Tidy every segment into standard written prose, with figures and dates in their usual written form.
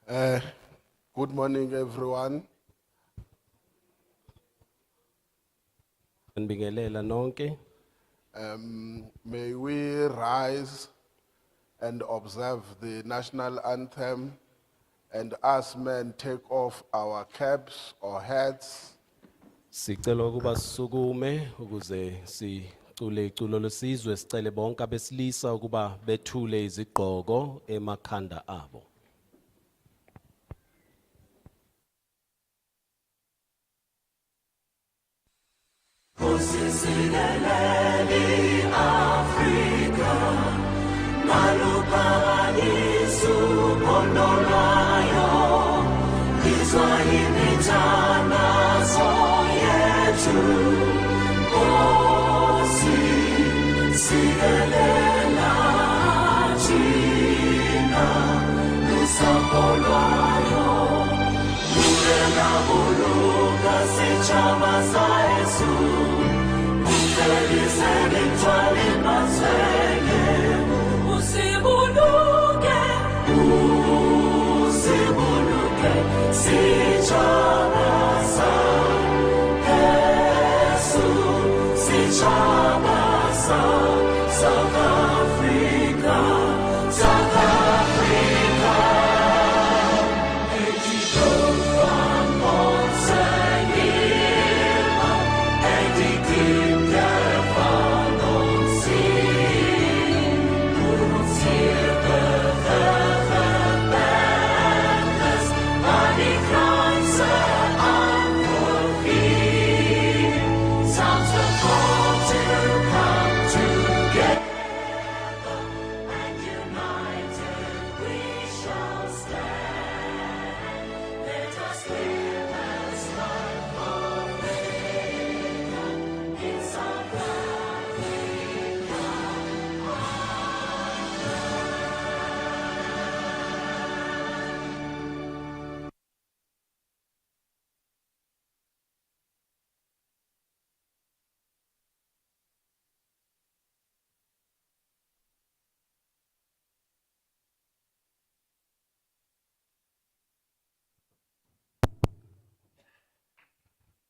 Uh, Good morning, everyone. Nibingelela nonke. May we rise and observe the national anthem, and as men take off our caps or hats Sicela ukuba sisukume ukuze sicule iculo lesizwe sicele bonke abesilisa ukuba bethule izigqoko emakhanda abo.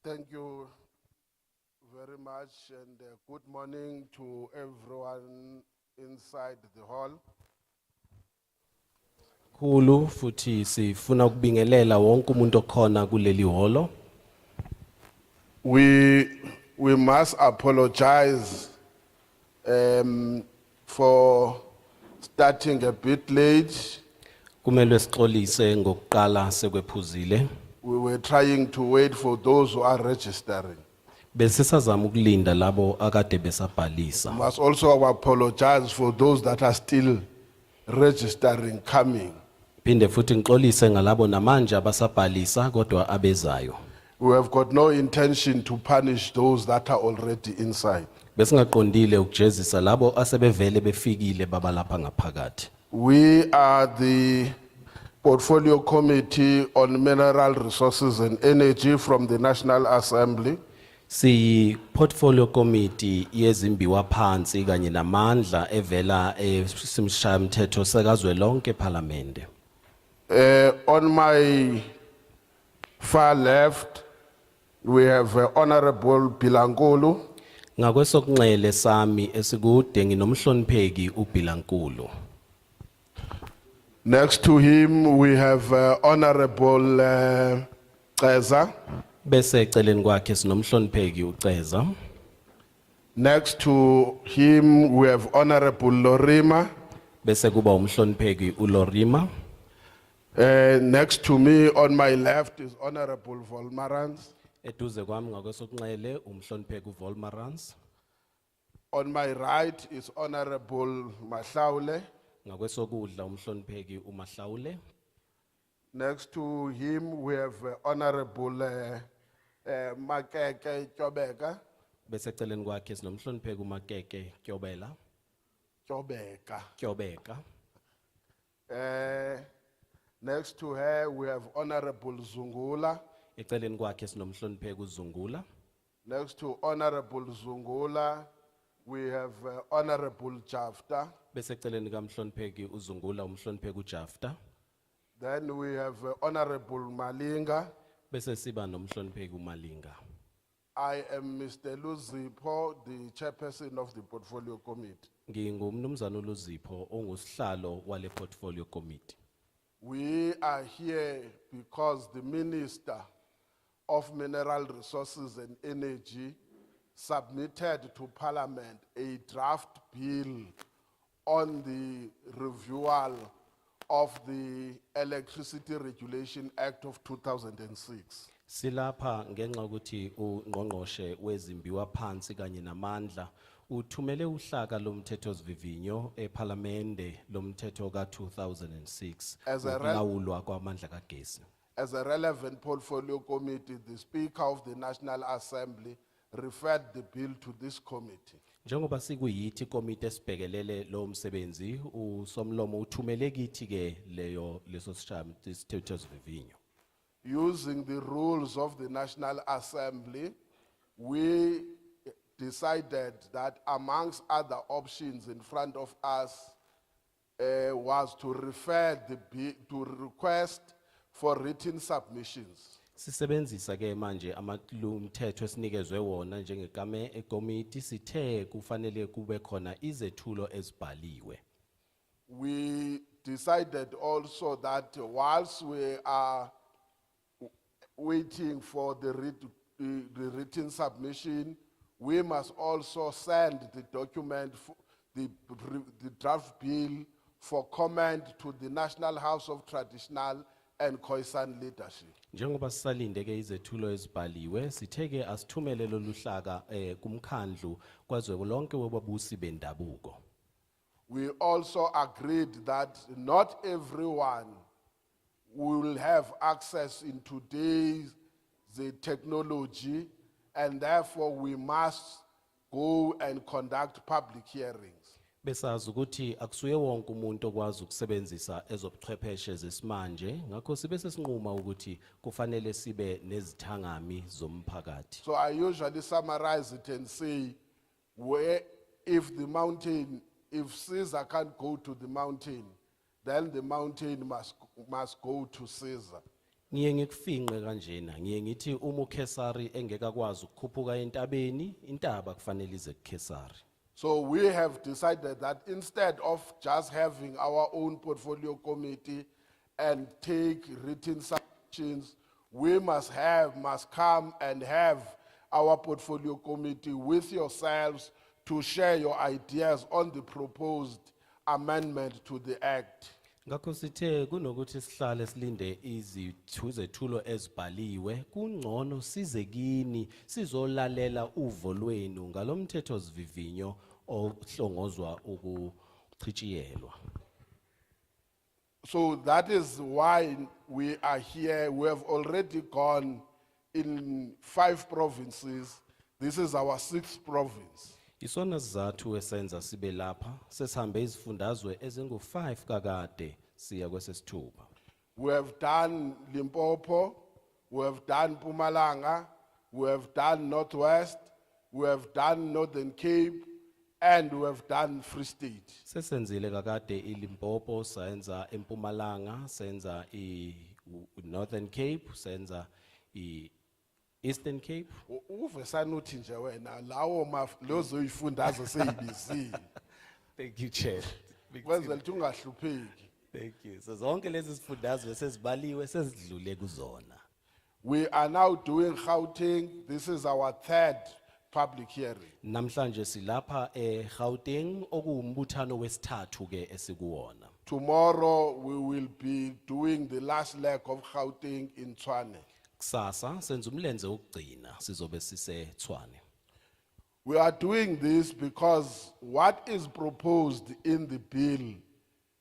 Thank you very much, and good morning to everyone inside the hall. Khulu futhi sifuna ukubingelela wonke umuntu okhona kuleli holo. We must apologize for starting a bit late. Kumele sixolise ngokuqala sekwephuzile. We were trying to wait for those who are registering. Besisazama ukulinda labo akade besabhalisa. Must also apologize for those that are still registering coming. Phinde futhi ngixolise ngalabo namanje abasabhalisa kodwa abezayo. We have got no intention to punish those that are already inside. Besingaqondile ukujezisa labo asebevele befikile babalapha ngaphakathi. We are the Portfolio Committee on Mineral Resources and Energy from the National Assembly. Si portfolio committee yezimbiwa phansi kanye namandla evela esimshayamthetho sekazwelonke eParliament. On my far left, we have Honorable Bilankulu. Ngakwesokunxele sami esikude nginomhlonipheki uBhilankulu. Next to him, we have Honorable Ceza. Bese eceleni kwakhe sinomhlonipheki uCeza. Next to him, we have Honorable Lorima. Bese kuba umhlonipheki uLorima. Next to me, on my left, is Honorable Volmarans. Eduze kwami ngakwesokunxele umhlonipheki uVolmarans. On my right is Honorable Mahlaule. Ngakwesokudla umhlonipheki uMahlawule. Next to him, we have Honorable Makeke Chobeka. Bese eceleni kwakhe sinomhlonipheki uMakeke Kyobela. Kyobeka. Next to her, we have Honorable Zungula. Eceleni kwakhe sinomhlonipheki uZungula. Next to Honorable Zungula, we have Honorable Jafta. Bese eceleni kamhlonipheki uZungula umhlonipheki uJafta. Then we have Honorable Malinga. Bese siba nomhlonipheki uMalinga. I am Mr. Luzipo, the chairperson of the portfolio committee. Ngingumnumzana uLuzipho ongusihlalo wale portfolio committee. We are here because the Minister of Mineral Resources and Energy submitted to Parliament a draft bill on the reviewal of the Electricity Regulation Act of 2006. Silapha ngenxa ukuthi ungqongqoshe wezimbiwa phansi kanye namandla uthumele uhlaka lomthethosivivinyo eParliamente lomthetho ka2006 As a rel- ukulawulwa kwamandla kagesi. As a relevant portfolio committee, the Speaker of the National Assembly referred the bill to this committee. Njengoba sikuyithi komite esibhekelele lo msebenzi uSomlomo uthumele kithi ke leso sithethosivivinyo. Using the rules of the National Assembly, we decided that amongst other options in front of us was to refer to request for written submissions. Sisebenzisa ke manje umthetho esinikezwe wona njengegame ekomiti sithe kufanele kube khona izethulo ezibhaliwe. We decided also that whilst we are waiting for the written submission, we must also send the document, the draft bill for comment to the National House of Traditional and Khoisan Leadership. Njengoba sisalinde ke izethulo ezibhaliwe sitheke asithumele loluhlaka kumkhandlu kwazwelonke wababusi bendabuko. We also agreed that not everyone will have access in today's the technology, and therefore we must go and conduct public hearings. Besazi ukuthi akusuye wonke umuntu okwazi ukusebenzisa ezobuchwepheshe zesimanje ngakho sibe sesinquma ukuthi kufanele sibe nezithangami zomphakathi. So I usually summarize it and say, where if Caesar can't go to the mountain, then the mountain must go to Caesar. Ngiye ngikufinqe kanjena ngiye ngithi uma uKesari engekakwazi ukukhuphuka entabeni intaba kufanele ize kuKesari. So we have decided that instead of just having our own portfolio committee and take written submissions, we must come and have our portfolio committee with yourselves to share your ideas on the proposed amendment to the act. Ngakho sithe kunokuthi sihlale silinde izethulo ezibhaliwe kungcono size kini sizolalela uvo lwenu ngalomthethosivivinyo ohlongozwa ukuchitshiyelwa. So that is why we are here. We have already gone in 5 provinces. This is our 6th province. Isona sizathu esenza sibe lapha sesihambe izifundazwe ezingu5 kakade siya kwesesithupha. We have done Limpopo, we have done Mpumalanga, we have done Northwest, we have done Northern Cape, and we have done Free State. Sesenzile kakade iLimpopo senza eMpumalanga senza iNorthern Cape senza iEastern Cape. Uve sanuthi nje wena lawo lozo ifundazwe seyibizile. Thank you, Chair. Kwenzela ukuthi ungahlupheki. Thank you. So zonke lezi sifundazwe sezibaliwe sezidlule kuzona. We are now doing Gauteng. This is our 3rd public hearing. Namhlanje silapha eGauteng okuwumbuthano wesithathu ke esikuwona. Tomorrow we will be doing the last leg of Gauteng in Tshwane. Kusasa senza umlenze ukugcina sizobe siseTshwane. We are doing this because what is proposed in the bill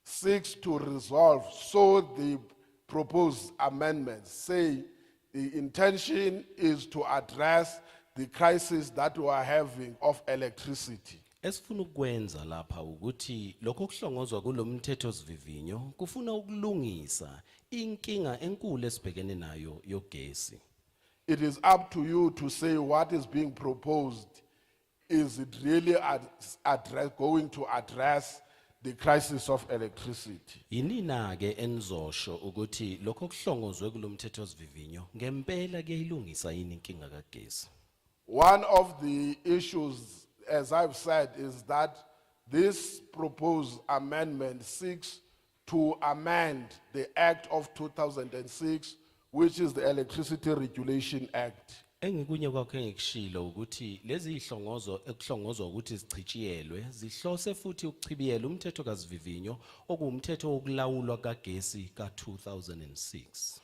seeks to resolve, so the proposed amendments say the intention is to address the crisis that we are having of electricity. Esifuna ukwenza lapha ukuthi lokho okuhlongozwa kulomthethosivivinyo kufuna ukulungisa inkinga enkulu esibhekene nayo yogesi. It is up to you to say what is being proposed. Is it really going to address the crisis of electricity. Yinina ke enizosho ukuthi lokho kuhlongozwe kulomthethosivivinyo ngempela kuyayilungisa yini inkinga kagesi. One of the issues, as I've said, is that this proposed amendment seeks to amend the Act of 2006, which is the Electricity Regulation Act. Engikunye kwakho engikushilo ukuthi lezi ihlongozo ekuhlongozwa ukuthi zichitshiyelwe zihlose futhi ukuchibiyela umthetho kazivivinyo okuwumthetho wokulawulwa kagesi ka-2006.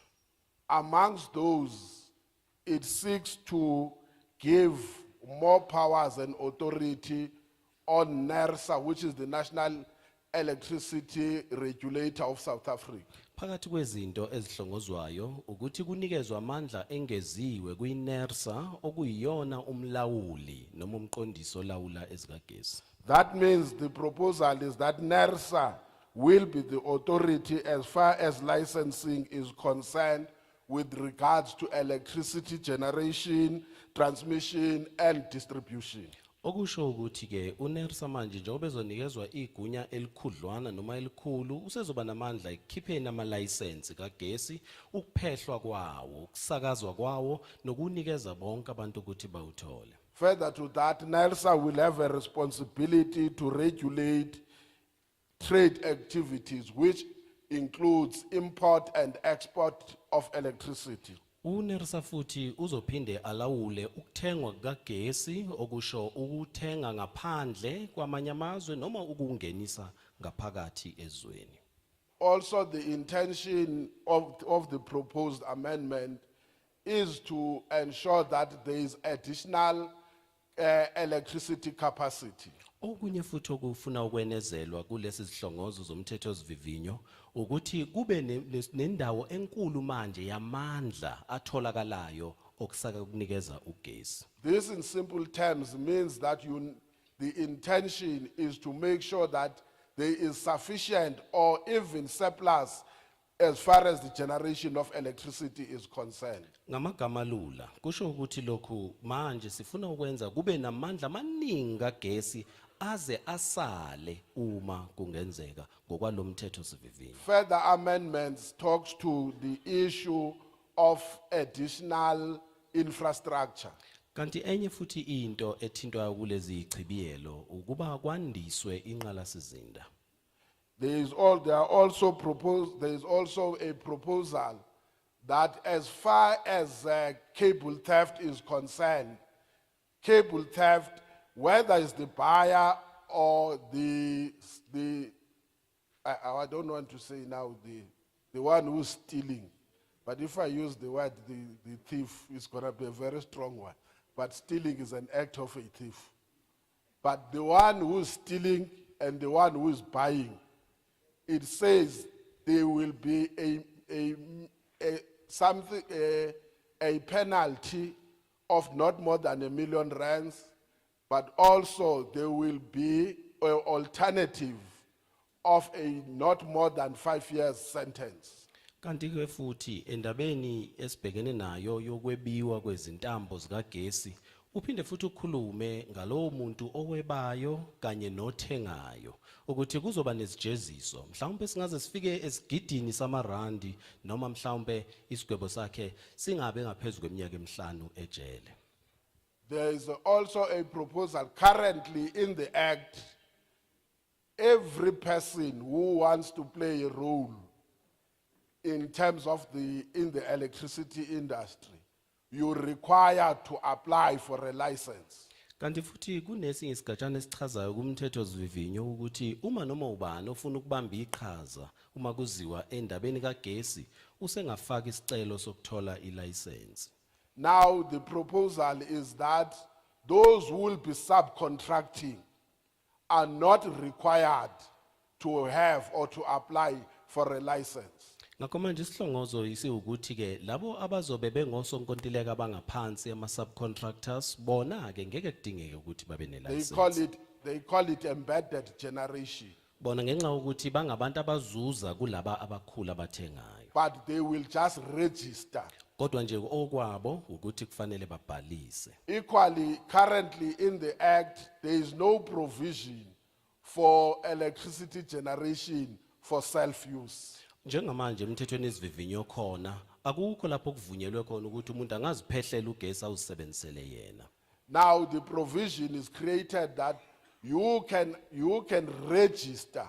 Amongst those, it seeks to give more powers and authority on NERSA, which is the National Electricity Regulator of South Africa. Phakathi kwezinto ezihlongozwayo ukuthi kunikezwe amandla engeziwe kwi-NERSA okuyiyona umlawuli noma umqondisi olawula ezikagesi. That means the proposal is that NERSA will be the authority as far as licensing is concerned with regards to electricity generation, transmission, and distribution. Okusho ukuthi ke uNERSA manje njengoba ezonikezwa igunya elikhudlwana noma elikhulu usezoba namandla ekukhipheni ama-license kagesi, ukuphehlwa kwawo, ukusakazwa kwawo nokunikeza bonke abantu ukuthi bawuthole. Further to that, NERSA will have a responsibility to regulate trade activities, which includes import and export of electricity. uNERSA futhi uzophinde alawule ukuthengwa kagesi okusho ukuthenga ngaphandle kwamanye amazwe noma ukungenisa ngaphakathi ezweni. Also, the intention of the proposed amendment is to ensure that there is additional electricity capacity. Okunye futhi okufuna ukwenezelwa kulesi sihlongozo zomthethosivivinyo ukuthi kube nendawo enkulu manje yamandla atholakalayo okusaka kunikeza ugesi. This in simple terms means that the intention is to make sure that there is sufficient or even surplus as far as the generation of electricity is concerned. Ngamagama lula kusho ukuthi lokhu manje sifuna ukwenza kube namandla amaningi kagesi aze asale uma kungenzeka ngokwalomthethosivivinyo. Further amendments talks to the issue of additional infrastructure. Kanti enye futhi into ethintwayo kulezi ichibiyelo ukuba kwandiswe inqalasizinda. There is also a proposal that as far as cable theft is concerned, cable theft, whether it's the buyer or I don't want to say now the one who's stealing, but if I use the word the thief, it's gonna be a very strong one. But stealing is an act of a thief. But the one who's stealing and the one who is buying, it says there will be a penalty of not more than R1 million, but also there will be an alternative of a not more than 5 years sentence. Kanti ke futhi endabeni esibhekene nayo yokwebiwa kwezintambo zikagesi uphinde futhi ukhulume ngalowo muntu owebayo kanye nothengayo ukuthi kuzoba nezijeziso mhlawumbe singaze sifike esigidini samarandi noma mhlawumbe isigwebo sakhe singabe ngaphezulu kweminyaka emihlanu ejele. There is also a proposal currently in the act. Every person who wants to play a role in terms of in the electricity industry, you're required to apply for a license. Kanti futhi kunesinye isigatshana esichazayo kumthethosivivinyo ukuthi uma noma ubani ofuna ukubamba iqhaza uma kuziwa endabeni kagesi usengafaka isicelo sokuthola ilicense. Now the proposal is that those who will be subcontracting are not required to have or to apply for a license. Ngakho manje isihlongozo ukuthi ke labo abazobe bengosonkontileka abangaphansi ama-subcontractors bona ke ngeke kudingeke ukuthi babe ne-license. They call it embedded generation. Bona ngenxa ukuthi bangabantu abazuza kulaba abakhulu abathengayo. But they will just register. Kodwa nje okwabo ukuthi kufanele babhalise. Equally, currently in the act, there is no provision for electricity generation for self-use. Njengamanje emthethweni isivivinyo khona akukho lapho kuvunyelwe khona ukuthi umuntu angaziphehlela ugesi awusebenzisele yena. Now the provision is created that you can register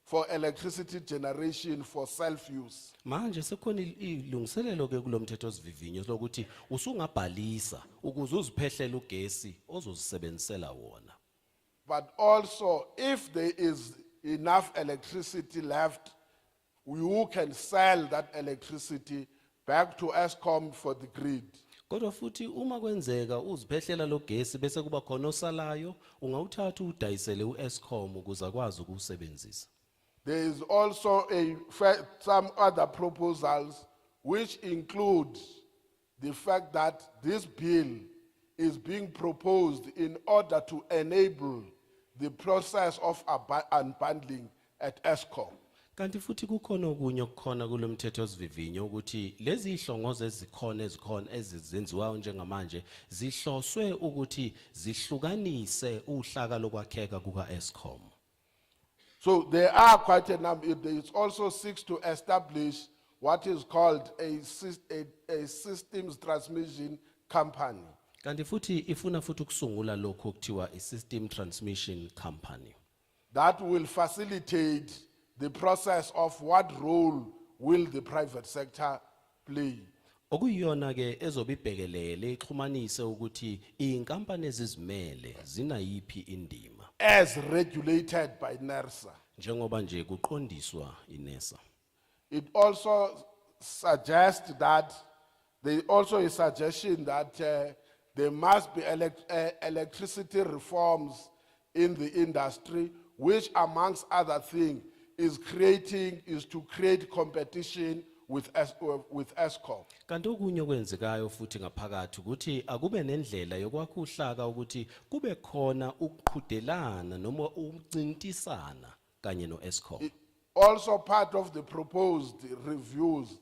for electricity generation for self-use. Manje sekhona ilungiselelo ke kulomthetho isivivinyo lokuthi usungabhalisa ukuze uziphehlele ugesi ozosebenzisela wona. But also, if there is enough electricity left, you can sell that electricity back to Eskom for the grid. Kodwa futhi uma kwenzeka uziphehlela lo gesi bese kuba khona osalayo ungawuthatha udayisele uEskom ukuze akwazi ukusebenzisa. There is also some other proposals which include the fact that this bill is being proposed in order to enable the process of unbundling at Eskom. Kanti futhi kukhona okunye okukhona kulomthetho osivivinyo ukuthi lezi ihlongozo ezikhona ezizenziwayo njengamanje zihloswe ukuthi zihlukanise uhlaka lokwakheka kukaEskom. So there are quite a number. It also seeks to establish what is called a systems transmission company. Kanti futhi ifuna futhi ukusungula lokho okuthiwa i-system transmission company. That will facilitate the process of what role will the private sector play. Okuyiyona ke ezobibhekelele ixhumanise ukuthi inkampani ezizimele zinayiphi indima As regulated by NERSA. njengoba nje kuqondiswa iNERSA. It also suggests that there also a suggestion that there must be electricity reforms in the industry, which amongst other things is to create competition with Eskom. Kanti okunye okwenzekayo futhi ngaphakathi ukuthi akube nendlela yokwakha uhlaka ukuthi kube khona ukuqhudelana noma ukuncintisana kanye noEskom. Also part of the proposed reviews,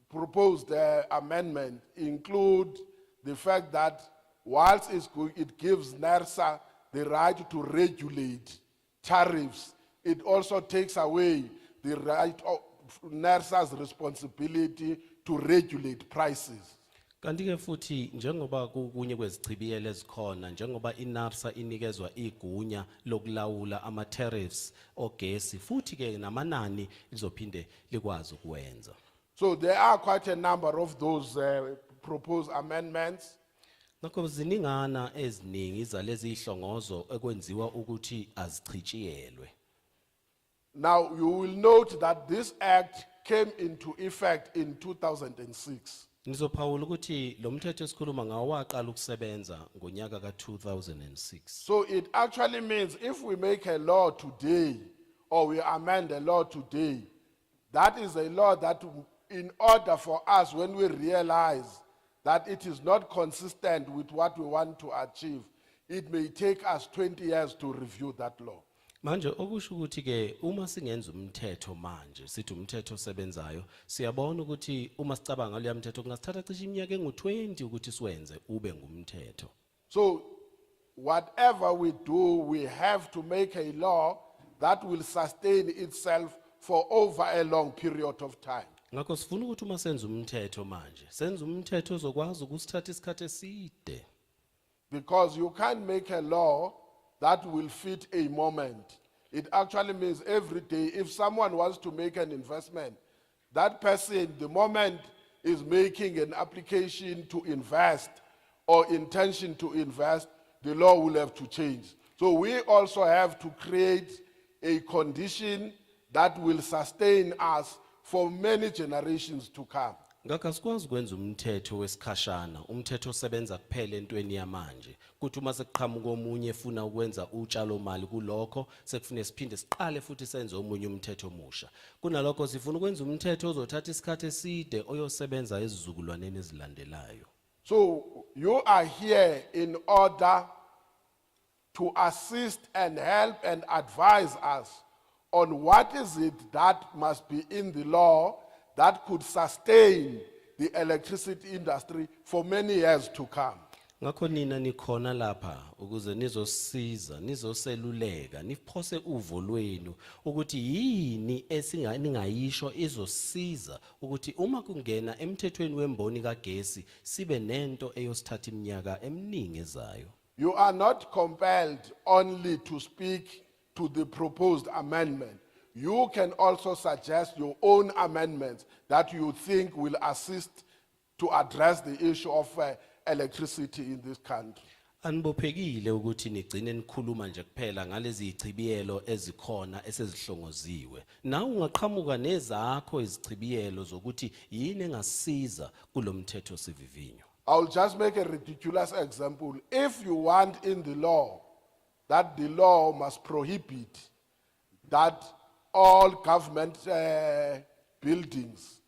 proposed amendment include the fact that whilst it gives NERSA the right to regulate tariffs, it also takes away the right of NERSA's responsibility to regulate prices. Kanti ke futhi njengoba kunye kwezichibiyelo ezikhona njengoba iNERSA inikezwa igunya lokulawula ama tariffs ogesi futhi ke namanani lizophinde likwazi ukwenza. So there are quite a number of those proposed amendments. Nakho ziningana eziningi zalezi ihlongozo ekwenziwa ukuthi azichitshiyelwe. Now you will note that this act came into effect in 2006. Nizophawula ukuthi lo mthetho esikhuluma ngawo waqala ukusebenza ngonyaka ka2006. So it actually means if we make a law today or we amend a law today, that is a law that in order for us when we realize that it is not consistent with what we want to achieve, it may take us 20 years to review that law. Manje okusho ukuthi ke uma singenza umthetho manje sithi umthetho osebenzayo siyabona ukuthi uma sicabanga lo mthetho kungasithatha cishe iminyaka engu20 ukuthi siwenze ube ngumthetho. So whatever we do, we have to make a law that will sustain itself for over a long period of time. Ngakho sifuna ukuthi uma senza umthetho manje senza umthetho ozokwazi ukusithatha isikhathi eside. Because you can't make a law that will fit a moment. It actually means every day, if someone wants to make an investment, that person, the moment is making an application to invest or intention to invest, the law will have to change. So we also have to create a condition that will sustain us for many generations to come. Ngakho sikwazi ukwenza umthetho wesikhashana umthetho osebenza kuphela entweni yamanje kuthi uma sekuqhamuka omunye efuna ukwenza utshalo mali kulokho sekufune siphinde siqale futhi senze omunye umthetho omusha kunalokho sifuna ukwenza umthetho ozothatha isikhathi eside oyosebenza ezizukulwaneni ezilandelayo. So you are here in order to assist and help and advise us on what is it that must be in the law that could sustain the electricity industry for many years to come. Ngakho nina nikhona lapha ukuze nizosiza, nizoseluleka, niphose uvo lwenu ukuthi yini ningayisho izosiza ukuthi uma kungena emthethweni wemboni kagesi sibe nento eyosithatha iminyaka eminingi ezayo. You are not compelled only to speak to the proposed amendment. You can also suggest your own amendments that you think will assist to address the issue of electricity in this country. Anibophekile ukuthi nigcine nikhuluma nje kuphela ngalezi ichibiyelo ezikhona esezihlongoziwe. Na ungaqhamuka nezakho izichibiyelo zokuthi yini engasiza kulomthetho sivivinyo. I'll just make a ridiculous example. If you want in the law that the law must prohibit that all government buildings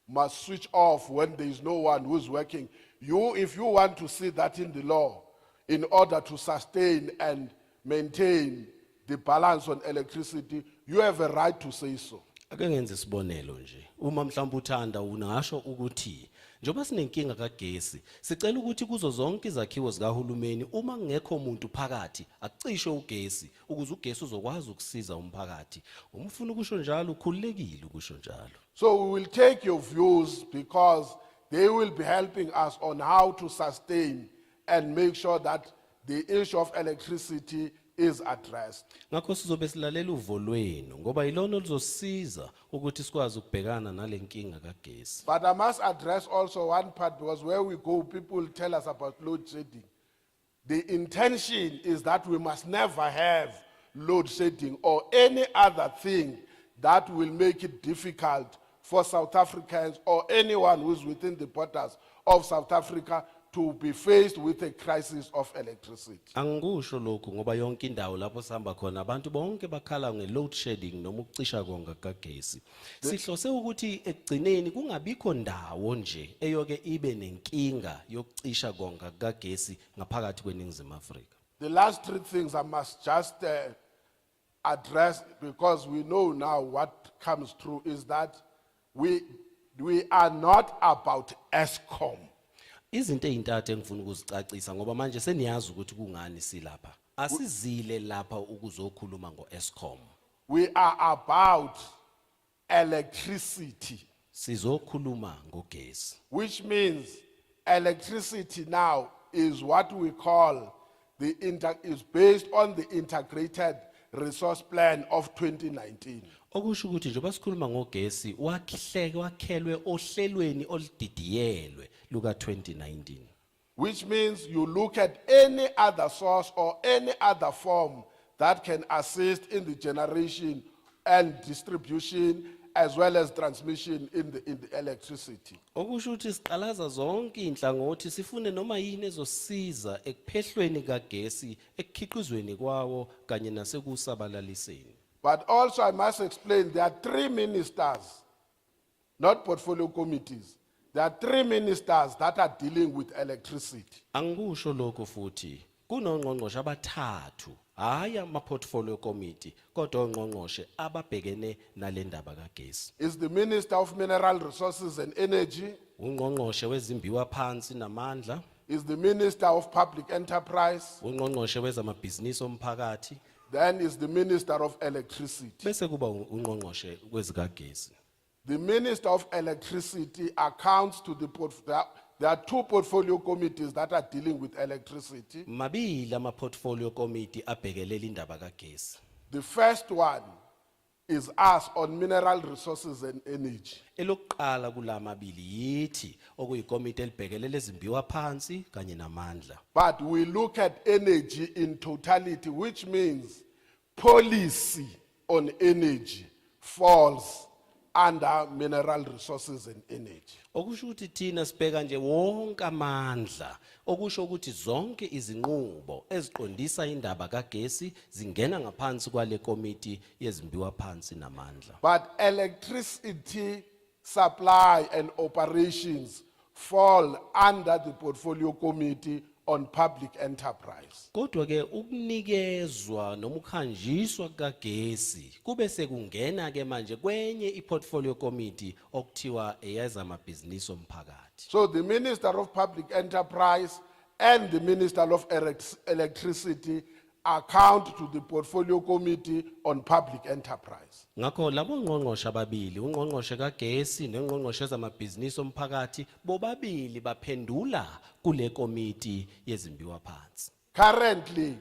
must switch off when there is no one who is working, if you want to see that in the law, in order to sustain and maintain the balance on electricity, you have a right to say so. Ake ngenze isibonelo nje. Uma mhlawumbe uthanda ungasho ukuthi njoba sinenkinga kagesi, sicela ukuthi kuzo zonke izakhiwo zikahulumeni uma kungekho umuntu phakathi akucishe ugesi ukuze ugesi uzokwazi ukusiza umphakathi. Umfuna ukusho njalo ukhululekile ukusho njalo. So we will take your views because they will be helping us on how to sustain and make sure that the issue of electricity is addressed. Ngakho sizobe silalela uvo lwenu ngoba ilona oluzosiza ukuthi sikwazi ukubhekana nalenkinga kagesi. But I must address also one part, because where we go, people tell us about load shedding. The intention is that we must never have load shedding or any other thing that will make it difficult for South Africans or anyone who is within the borders of South Africa to be faced with a crisis of electricity. Angikusho lokho ngoba yonke indawo lapho sihamba khona abantu bonke bakhala ngeload shedding noma ukucisha konga kagesi. Sihlose ukuthi ekugcineni kungabikho ndawo nje eyoke ibe nenkinga yokucisha konga kagesi ngaphakathi kweNingizimu Afrika. The last three things I must just address, because we know now what comes through, is that we are not about ESCOM. Izinto ezintathu engifuna ukuzicacisa ngoba manje seniyazi ukuthi kungani silapha. Asizile lapha ukuzokhuluma ngoEskom. We are about electricity, Sizokhuluma ngogesi. which means electricity now is what we call is based on the integrated resource plan of 2019. Okusho ukuthi njengoba sikhuluma ngogesi wakhelwe ohlelweni oludidiyelwe luka 2019. Which means you look at any other source or any other form that can assist in the generation and distribution as well as transmission in the electricity. Okusho ukuthi siqalaza zonke inhlangothi sifune noma yini ezosiza ekuphehlweni kagesi ekukhiqizweni kwawo kanye nasekusabalaliseni. But also I must explain, there are three ministers, not portfolio committees. There are three ministers that are dealing with electricity. Angikusho lokho futhi kunongqongqoshe abathathu haya ama portfolio committee kodwa ongqongqoshe ababhekene nalendaba kagesi. It's the Minister of Mineral Resources and Energy. Ungqongqoshe wezimbiwa phansi namandla, Is the Minister of Public Enterprise. ungqongqoshe wezamabhizinisi omphakathi, Then is the Minister of Electricity. bese kuba ungqongqoshe kwezikagesi. The Minister of Electricity accounts to there are two portfolio committees that are dealing with electricity. Mabili ama portfolio committee abhekelela indaba kagesi. The first one is us on mineral resources and energy. Elokuqala kulamabili yithi okuyikomiti elibhekelela ezimbiwa phansi kanye namandla. But we look at energy in totality, which means policy on energy falls under mineral resources and energy. Okusho ukuthi thina sibheka nje wonke amandla, okusho ukuthi zonke izinqubo eziqondisa indaba kagesi zingena ngaphansi kwale komiti yezimbiwa phansi namandla. But electricity supply and operations fall under the portfolio committee on public enterprise. Kodwa ke ukunikezwa noma ukhanjiswa kagesi kube sekungena ke manje kwenye iportfolio committee okuthiwa eyezamabhizinisi omphakathi. So the Minister of Public Enterprise and the Minister of Electricity account to the Portfolio Committee on Public Enterprise. Ngakho labo ngqongqoshe ababili, ungqongqoshe kagesi nengqongqoshe zamabhizinisi omphakathi, bobabili baphendula kule komiti yezimbiwa phansi. Currently,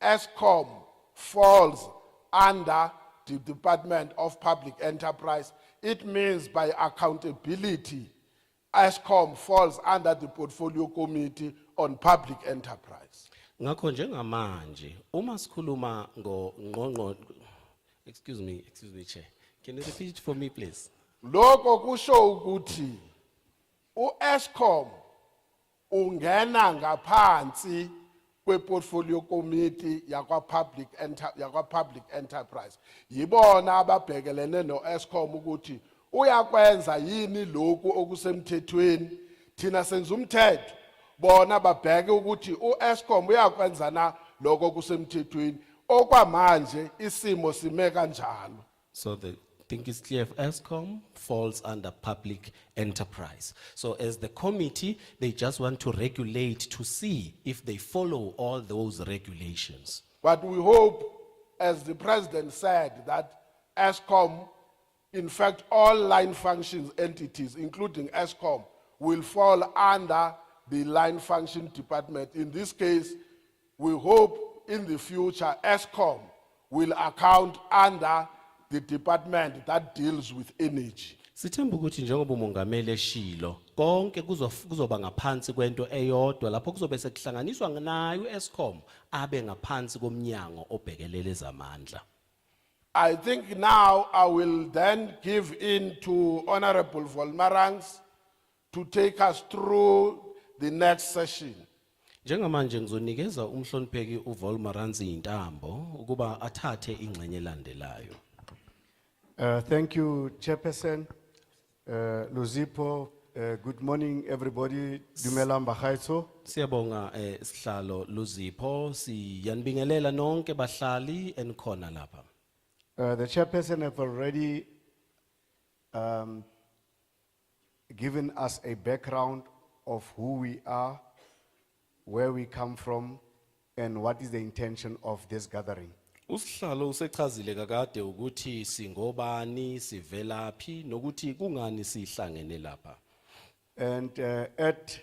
ESCOM falls under the Department of Public Enterprise. It means by accountability, ESCOM falls under the Portfolio Committee on Public Enterprise. Ngakho njengamanje uma sikhuluma excuse me Chair, can you repeat it for me please? Loko kusho ukuthi uEscom ungena ngaphansi kweportfolio committee yakwa public enterprise. Yibona ababhekelene noEscom ukuthi uyakwenza yini lokhu okusemthethweni. Thina senza umthetho, bona babheke ukuthi uEscom uyakwenza na lokho kusemthethweni. Okwamanje isimo sime kanjalo. So the thing is clear, if ESCOM falls under public enterprise. So as the committee, they just want to regulate to see if they follow all those regulations. But we hope, as the president said, that ESCOM, in fact, all line functions entities, including ESCOM, will fall under the line function department. In this case, we hope in the future, ESCOM will account under the department that deals with energy. Sithemba ukuthi njengoba umongameli eshilo konke kuzoba ngaphansi kwento eyodwa lapho kuzobe sekuhlanganiswa nayo ESCOM abe ngaphansi komnyango obhekelele zamandla. I think now I will then give in to Honorable Volmarangs to take us through the next session. Njengamanje ngizonikeza umhlonipheki uVolmaranzi intambo ukuba athathe ingxenye elandelayo. Thank you, Chairperson. Luzipho, good morning, everybody. Dumelang bagaetsho. Siyabonga sihlalo Luzipho, siyanibingelela nonke bahlali enikhona lapha. The Chairperson have already given us a background of who we are, where we come from, and what is the intention of this gathering. Usihlalo usechazile kakade ukuthi singobani, sivelaphi, nokuthi kungani sihlangene lapha. And at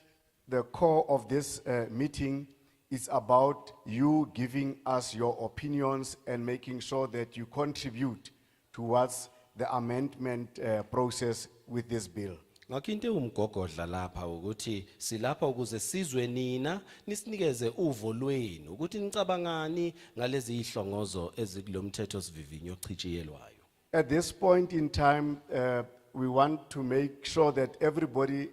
the core of this meeting, it's about you giving us your opinions and making sure that you contribute towards the amendment process with this bill. Ngakho into umgogodla lapha ukuthi silapha ukuze sizwe nina nisinikeze uvo lwenu ukuthi nicabangani ngalezi ihlongozo ezikulomthetho sivivinyo ochitshiyelwayo. At this point in time, we want to make sure that everybody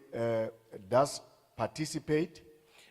does participate.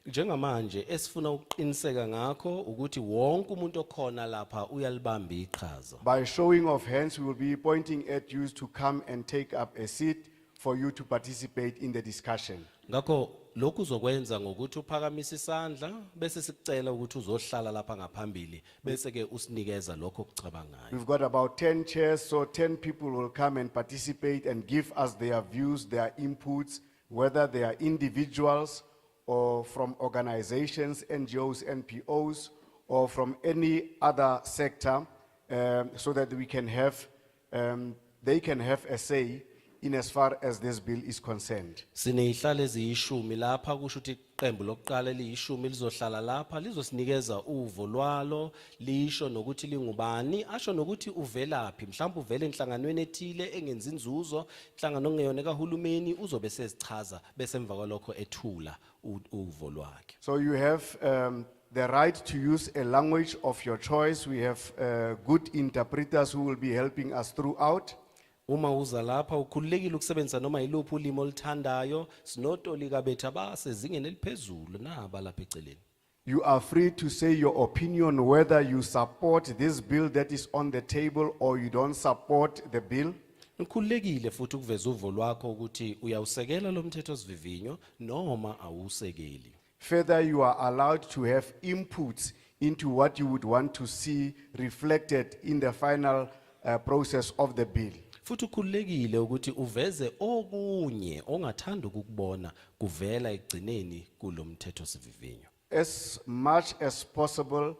Njengamanje esifuna ukuqiniseka ngakho ukuthi wonke umuntu okhona lapha uyalibamba iqhaza. By showing of hands, we will be pointing at you to come and take up a seat for you to participate in the discussion. Ngakho lokhu uzokwenza ngokuthi uphakamise isandla bese sikucela ukuthi uzohlala lapha ngaphambili bese ke usinikeza lokho okucabangayo. We've got about 10 chairs, so 10 people will come and participate and give us their views, their inputs, whether they are individuals or from organizations, NGOs, NPOs, or from any other sector, so that we can have, they can have a say in as far as this bill is concerned. Sinezihlalo eziyishumi lapha kusho ukuthi iqembu lokuqala eliyishumi lizohlala lapha lizosinikeza uvo lwalo lisho nokuthi lingubani asho nokuthi uvelaphi mhlawumbe uvela enhlanganweni ethile engenza inzuzo inhlangano ongeyona kahulumeni uzobe sezichaza bese emva kwalokho ethula uvo lwakhe. So you have the right to use a language of your choice. We have good interpreters who will be helping us throughout. Uma uza lapha ukhululekile ukusebenzisa noma yiluphi ulimi oluthandayo sinotolika bethu abasezingeni eliphezulu naba lapha eceleni. You are free to say your opinion whether you support this bill that is on the table or you don't support the bill. Ukhululekile futhi ukuveza uvo lwakho ukuthi uyawusekela lo mthetho sivivinyo noma awusekeli. Further, you are allowed to have inputs into what you would want to see reflected in the final process of the bill. futhi ukhululekile ukuthi uveze okunye ongathanda ukukubona kuvela ekugcineni kulomthetho sivivinyo. As much as possible,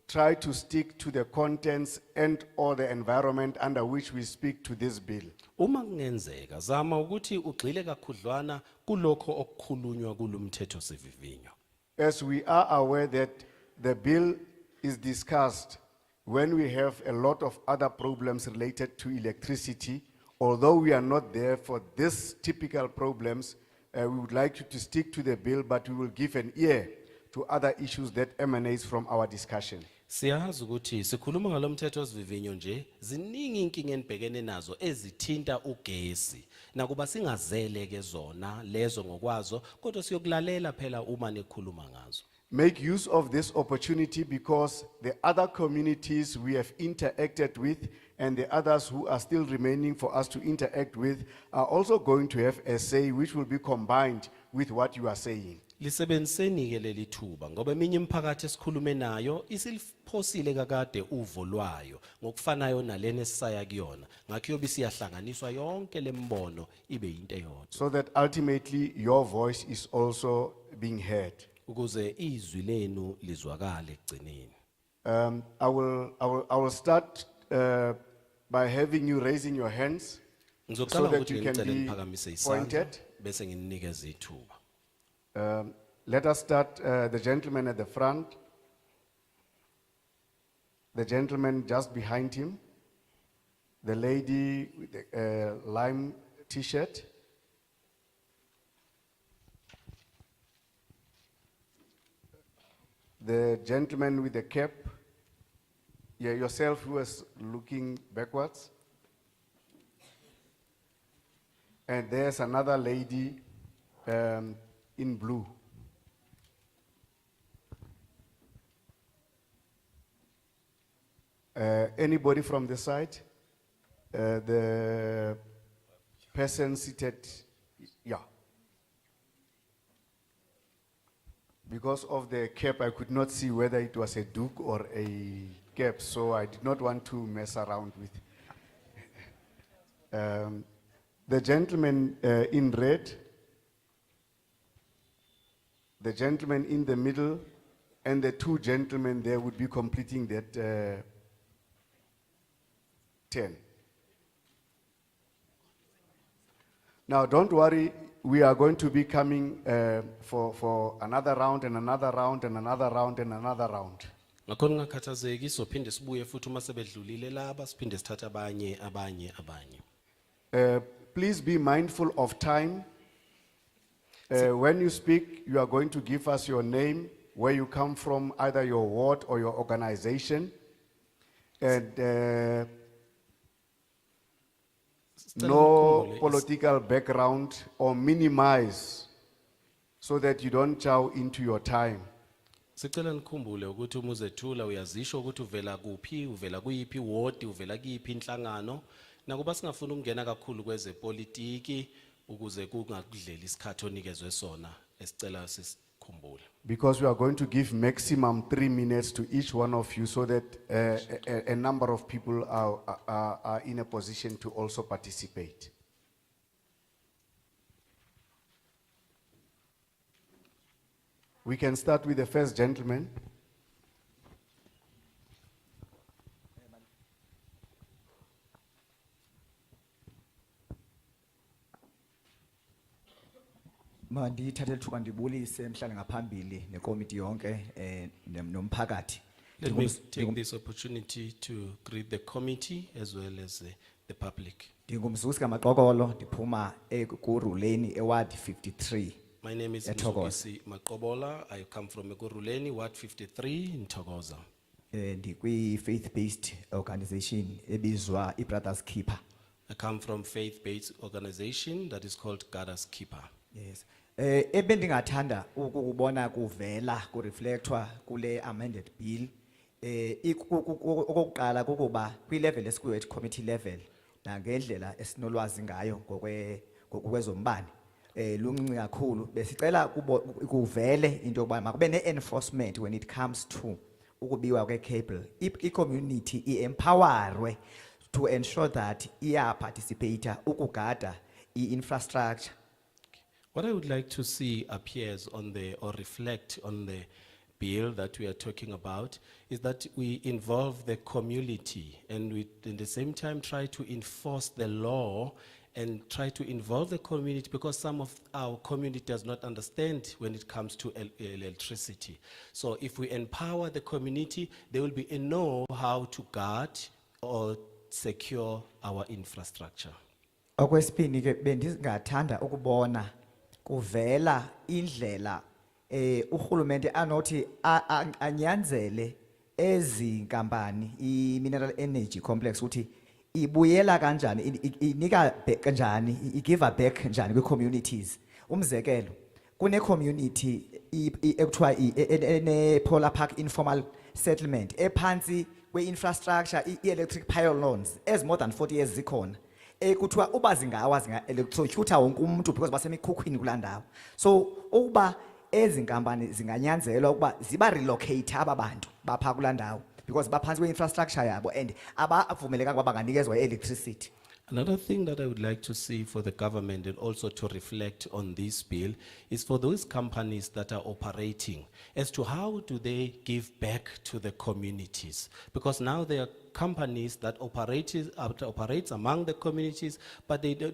try to stick to the contents and or the environment under which we speak to this bill. Uma kungenzeka zama ukuthi ugxile kakhudlwana kulokho okukhulunywa kulomthetho sivivinyo. As we are aware that the bill is discussed when we have a lot of other problems related to electricity, although we are not there for these typical problems, we would like you to stick to the bill, but we will give an ear to other issues that emanates from our discussion. Siyazi ukuthi sikhuluma ngalomthetho sivivinyo nje ziningi inkinga enibhekene nazo ezithinta ugesi nakuba singazele ke zona lezo ngokwazo kodwa siyokulalela phela uma nekhuluma ngazo. Make use of this opportunity because the other communities we have interacted with and the others who are still remaining for us to interact with are also going to have a say which will be combined with what you are saying. Lisebenziseni ke leli thuba ngoba eminye imiphakathi esikhulume nayo isiliphosile kakade uvo lwayo ngokufanayo nalena esisaya kuyona ngakho yobe siyahlanganiswa yonke lembono ibe into eyodwa So that ultimately your voice is also being heard. ukuze izwi lenu lizwakale ekugcineni. I will start by having you raising your hands Ngizoqala that ukuthi you can ngicela be niphakamise isandla pointed. bese ngininikeza ithuba. Let us start, the gentleman at the front. The gentleman just behind him. The lady with the lime t-shirt. The gentleman with the cap. Yeah, yourself who was looking backwards. And there's another lady in blue. Anybody from the side? The person seated, yeah. Because of the cap, I could not see whether it was a duke or a cap, so I did not want to mess around with. The gentleman in red, the gentleman in the middle, and the two gentlemen there would be completing that 10. Now, don't worry, we are going to be coming for another round and another round and another round and another round. Ngakho ngakhathazeki sophinde sibuye futhi uma sebedlulile laba siphinde sithatha abanye. Please be mindful of time. When you speak, you are going to give us your name, where you come from, either your ward or your organization. And no political background or minimize so that you don't chow into your time. Sicela nikhumbule ukuthi uma uzethula uyazisho ukuthi uvela kuphi, uvela kuyiphi ward, uvela kuyiphi inhlangano. Nakuba singafuna ukungena kakhulu kwezepolitiki ukuze kungakudlela isikhathi onikezwe sona esicela sisikhumbule. Because we are going to give maximum 3 minutes to each one of you so that a number of people are in a position to also participate. We can start with the first gentleman. Mandithathe ithuba ndibulise mhlale ngaphambili nekomiti yonke nomphakathi. Let me take this opportunity to greet the committee as well as the public. Ndingumzuzi kaMaqokolo ndiphuma ekuruleni eward 53. My name is eThokoza. Mzukisi Maqobola. I come from Ekurhuleni, Ward 53 in Thokoza. Ndikwi faith-based organization ebizwa iBrothers Keeper. I come from faith-based organization that is called God's Keeper. Yes. Ebendingathanda ukubona kuvela kureflectwa kule amended bill. Okokuqala kukuba kwi level esikuyo at committee level na ngendlela esinolwazi ngayo ngokwezombane. Luncinci kakhulu besicela kuvele into yokuba makube ne-enforcement when it comes to ukubiwa kwe-cable. I-community i-empowerwe to ensure that iya participate ukugada infrastructure. What I would like to see appears on the, or reflect on the bill that we are talking about, is that we involve the community and we, at the same time, try to enforce the law and try to involve the community, because some of our community does not understand when it comes to electricity. So if we empower the community, they will be know how to guard or secure our infrastructure. Okwesibini ke bendingathanda ukubona kuvela indlela urhulumente anothi anyanzele ezinkampani i-mineral energy complex ukuthi ibuyela kanjani inika kanjani igive back njani kwi-communities. Umzekelo kune community ekuthiwa ene Polar Park informal settlement ephansi kwe-infrastructure i-electric pylons as more than 40 years zikhona ekuthiwa uba zingawa zinga-electrocuta wonke umuntu because basemikhukhwini kulaa ndawo. So ukuba ezinkampani zinganyanzelwa ukuba ziba relocate aba bantu bapha kulaa ndawo because baphansi kwe-infrastructure yabo and abavumelekanga ukuba banganikezwa i-electricity. Another thing that I would like to see for the government and also to reflect on this bill is for those companies that are operating as to how do they give back to the communities. Because now there are companies that operates among the communities, but the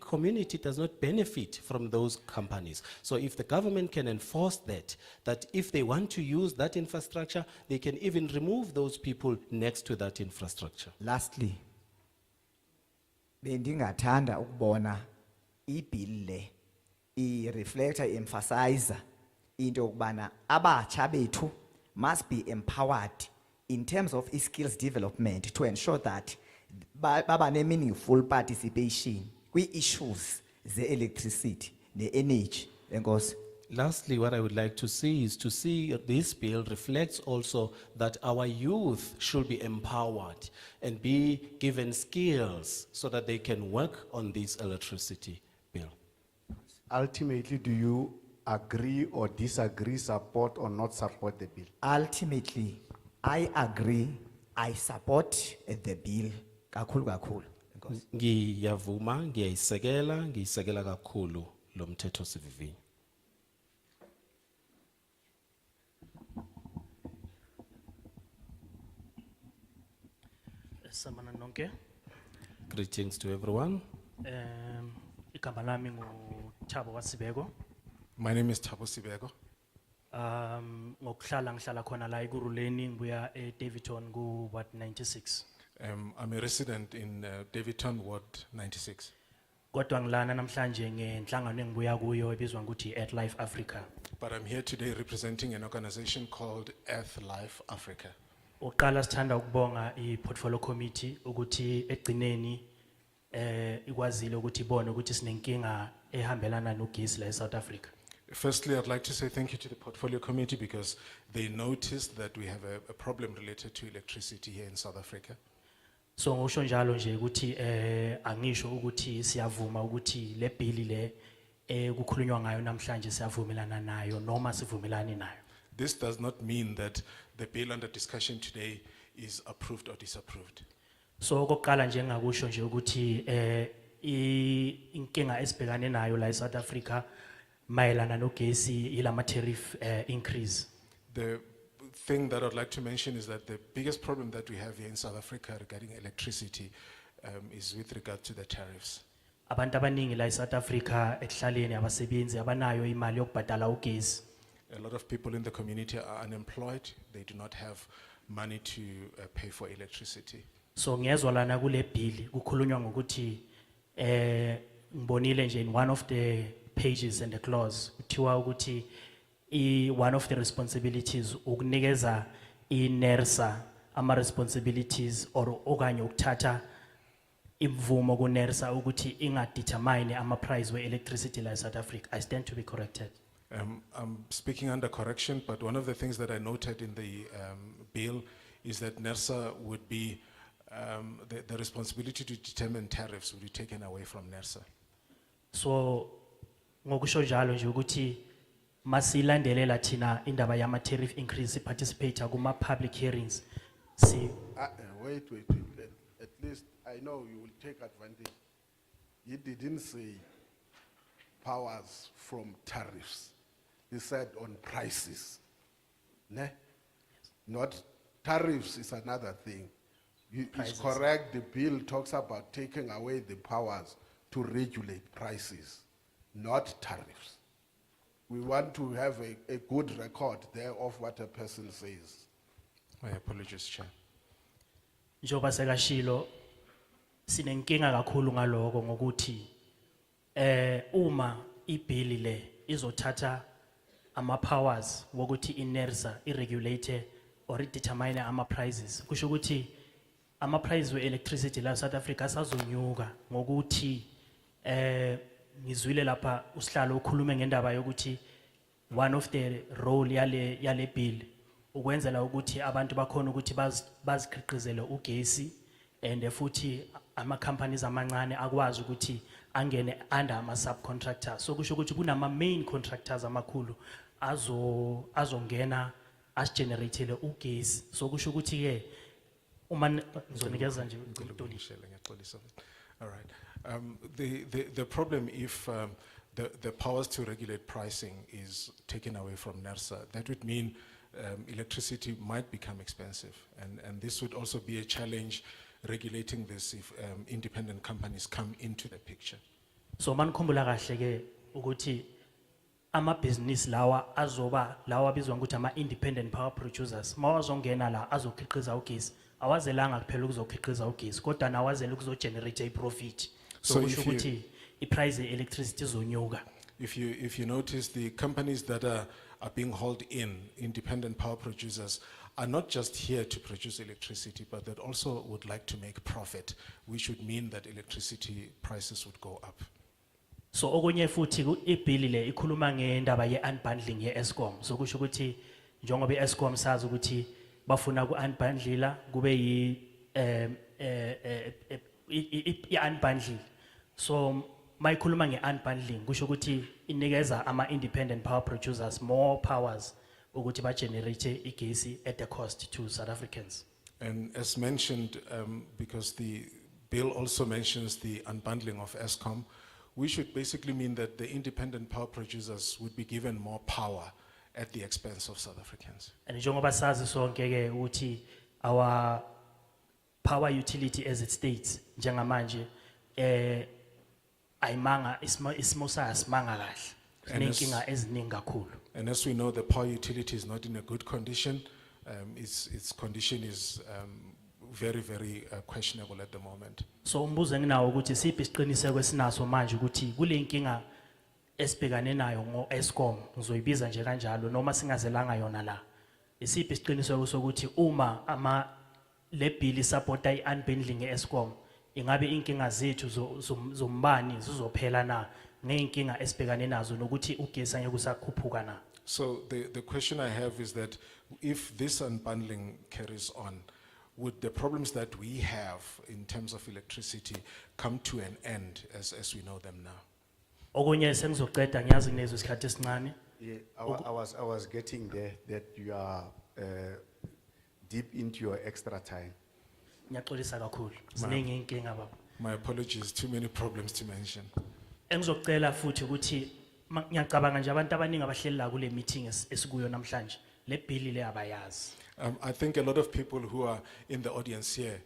community does not benefit from those companies. So if the government can enforce that if they want to use that infrastructure, they can even remove those people next to that infrastructure. Lastly, bendingathanda ukubona ibill le i-reflector emphasize into yokubana abatsha bethu must be empowered in terms of skills development to ensure that baba ne meaningful participation kwi-issues ze-electricity ne-energy. Enkosi. Lastly, what I would like to see is to see this bill reflects also that our youth should be empowered and be given skills so that they can work on this electricity bill. Ultimately, do you agree or disagree, support or not support the bill? Ultimately, I agree, I support the bill. Kakhulu kakhulu. Enkosi. Ngiyavuma, ngiyisekela kakhulu lo mthetho sivivinyo. Samana nonke. Greetings to everyone. Igama lami nguThabo Wasibeko. My name is Thabo Sibeko. Ngokuhlala ngihlala khona la ekuruleni ngibuya eDavidton ku Ward 96. I'm a resident in Davidton, Ward 96. Kodwa ngilana namhlanje ngenhlangano engibuya kuyo ebizwa ukuthi Earth Life Africa. But I'm here today representing an organization called Earth Life Africa. Uqala sithanda ukubonga i-portfolio committee ukuthi egcineni ikwazile ukuthi ibone ukuthi sinenkinga ehambelana nogesi la eSouth Africa. Firstly, I'd like to say thank you to the portfolio committee because they noticed that we have a problem related to electricity here in South Africa. So ngosho njalo nje ukuthi angisho ukuthi siyavuma ukuthi le bill le kukhulunywa ngayo namhlanje siyavumelana nayo noma sivumelani nayo. This does not mean that the bill under discussion today is approved or disapproved. So okokuqala nje ngakusho nje ukuthi inkinga esibhekane nayo la eSouth Africa mayelana nogesi ilama tariff increase. The thing that I'd like to mention is that the biggest problem that we have here in South Africa regarding electricity is with regard to the tariffs. Abantu abaningi la eSouth Africa ekuhlaleni abasebenzi abanayo imali yokubhadala ugesi. A lot of people in the community are unemployed. They do not have money to pay for electricity. So ngiyezwa lana kule bill kukhulunywa ngokuthi ngibonile nje in one of the pages and the clause kuthiwa ukuthi one of the responsibilities ukunikeza iNERSA ama responsibilities or okanye ukuthatha imvumo kuNERSA ukuthi ingadetermine ama price we electricity la eSouth Africa. I stand to be corrected. I'm speaking under correction, but one of the things that I noted in the bill is that NERSA would be, the responsibility to determine tariffs would be taken away from NERSA. So ngokusho njalo nje ukuthi masilandelela thina indaba yama tariff increase participate kuma public hearings Wait. at least I know you will take advantage. He didn't say powers from tariffs. He said on prices. Ne? Not tariffs is another thing. It's correct, the bill talks about taking away the powers to regulate prices, not tariffs. We want to have a good record there of what a person says. My apologies, Chair. Njoba sekashilo sinenkinga kakhulu ngaloko ngokuthi uma ibhili le izothatha ama powers wokuthi iNERSA iregulate or determine ama prices kusho ukuthi ama prices we electricity la South Africa asazonyuka ngokuthi ngizwile lapha usihlalo ukhulume ngendaba yokuthi one of the role yale bill ukwenzela ukuthi abantu bakhona ukuthi bazikhiqizele ugesi and futhi ama companies amancane akwazi ukuthi angene under ama subcontractors so kusho ukuthi kunama main contractors amakhulu azongena asigeneratele ugesi so kusho ukuthi ke uma ngizonikeza nje uDoli. All right. The problem if the powers to regulate pricing is taken away from NERSA, that would mean electricity might become expensive. And this would also be a challenge regulating this if independent companies come into the picture. So manikhumbula kahle ke ukuthi ama business lawa azoba lawa bizwa ukuthi ama independent power producers mawazongena la azokhiqiza ugesi awazelanga kuphela ukuzokhiqiza ugesi kodwa nawazela ukuzogenerate a profit so So kusho if you- ukuthi iprice electricity izonyuka. If you notice, the companies that are being hauled in, independent power producers, are not just here to produce electricity, but that also would like to make profit, which would mean that electricity prices would go up. So okunye futhi ibhili le ikhuluma ngendaba ye unbundling ye Eskom so kusho ukuthi njengoba iEskom sazi ukuthi bafuna ku unbundlela kube i unbundle so mayikhuluma nge unbundling kusho ukuthi inikeza ama independent power producers more powers ukuthi ba generate igesi at a cost to South Africans. And as mentioned, because the bill also mentions the unbundling of Eskom, we should basically mean that the independent power producers would be given more power at the expense of South Africans. And njengoba sazi sonke ke ukuthi our power utility as it states njengamanje ayimanga isimo sasimanga kahle sinenkinga eziningi kakhulu. And as we know, the power utility is not in a good condition. Its condition is very, very questionable at the moment. So umbuzo enginawo ukuthi siphi isiqiniseko esinaso manje ukuthi kule nkinga esibhekane nayo ngo-Eskom ngizoyibiza nje kanjalo noma singazelanga yona la isiphi isiqiniseko sokuthi uma le bill supporta i-unbundling e-Eskom ingabe inkinga zethu zombani zizophela na ngeyinkinga esibhekane nazo nokuthi ugesi angeke usakhuphuka na. So the question I have is that if this unbundling carries on, would the problems that we have in terms of electricity come to an end as we know them now? Okunye sengizoqeda ngiyazi kunezo isikhathi esincane. Yeah, I was getting there that you are deep into your extra time. Ngiyaxolisa kakhulu. Ziningi inkinga baba. My apologies, too many problems to mention. Engizocela futhi ukuthi ngiyacabanga nje abantu abaningi abahleli la kule meeting esikuyo namhlanje le bill le abayazi. I think a lot of people who are in the audience here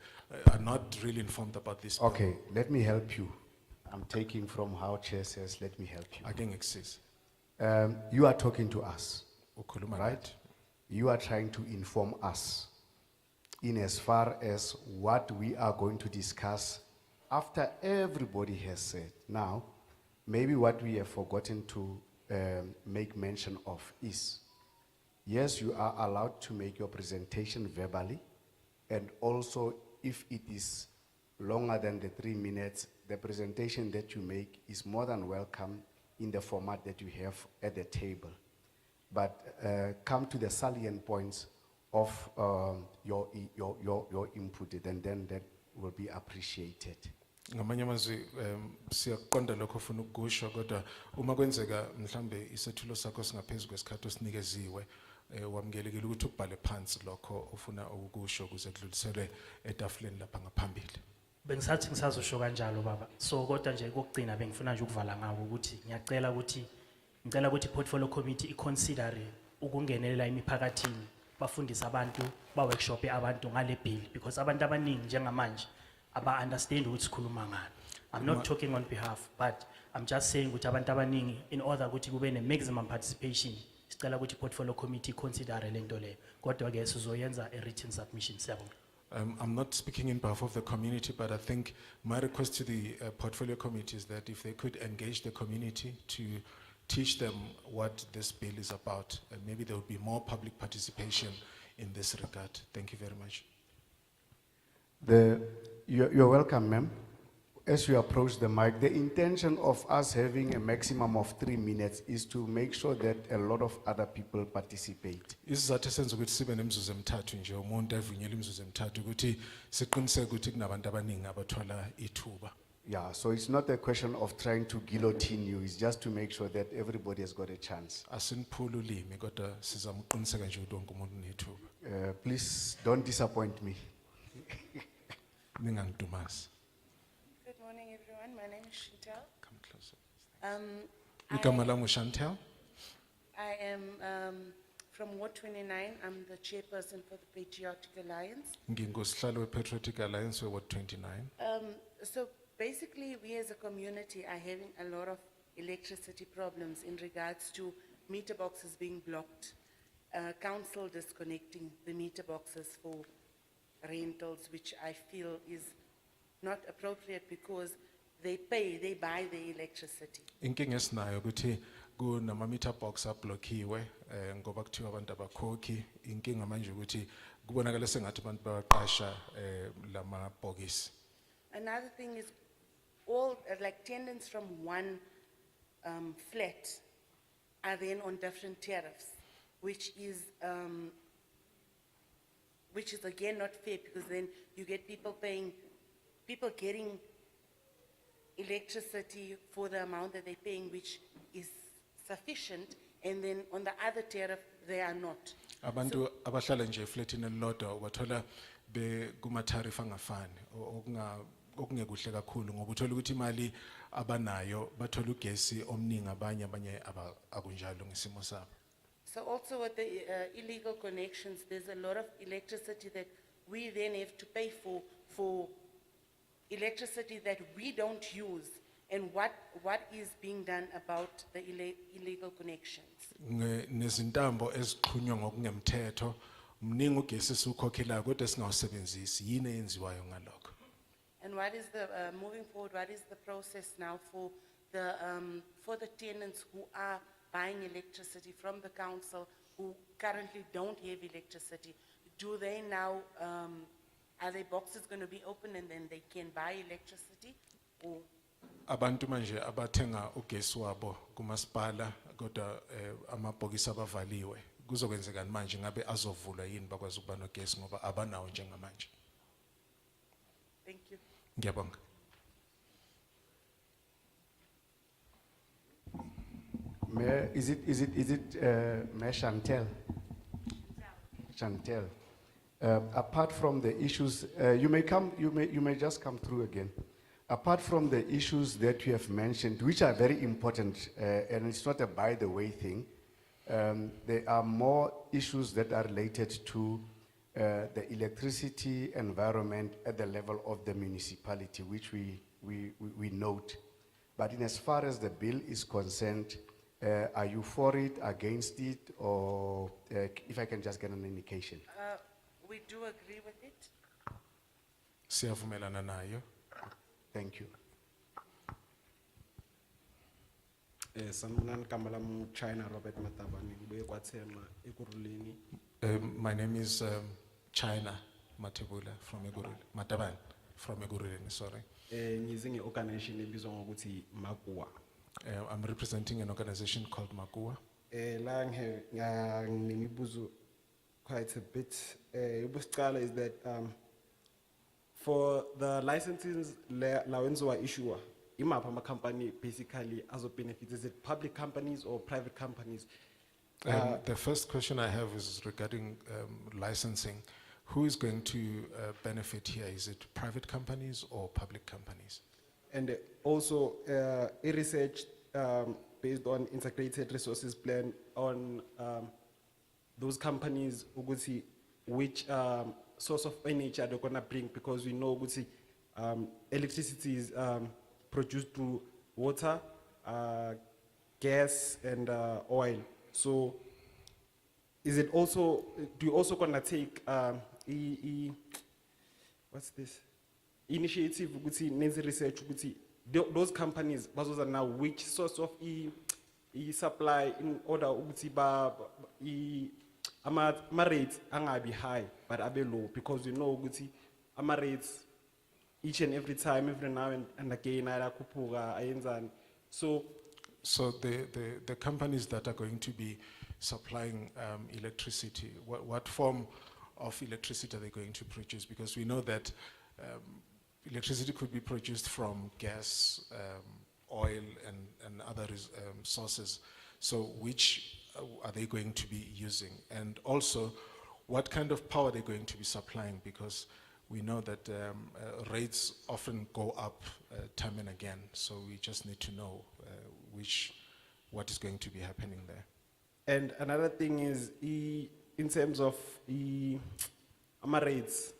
are not really informed about this bill. Okay, let me help you. I'm taking from how chair says, let me help you. Again, exists. You are talking to us, Ukhuluma right? nathi. You are trying to inform us in as far as what we are going to discuss after everybody has said. Now, maybe what we have forgotten to make mention of is, yes, you are allowed to make your presentation verbally, and also if it is longer than the 3 minutes, the presentation that you make is more than welcome in the format that you have at the table. But come to the salient points of your input, and then that will be appreciated. Ngamanye amazwi siyaqonda lokho ofuna ukukusho kodwa uma kwenzeka mhlambe isethulo sakho singaphezulu kwesikhathi osinikeziwe wamkelekile ukuthi ubhale phansi lokho ufuna ukukusho ukuze kudluliselwe etafuleni lapha ngaphambili. Bengisathi ngisazosho kanjalo baba. So kodwa nje kokugcina bengifuna nje ukuvala ngako ukuthi ngiyacela ukuthi portfolio committee iconsider ukungenelela imiphakathini bafundisa abantu ba workshop abantu ngale bill because abantu abaningi njengamanje aba understand ukuthi sikhuluma ngani. I'm not talking on behalf but I'm just saying ukuthi abantu abaningi in order ukuthi kube ne maximum participation sicela ukuthi portfolio committee consider lento leyo. Kodwa ke sizoyenza a written submission siyabonga. I'm not speaking in behalf of the community, but I think my request to the portfolio committee is that if they could engage the community to teach them what this bill is about, and maybe there would be more public participation in this regard. Thank you very much. You're welcome, ma'am. As you approach the mic, the intention of us having a maximum of 3 minutes is to make sure that a lot of other people participate. Isizathu esenza ukuthi sibe nemizuzu emithathu nje umuntu avunyelwe imizuzu emithathu ukuthi siqiniseke ukuthi kunabantu abaningi abathola ithuba. Yeah, so it's not a question of trying to guillotine you, it's just to make sure that everybody has got a chance. Asiniphula ulimi kodwa sizama ukuqiniseka nje ukuthi wonke umuntu unethuba. Please don't disappoint me. Ningangidumazi. Good morning, everyone. My name is Chantel. Come closer. I, Igama lami Chantel. I am from Ward 29. I'm the chairperson for the Patriotic Alliance. Ngingosihlalo we-Patriotic Alliance we-Ward 29. So basically, we as a community are having a lot of electricity problems in regards to meter boxes being blocked, council disconnecting the meter boxes for rentals, which I feel is not appropriate because they buy the electricity. Inkinga esinayo ukuthi kunama meter box ablockiwe ngoba kuthiwa abantu abakhokhi. Inkinga manje ukuthi kubonakala sengathi abantu bayaqasha lama bhokisi. Another thing is all like tenants from one flat are then on different tariffs, which is again not fair because then you get people getting electricity for the amount that they're paying, which is sufficient, and then on the other tariff, they are not. Abantu abahlala nje eflatini elilodwa ubathola kumatarifu angafani okungekuhle kakhulu ngoba uthola ukuthi imali abanayo bathola ugesi omningi abanye akunjalo ngesimo sabo. So also with the illegal connections, there's a lot of electricity that we then have to pay for electricity that we don't use, and what is being done about the illegal connections. Nezintambo ezixhunywa ngokungemthetho mningi ugesi esukhokhelayo kodwa singawusebenzisi yini eyenziwayo ngalokho. And what is the, moving forward, what is the process now for the tenants who are buying electricity from the council who currently don't have electricity? Do they now, are their boxes going to be open and then they can buy electricity? Or Abantu manje abathenga ugesi wabo kumasipala kodwa amabhokisi abavaliwe kuzokwenzekani manje ngabe azovulwa yini bakwazi ukuba nogesi ngoba abanawo njengamanje. thank you. Ngiyabonga. Mayor, is it Mayor Chantel? Chantel. Apart from the issues, you may just come through again. Apart from the issues that you have mentioned, which are very important, and it's not a by the way thing, there are more issues that are related to the electricity environment at the level of the municipality, which we note. But in as far as the bill is concerned, are you for it, against it, or if I can just get an indication? We do agree with it. Siyavumelana nayo. Thank you. Sanibonani igama lami China Robert Matabane ngibuye kwaThema eKuruleni. My name is China Matebula from Egurule. Matabane from Egurule, sorry. Ngize ngeorganization ebizwa ngokuthi Makuwa. I'm representing an organization called Makua. La nginemibuzo quite a bit. Ubusicala is that for the licenses lawenziwa issuer, imaphi ama company basically azo benefits, is it public companies or private companies? The first question I have is regarding licensing. Who is going to benefit here? Is it private companies or public companies? And also, research based on integrated resources plan on those companies, ukuthi which source of energy are they gonna bring? Because we know ukuthi, electricity is produced through water, gas, and oil. So, is it also? Do you also gonna take what's this? Initiative ukuthi nenze research ukuthi those companies bazoza now which source of supply in order ukuthi ama rates angabi high but abe low, because we know ukuthi ama rates each and every time, every now and again ayakhuphuka ayenzani. So the companies that are going to be supplying electricity, what form of electricity are they going to produce? Because we know that electricity could be produced from gas, oil, and other sources. So which are they going to be using? And also, what kind of power are they going to be supplying? Because we know that rates often go up time and again. So we just need to know what is going to be happening there. And another thing is, in terms of ama rates,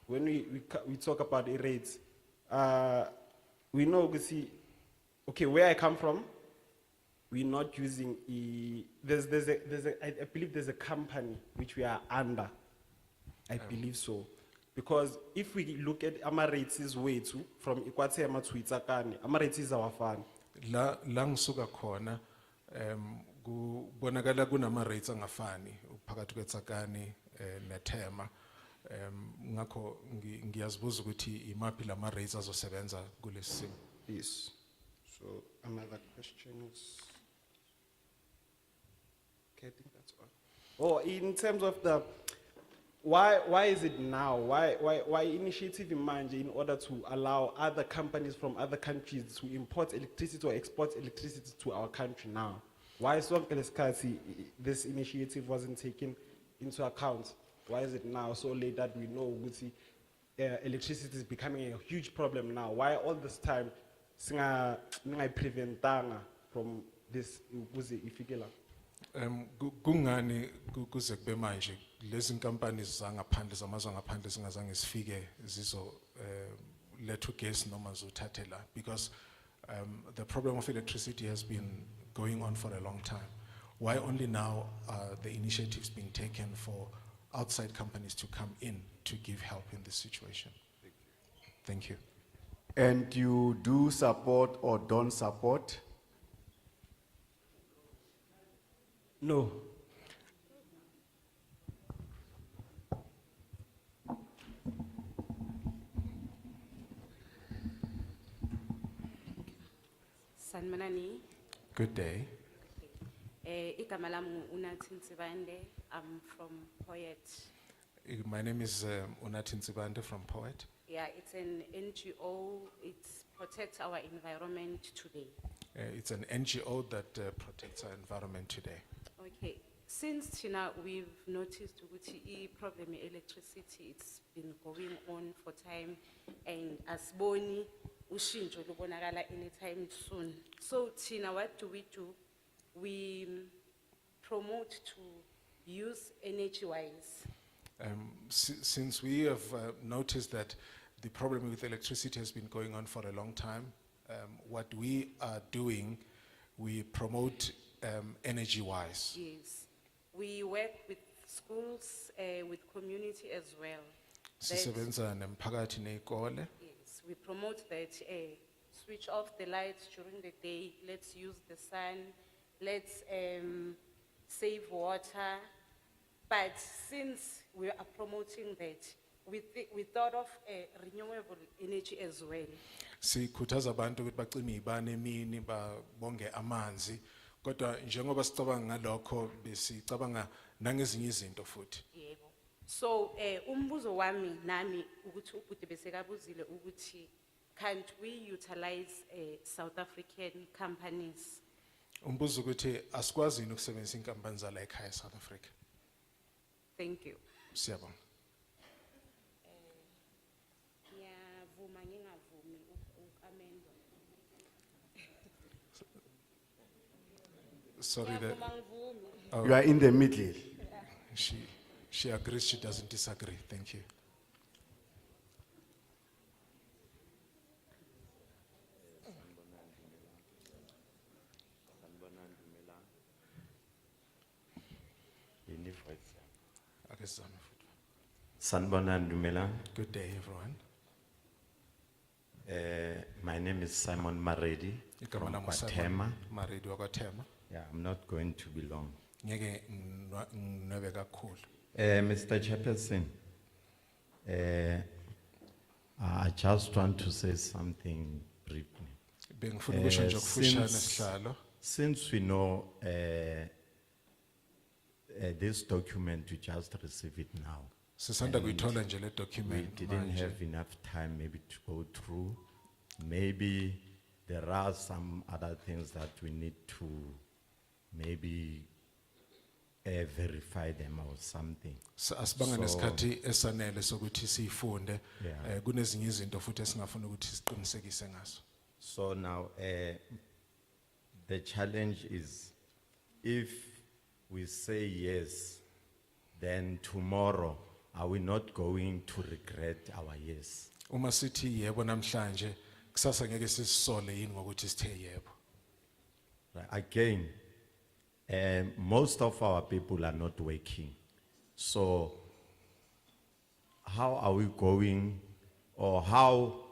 when we talk about the rates, we know, okay, where I come from, we're not using I believe there's a company which we are under. I believe so. Because if we look at ama rates is way too, from Ikwatema to Itakani, ama rates is our fan. La ngisuka khona kubonakala kunama rates angafani phakathi kweTsakani neThema, ngakho ngiyazibuza ukuthi imaphi lama rates azosebenza kulesi simo. Yes. So another question is, okay, I think that's all. Oh, in terms of the, why is it now? Why initiative in Manje in order to allow other companies from other countries to import electricity or export electricity to our country now? Why so this initiative wasn't taken into account? Why is it now so late that we know electricity is becoming a huge problem now? Why all this time singa preventanga from this ifikela? Kungani kuze kube manje lezi companies zangaphandle zamazwe ngaphandle singazange sifike zizo lethu gas noma zothathe la, because the problem of electricity has been going on for a long time. Why only now are the initiatives being taken for outside companies to come in to give help in this situation? Thank you. And you do support or don't support? No. Sanmanani, Good day. igama lami uNathi Nsibande. I'm from Poet. My name is Unathi Nsibande from Poet. Yeah, it's an NGO. It protects our environment today. It's an NGO that protects our environment today. Okay, since Tina, we've noticed ukuthi problem electricity, it's been going on for time, and as boni ushintsho lubonakala anytime soon. So Tina, what do? We promote to use energy-wise. Since we have noticed that the problem with electricity has been going on for a long time, what we are doing, we promote energy-wise. Yes, we work with schools, with community as well. That- Sisebenza nemphakathi neikole. Yes, we promote that, switch off the lights during the day, let's use the sun, let's save water. But since we are promoting that, we thought of renewable energy as well. Sikhuthaza abantu ukuthi bacime ibane emini babonge amanzi, kodwa njengoba sicabanga ngalokho besicabanga nangezinye izinto futhi. Yebo. So, umbuzo wami nami ukuthi ubhuti besekabuzile ukuthi can't we utilize South African companies? Umbuzo ukuthi asikwazi yini ukusebenzisa inkampani zala ekhaya South Africa. Thank you. Siyabonga. Ngiyavuma ngingavumi ukamendo. Sorry that Ngiyavuma ngivumi. You are in the middle. she agrees, she doesn't disagree. Thank you. Okay, Sami futhi. Sanbonani Dumelang. Good day, everyone. My name is Simon Maredi Igama from lami Kwatema. Maredi wakwaThema. Yeah, I'm not going to be long. Ngeke nginwebe kakhulu. Mr. Chairperson, I just want to say something briefly. Bengifuna ukusho nje okufushane Since- sihlalo. Since we know this document, we just receive it now. Sisanda kuyithola nje le We document didn't manje. have enough time maybe to go through. Maybe there are some other things that we need to maybe verify them or something. Asibanga So- nesikhathi esanele sokuthi sifunde. Yeah. Kunezinye izinto futhi esingafuna ukuthi siqinisekise ngaso. So now, the challenge is, if we say yes, then tomorrow, are we not going to regret our yes? Uma sithi yebo namhlanje, kusasa ngeke sisole yini ngokuthi sithe yebo. Right, again, most of our people are not working. So how are we going, or how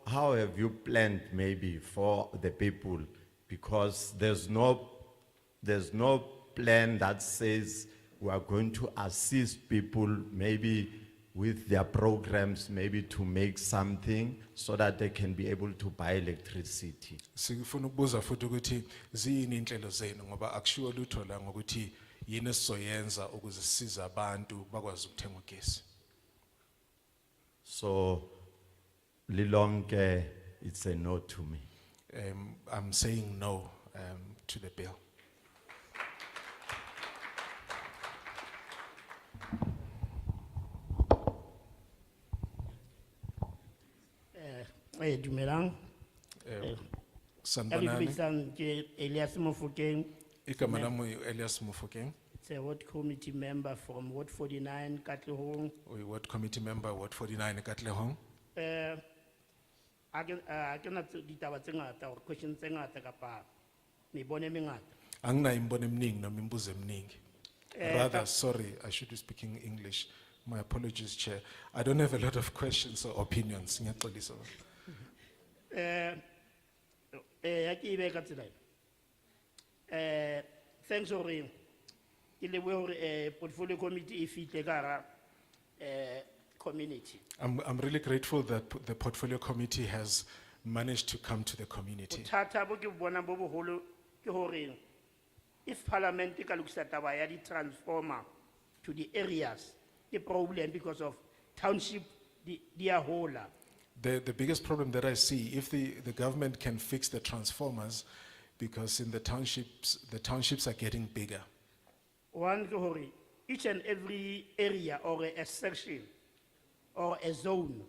have you planned maybe for the people? Because there's no plan that says we are going to assist people maybe with their programs, maybe to make something so that they can be able to buy electricity. Sifuna ukubuza futhi ukuthi ziyini inhlelo zenu ngoba akushiwo lutho la ngokuthi yini esizoyenza ukuze sisize abantu bakwazi ukuthenga ugesi. So, Lilonke, it's a no to me. I'm saying no to the bill. Dumelang. Sanibonani. Everybody ke Elias Mofokeng. Igama lami Elias Mufokeng, It's a ward committee member from Ward 49, Katlehong. Ward Committee Member, Ward 49 Katlehong. A ke na ditaba tse ngata or questions tse ngata kapa mebone e mengata. Angina imbono eminingi noma imibuzo eminingi. Rather, sorry, I should be speaking English. My apologies, Chair. I don't have a lot of questions or opinions. Ngiyaxolisa. Ya ke ibe ka tsela e. Thanks for ke lebohe hore portfolio committee e fihle ka hara community. I'm really grateful that the Portfolio Committee has managed to come to the community. Bothata bo ke bo bonang bo boholo ke hore if parliament e ka lokisa taba ya di-transformer to the areas, the problem because of township di a hola. The biggest problem that I see, if the government can fix the transformers, because in the townships are getting bigger. One ke hore each and every area or a section or a zone,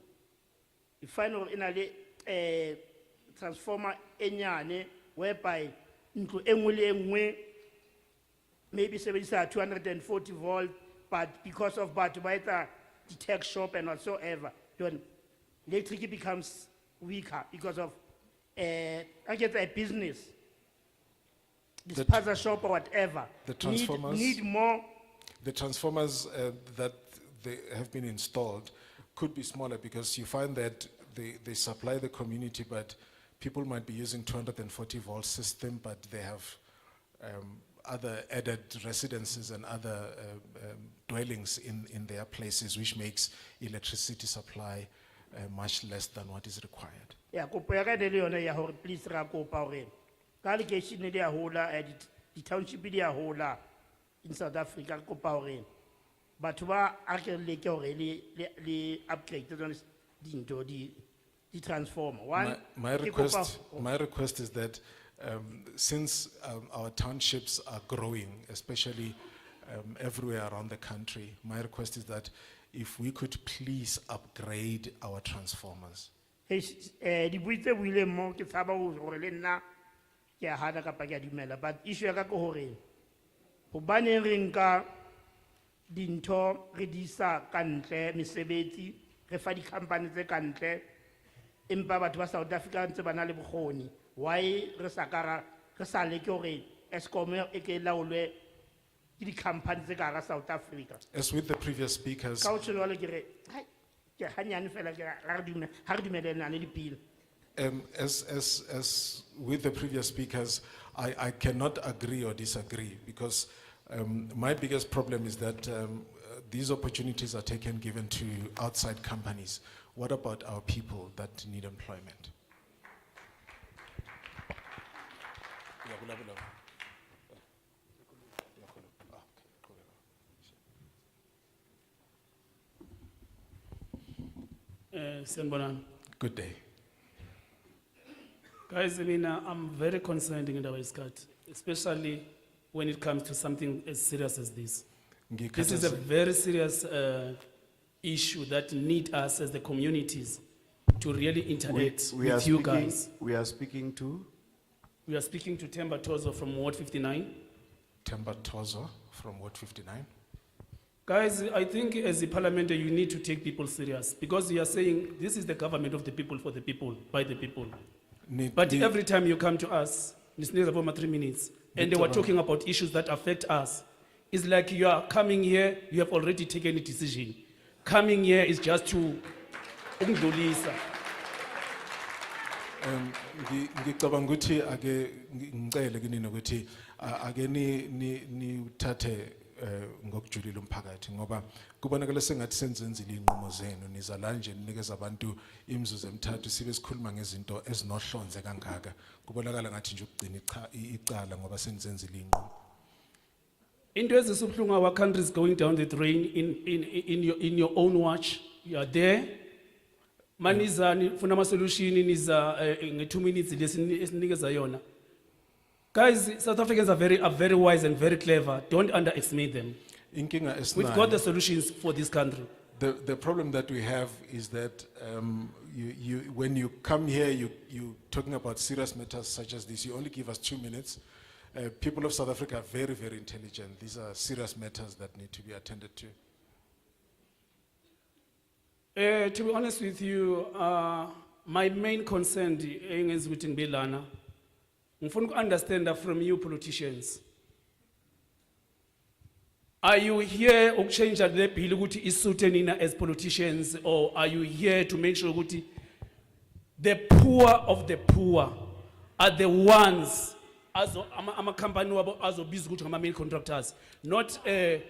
you find hore ina le transformer e nyane whereby ntlo e nngwe le e nngwe maybe sebedisa 240 volt, but because of batho ba etsa di-tech shop and whatsoever, then electric becomes weaker because of I get a business, the spaza shop or whatever. The transformers- need more. The transformers that they have been installed could be smaller because you find that they supply the community, but people might be using 240 volt system, but they have other added residences and other dwellings in their places, which makes electricity supply much less than what is required. Yeah, kopo ya ka ne le yona ya hore please ra kopa hore ka lekeishene le ya hola di township di a hola in South Africa, kopa hore batho ba akeleke hore le upgrade tsona dinto di transform. One, My ke kopa- request is that Since our townships are growing, especially everywhere around the country, my request is that if we could please upgrade our transformers. Di buitse buile mo ke tshaba hore le nna ke a hana kapa ke a dumela, but issue ya ka ke hore hobane re nka dintho re di isa kantle mesebetsi re fa di-company tse kantle empa batho ba South Africa ntse ba na le bokgoni, why re sa leke hore Eskom e ke laolwe ke di-company tse ka hara South Africa? As with the previous speakers, Ka ho tjho jwalo ke re, hai, ke hanyane fela ke re, ha re dumelellane le dipilo. as with the previous speakers, I cannot agree or disagree because my biggest problem is that these opportunities are given to outside companies. What about our people that need employment? Sanibonani. Good day. Guys, I mean, I'm very concerned in our iskhathi, especially when it comes to something as serious as this. This is a very serious issue that need us as the communities to really interact with you guys. We are speaking to? We are speaking to Temba Tozo from Ward 59. Temba Tozo from Ward 59. Guys, I think as a parliamentary, you need to take people serious because you are saying this is the government of the people, for the people, by the people. But every time you come to us, Ms. Nizaboma, 3 minutes, and they were talking about issues that affect us, it's like you are coming here, you have already taken a decision. Coming here is just to ukudlulisa. Ngicabanga ukuthi ake ngicele kinina ukuthi ake ni uthathe ngokujulile umphakathi ngoba kubonakala sengathi senzenzile inqumo zenu niza la nje ninikeza abantu imizuzu emithathu sibe sikhuluma ngezinto ezinohlonze kangaka kubonakala ngathi nje ukugcina icala ngoba senzenzile inqumo. Into ezisubhlungu, our country is going down the drain in your own watch. You are there. Manizani funa ama solution niza nge 2 minutes lesinikeza yona. Guys, South Africans are very wise and very clever. Don't underestimate them. We've got the solutions for this country. The problem that we have is that when you come here, you talking about serious matters such as this, you only give us 2 minutes. People of South Africa are very, very intelligent. These are serious matters that need to be attended to. To be honest with you, my main concern is with Bilana. I want to understand that from you politicians. Are you here to change the bill as politicians, or are you here to make sure that the poor of the poor are the ones as a company as a business main contractors, not a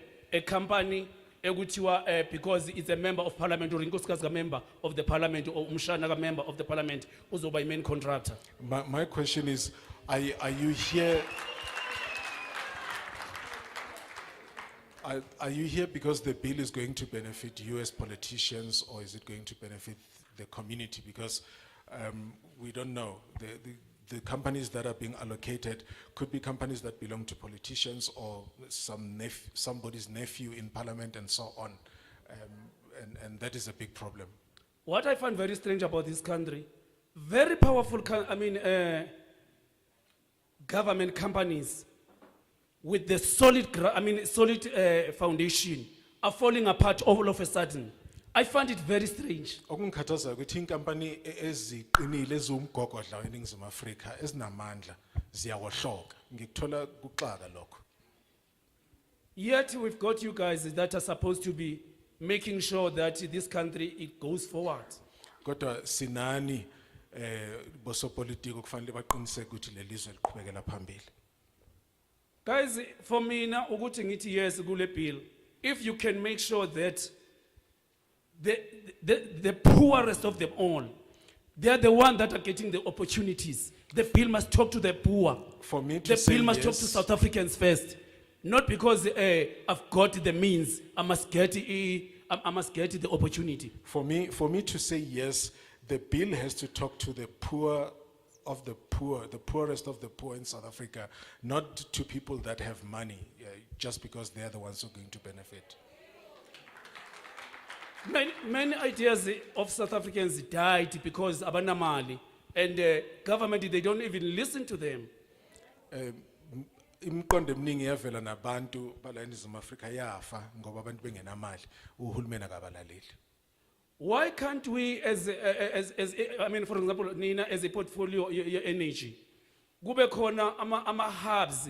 company because it's a member of parliament or a member of the parliament or a member of the parliament also by main contractor. My question is, are you here? Are you here because the bill is going to benefit you as politicians, or is it going to benefit the community? Because we don't know. The companies that are being allocated could be companies that belong to politicians or somebody's nephew in parliament and so on. And that is a big problem. What I find very strange about this country, very powerful, government companies with the solid foundation are falling apart all of a sudden. I find it very strange. Okungikhathaza ukuthi inkampani eziqinile ezumgogodla eNingizimu Afrika ezinamandla ziyawohloka. Ngikuthola kuxaka lokho. Yet we've got you guys that are supposed to be making sure that this country it goes forward. Kodwa sinani bosopolitiko kufanele baqiniseke ukuthi lelizwe liqhubekela phambili. Guys, for me now ukuthi ngithi yes kule bill, if you can make sure that the poorest of them all, they are the ones that are getting the opportunities. The bill must talk to the poor. For me to the say bill must talk yes. to South Africans first, not because I've got the means. I must get the opportunity. For me to say yes, the bill has to talk to the poor of the poor, the poorest of the poor in South Africa, not to people that have money, just because they're the ones who are going to benefit. Many ideas of South Africans died because abanamali, and the government, they don't even listen to them. Imqondo eminingi yavela nabantu bala eNingizimu Afrika yafa ngoba abantu bengenamali, uhulumeni akabalaleli. Why can't we, I mean, for example, Nina, as a portfolio energy, kube khona ama hubs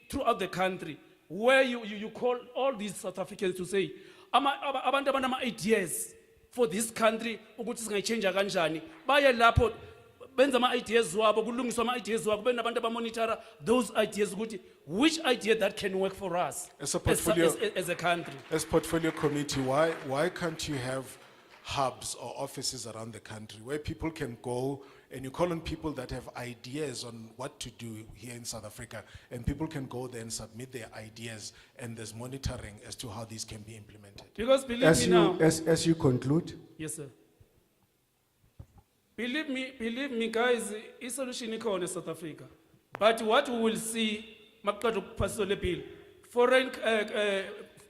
throughout the country where you call all these South Africans to say, abantu abanama ideas for this country, ukuthi singayichange kanjani, baye lapho benza ama ideas wabo, kulungiswa ama ideas wabo, kube nabantu abamonitora those ideas ukuthi which idea that can work for us As a portfolio- as a country. As portfolio committee, why can't you have hubs or offices around the country where people can go and you call on people that have ideas on what to do here in South Africa, and people can go there and submit their ideas, and there's monitoring as to how these can be implemented. Because believe As me now. as you conclude, Yes, sir. Believe me, guys, a solution is in South Africa. But what we will see, bill, foreign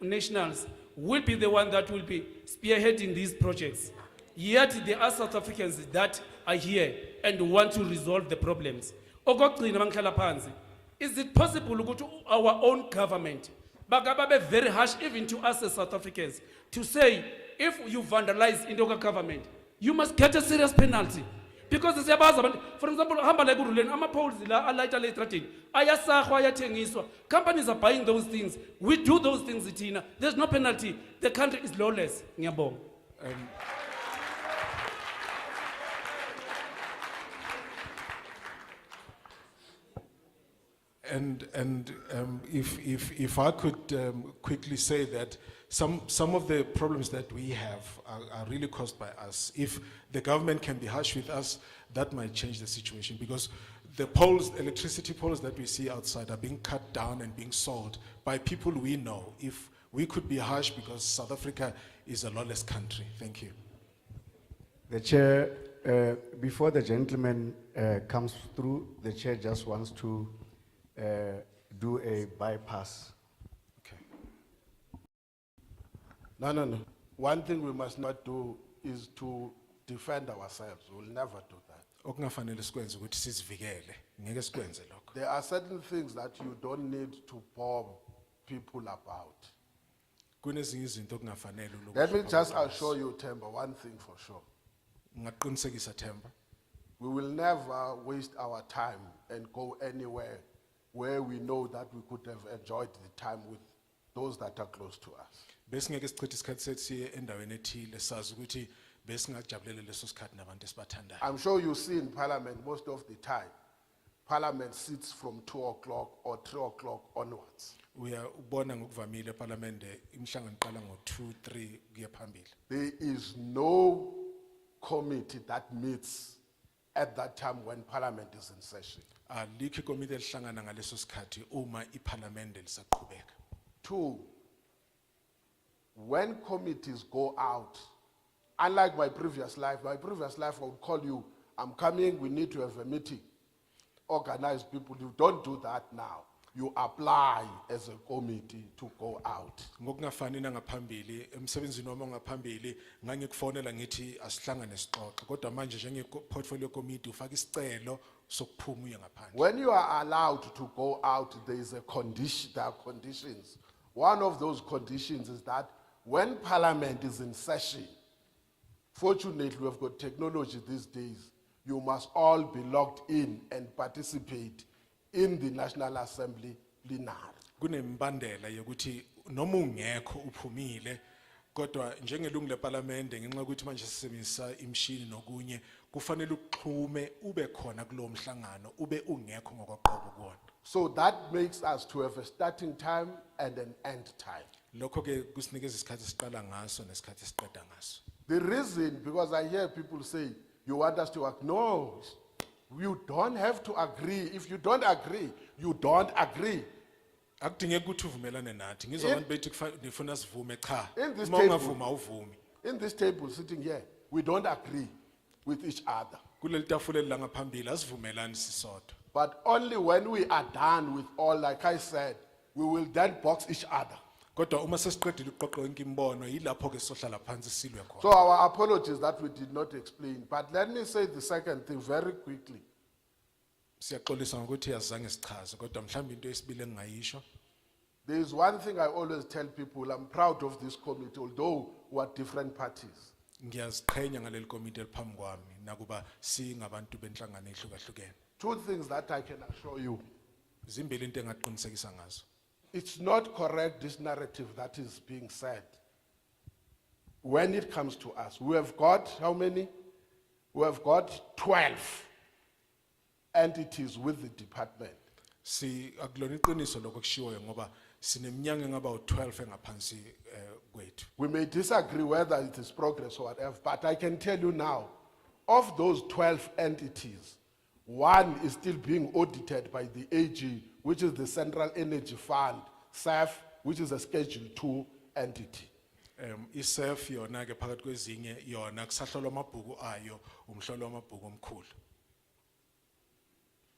nationals will be the one that will be spearheading these projects. Yet there are South Africans that are here and want to resolve the problems. Okokugcina bangihlala phansi, is it possible to our own government, bakababe very harsh even to us as South Africans, to say, if you vandalize in the government, you must get a serious penalty. Because for example, hamba la ekuruleni, ama-poles la alayita la etradini, ayasahwa, ayathengiswa. Companies are buying those things. We do those things, Tina. There's no penalty. The country is lawless. Ngiyabonga. If I could quickly say that some of the problems that we have are really caused by us. If the government can be harsh with us, that might change the situation, because the poles, electricity poles that we see outside are being cut down and being sold by people we know. If we could be harsh, because South Africa is a lawless country. Thank you. the chair, before the gentleman comes through, the chair just wants to do a bypass. Okay. No. One thing we must not do is to defend ourselves. We'll never do that. Okungafanele sikwenze ukuthi sizivikele. Ngeke sikwenze lokho. There are certain things that you don't need to bore people about. Kunezinye izinto okungafanele uloku- Let me just assure you, Temba, one thing for sure. Ngaqinisekisa Themba. We will never waste our time and go anywhere where we know that we could have enjoyed the time with those that are close to us. Besingeke sichithe isikhathi sethu siye endaweni ethile sazi ukuthi besingajabulele leso sikhathi nabantu esibathandayo. I'm sure you see in Parliament most of the time, Parliament sits from 2 o'clock or 3 o'clock onwards. Uyabona ngokuvamile eParliamente imihlangano iqala ngo-2, 3 kuye phambili. There is no committee that meets at that time when Parliament is in session. Alikho ikomiti elihlangana ngaleso sikhathi uma iParliamente lisaqhubeka. 2, when committees go out, unlike my previous life I would call you, I'm coming, we need to have a meeting. Organize people. You don't do that now. You apply as a committee to go out. Ngokungafani nangaphambili emsebenzini wami ongaphambili ngangikufonela ngithi asihlangane sixoxe, kodwa manje njenge portfolio committee ufaka isicelo sokuphuma uye ngaphandle. When you are allowed to go out, there is a condition, there are conditions. One of those conditions is that when Parliament is in session, fortunately we have got technology these days, you must all be logged in and participate in the National Assembly plenary. Kunembandela yokuthi noma ungekho uphumile, kodwa njengelungu leParliamente ngenxa ukuthi manje sisebenzisa imshini nokunye kufanele uxhume ube khona kulo mhlangano ube ungekho ngokwaqobo kuwona. So that makes us to have a starting time and an end time. Lokho ke kusinikeza isikhathi esiqala ngaso nesikhathi esiqeda ngaso. The reason, because I hear people say, you want us to work. No, you don't have to agree. If you don't agree, you don't agree. Akudingeki ukuthi uvumelane nathi. Ngizwa abantu bethi nifuna sivume cha. In this Uma table- ungavuma uvumi. In this table sitting here, we don't agree. with each other. Kuleli tafuleni la ngaphambili asivumelani sisodwa. But only when we are done with all, like I said, we will then box each other. Kodwa uma sesiqedile uqoqo yonke imbono yilapho ke sohlala phansi silwe khona. So our apologies that we did not explain. But let me say the second thing very quickly. Siyaxolisa ngokuthi azange sichaze kodwa mhlawumbe into yesibili engayisho. There is one thing I always tell people, I'm proud of this committee, although we are different parties. Ngiyaziqhenya ngaleli komiti eliphambi kwami nakuba singabantu benhlangano ehlukahlukene. Two things that I can assure you. Zimbili into engaqinisekisa ngazo. It's not correct, this narrative that is being said. When it comes to us, we have got how many? We have got 12 entities with the department. Si akulona iqiniso lokho kushiwoyo ngoba sineminyango engaba u12 engaphansi kwethu. We may disagree whether it is progress or whatever, but I can tell you now, of those 12 entities, one is still being audited by the AG, which is the Central Energy Fund, SAF, which is a Schedule 2 entity. ISEF yona ke phakathi kwezinye yona kusahlolwa amabhuku ayo umhlolo wamabhuku omkhulu.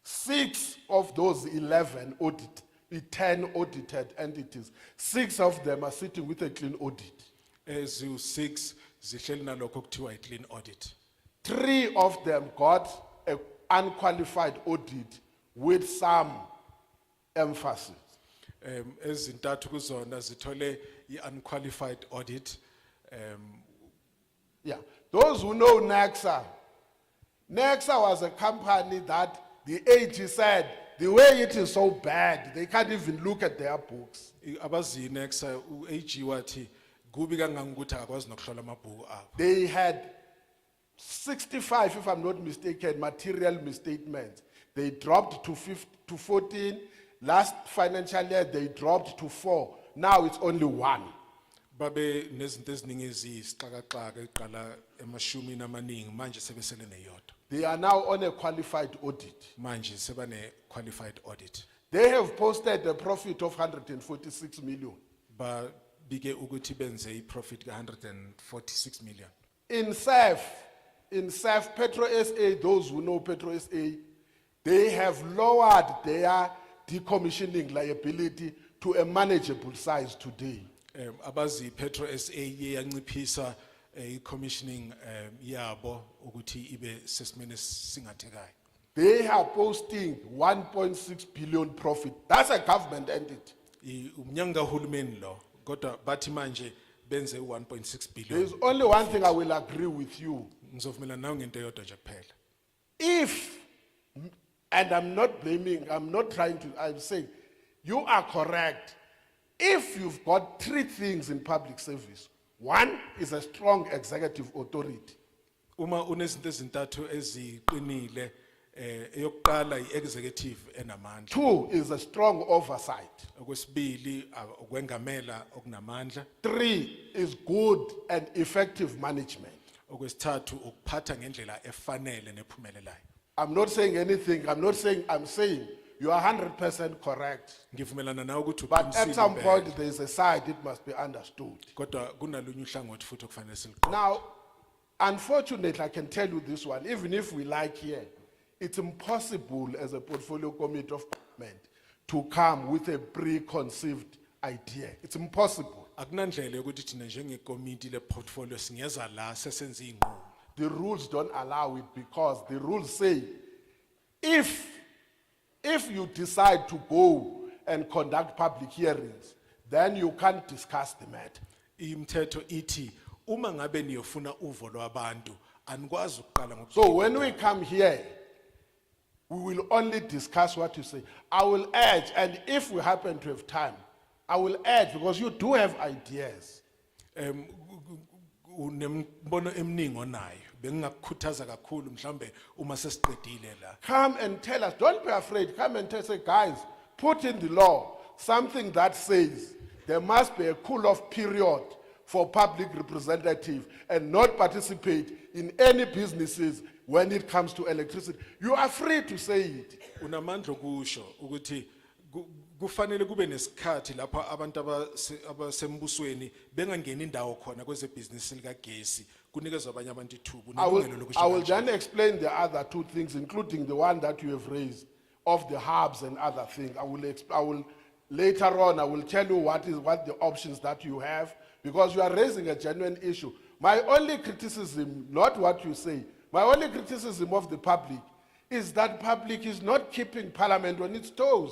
6 of those 11 audit, the 10 audited entities, 6 of them are sitting with a clean audit. Eziwu6 zihleli nalokho kuthiwa i-clean audit. 3 of them got an unqualified audit with some emphasis. Ezintathu kuzona zithole i-unqualified audit. Yeah, those who know Nexa, Nexa was a company that the AG said, the way it is so bad, they can't even look at their books. Abazi nexa u-AG wathi kubi kangangokuthi akwazi nokuhlola amabhuku abo. They had 65, if I'm not mistaken, material misstatements. They dropped to 14. Last financial year, they dropped to 4. Now it's only 1. Babe nezinto eziningi eziyisixakaxaka eqala emashumini amaningi manje sebesele neyodwa. They are now on a qualified audit. Manje sebane qualified audit. They have posted a profit of 146 million. Ba bike ukuthi benze i-profit ka-146 million. In SAF, Petro SA, those who know Petro SA, they have lowered their decommissioning liability to a manageable size today. Abazi Petro SA yanciphisa i-commissioning yabo ukuthi ibe sesimene singathekayo. They are posting 1.6 billion profit. That's a government entity. Umnyango kahulumeni lo kodwa bathi manje benze 1.6 billion. There is only one thing I will agree with you. Ngizovumelana nawe ngento eyodwa nje kuphela. If, and I'm not blaming, I'm not trying to, I'm saying, you are correct. If you've got 3 things in public service, one is a strong executive authority. Uma unezinto ezintathu eziqinile eyokuqala i-executive enamandla. 2 is a strong oversight. Okwesibili ukwengamela okunamandla. 3 is good and effective management. Okwesithathu ukuphatha ngendlela efanele nephumelelayo. I'm not saying anything, I'm saying you are 100% correct. Ngivumelana nawe ukuthi But at uqinisile some impela. point there is a side, it must be understood. Kodwa kunalunye uhlangothi futhi okufanele siliqonde. Now, unfortunately, I can tell you this one, even if we like here, it's impossible as a portfolio committee of government to come with a preconceived idea. It's impossible. Akunandlela yokuthi thina njengekomiti le-portfolio singeza la sesenze iy'nqumo. The rules don't allow it because the rules say, if you decide to go and conduct public hearings, then you can't discuss the matter. Imithetho ithi uma ngabe niyofuna uvo lwabantu anikwazi ukuqala So when we come here, we will only discuss what you say. I will urge, and if we happen to have time, I will urge, because you do have ideas. unembono eminingi onayo bengingakukhuthaza kakhulu mhlambe uma sesiqedile la. Come and tell us, don't be afraid, come and tell us, say, guys, put in the law something that says there must be a cool-off period for public representative and not participate in any businesses when it comes to electricity. You are free to say it. Unamandla kusho ukuthi kufanele kube nesikhathi lapha abantu abasembusweni bengangena indawo khona kwezebhizinisi likagesi kunikezwe abanye abantu ithuba. I will, unelungelo lokusho I will kanje. then explain the other two things, including the one that you have raised of the hubs and other things. I will, later on, I will tell you what the options that you have, because you are raising a genuine issue. My only criticism, not what you say, my only criticism of the public is that public is not keeping parliament on its toes.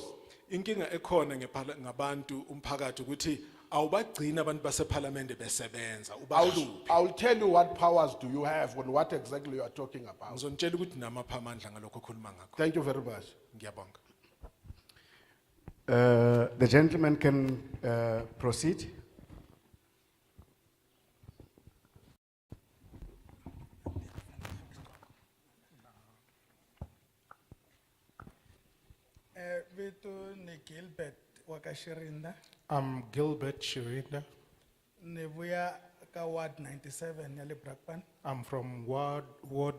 Inkinga ekhona ngabantu umphakathi ukuthi awubagcina abantu baseParliament besebenza ubahluphe. I'll tell you what powers do you have and what exactly you are talking about. Ngizontshela ukuthi namapha amandla ngalokho okhuluma ngakho. Thank you very much. Ngiyabonga. The gentleman can proceed. Vito ni Gilbert wakashirinda, I'm Gilbert Shirinda. nevuya ka Ward 97 yale Brakpan. I'm from Ward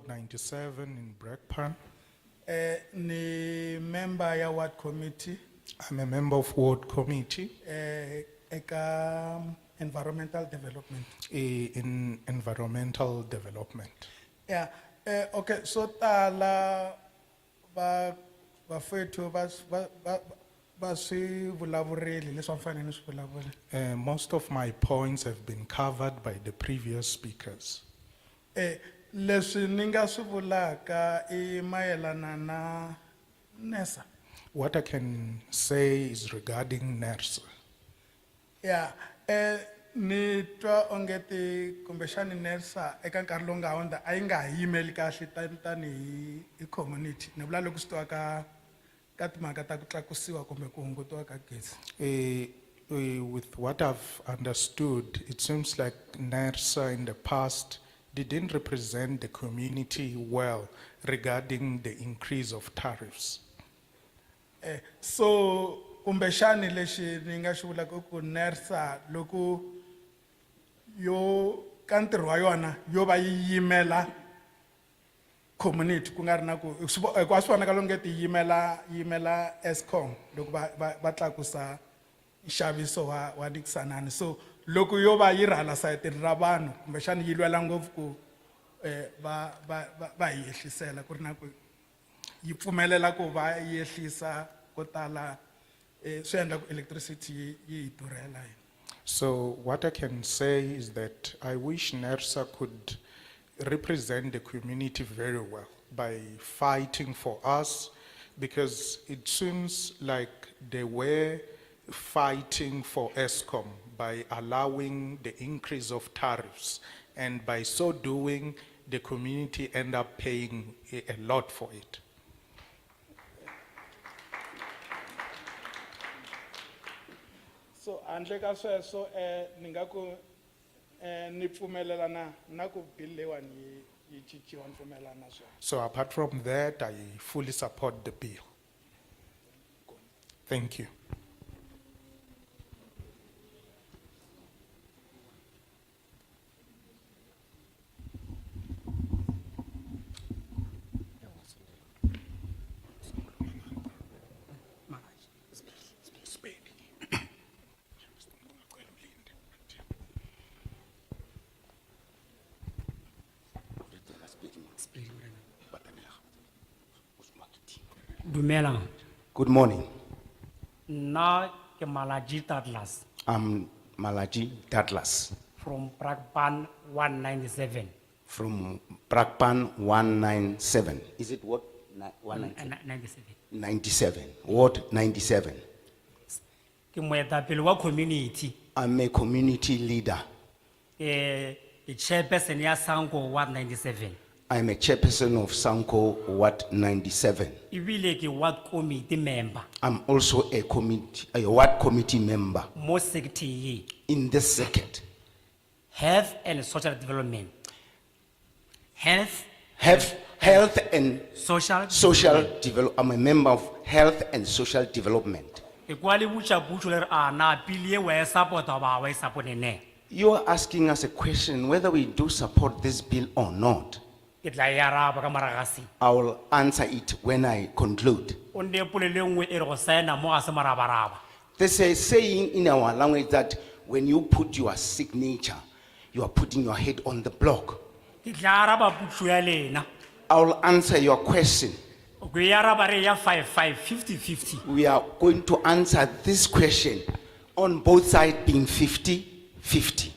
97 in Brakpan. Ni member ya Ward Committee, I'm a member of Ward Committee eka Environmental Development. in Environmental Development. Yeah, okay, so tala bafethu basi vulavurile leswi va fanele swi vulavula. Most of my points have been covered by the previous speakers. Leswi ni nga swi vulaka I mayelana na NERSA. What I can say is regarding NERSA. Yeah, ni twa ongeti kumbexani NERSA eka nkarhi lowu nga hundza a yi nga ha yimeli kahle tani hi community. Ni vula loko swi twa ka timhaka ta ku tlakusiwa kumbe ku hungutiwa ka gezi. With what I've understood, it seems like NERSA in the past didn't represent the community well regarding the increase of tariffs. So kumbexani lexi ni nga xi vulaka ku NERSA loko yo ka ntirho wa yona yo va yi yimela community ku nga ri na ku a swi vonaka longeti yimela Eskom loko va tlakusa nxaviso wa Nixanani. So loko yo va yi rhala sayitini ra vanhu kumbexani yi lwela ngopfu ku va hi yehlisela ku ri na ku yi pfumelela ku va yi yehlisa ko tala swi endla ku electricity yi durhela. So what I can say is that I wish NERSA could represent the community very well by fighting for us, because it seems like they were fighting for Eskom by allowing the increase of tariffs, and by so doing, the community end up paying a lot for it. So handle ka sweswo ni nga ku ni pfumelelana na ku bill leyiwani yi cinciwa ni pfumelelana na swona. So apart from that, I fully support the bill. Thank you. Dumelang. Good morning. Na ke Malaji Tatlas I'm Malaji Douglas from Brakpan 197. from Brakpan 197. Is it what? 97. 97. Ward 97. Ke moetapele wa community. I'm a community leader. The chairperson ya Sanko 197. I'm a chairperson of Sanko Ward 97. Ibile ke ward committee member. I'm also a ward committee member Mo secretary ye. in this circuit. Health and social development. Health Health and social development. I'm a member of health and social development. Equally bucha buchuler ana pilie we support ba we support ne. You are asking us a question whether we do support this bill or not. Ke tla ya raba ka maragasi. I will answer it when I conclude. Onde polele ngwe e re go signa mo ga se marabaraba. There's a saying in our language that when you put your signature, you are putting your head on the block. Ke tla araba potso ya lena. I will answer your question. O ko e araba re ya 5-5, 50-50. We are going to answer this question on both sides being 50-50.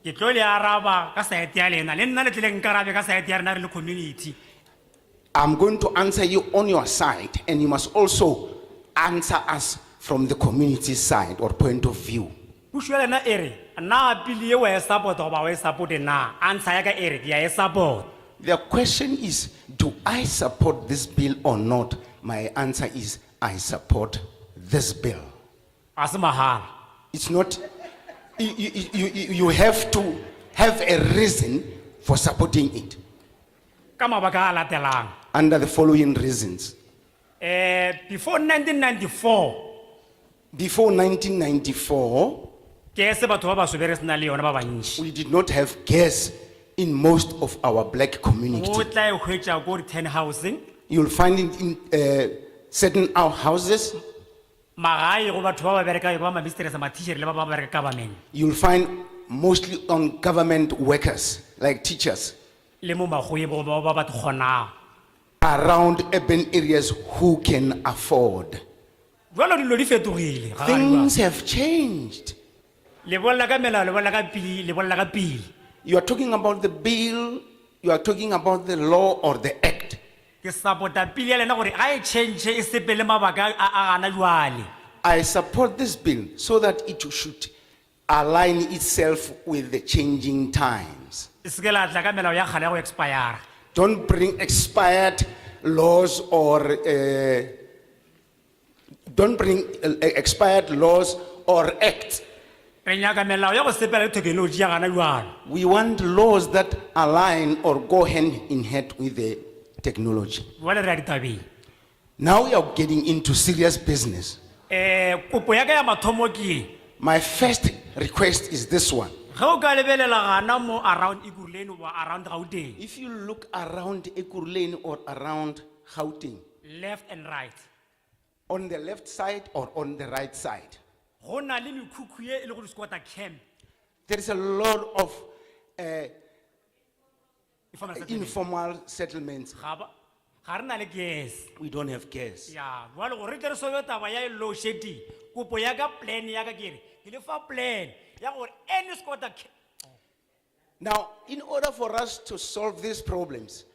Ke tlo le araba ka side ya lena, le nna le tlile nkarabe ka side ya rena re le community. I'm going to answer you on your side, and you must also answer us from the community side or point of view. Potso ya lena e re, na pili e wa e support goba wa e support na? Answer ya ka e re, ke ya e support. The question is, do I support this bill or not? My answer is, I support this bill. A se mahala. It's not, you have to have a reason for supporting it Ka mabaka a latelang. under the following reasons. Before 1994, Before 1994, ke se batho ba baso be re sena le yona ba bantši. we did not have gas in most of our black community. O tla e hwetša ko di-10 housing, You'll find it in certain our houses. magae go batho ba ba bereka ba ma-mistress, ma-teacher le ba ba bereka government. You'll find mostly on government workers, like teachers, Le mo magae ba batho kgonang. around urban areas who can afford. Jwale dilo di fetogile, ga ga di Things ba. have changed. Le bolela ka melao, le bolela ka pili, le bolela ka pili. You are talking about the bill, you are talking about the law or the act. Ke support-a pili ya lena gore ga e change e sepele mabaka a gana jwale. I support this bill so that it should align itself with the changing times. E se ke la tla ka melao ya kgale ya go expire. Don't bring expired laws or don't bring expired laws or acts. Re nyaka melao ya go sepela le technology ya gana jwale. We want laws that align or go hand in hand with the technology. Jwale re a ditabeng. Now we are getting into serious business. Kopo ya ka ya mathomo ke eng? My first request is this one. Ge o ka lebelela gana mo around Ekurhuleni or around Gauteng, If you look around Ekurhuleni or around Gauteng, left and right, on the left side or on the right side, go na le mekhukhu e le go di-squatter camp. there is a lot of Informal settlement. informal settlements. Ga re na le gas. We don't have gas. Ya, jwale gore re tle re solve taba ya load shedding. Kopo ya ka plan ya ka ke re, ke le fa plan ya gore any squatter camp. Now, in order for us to solve these problems,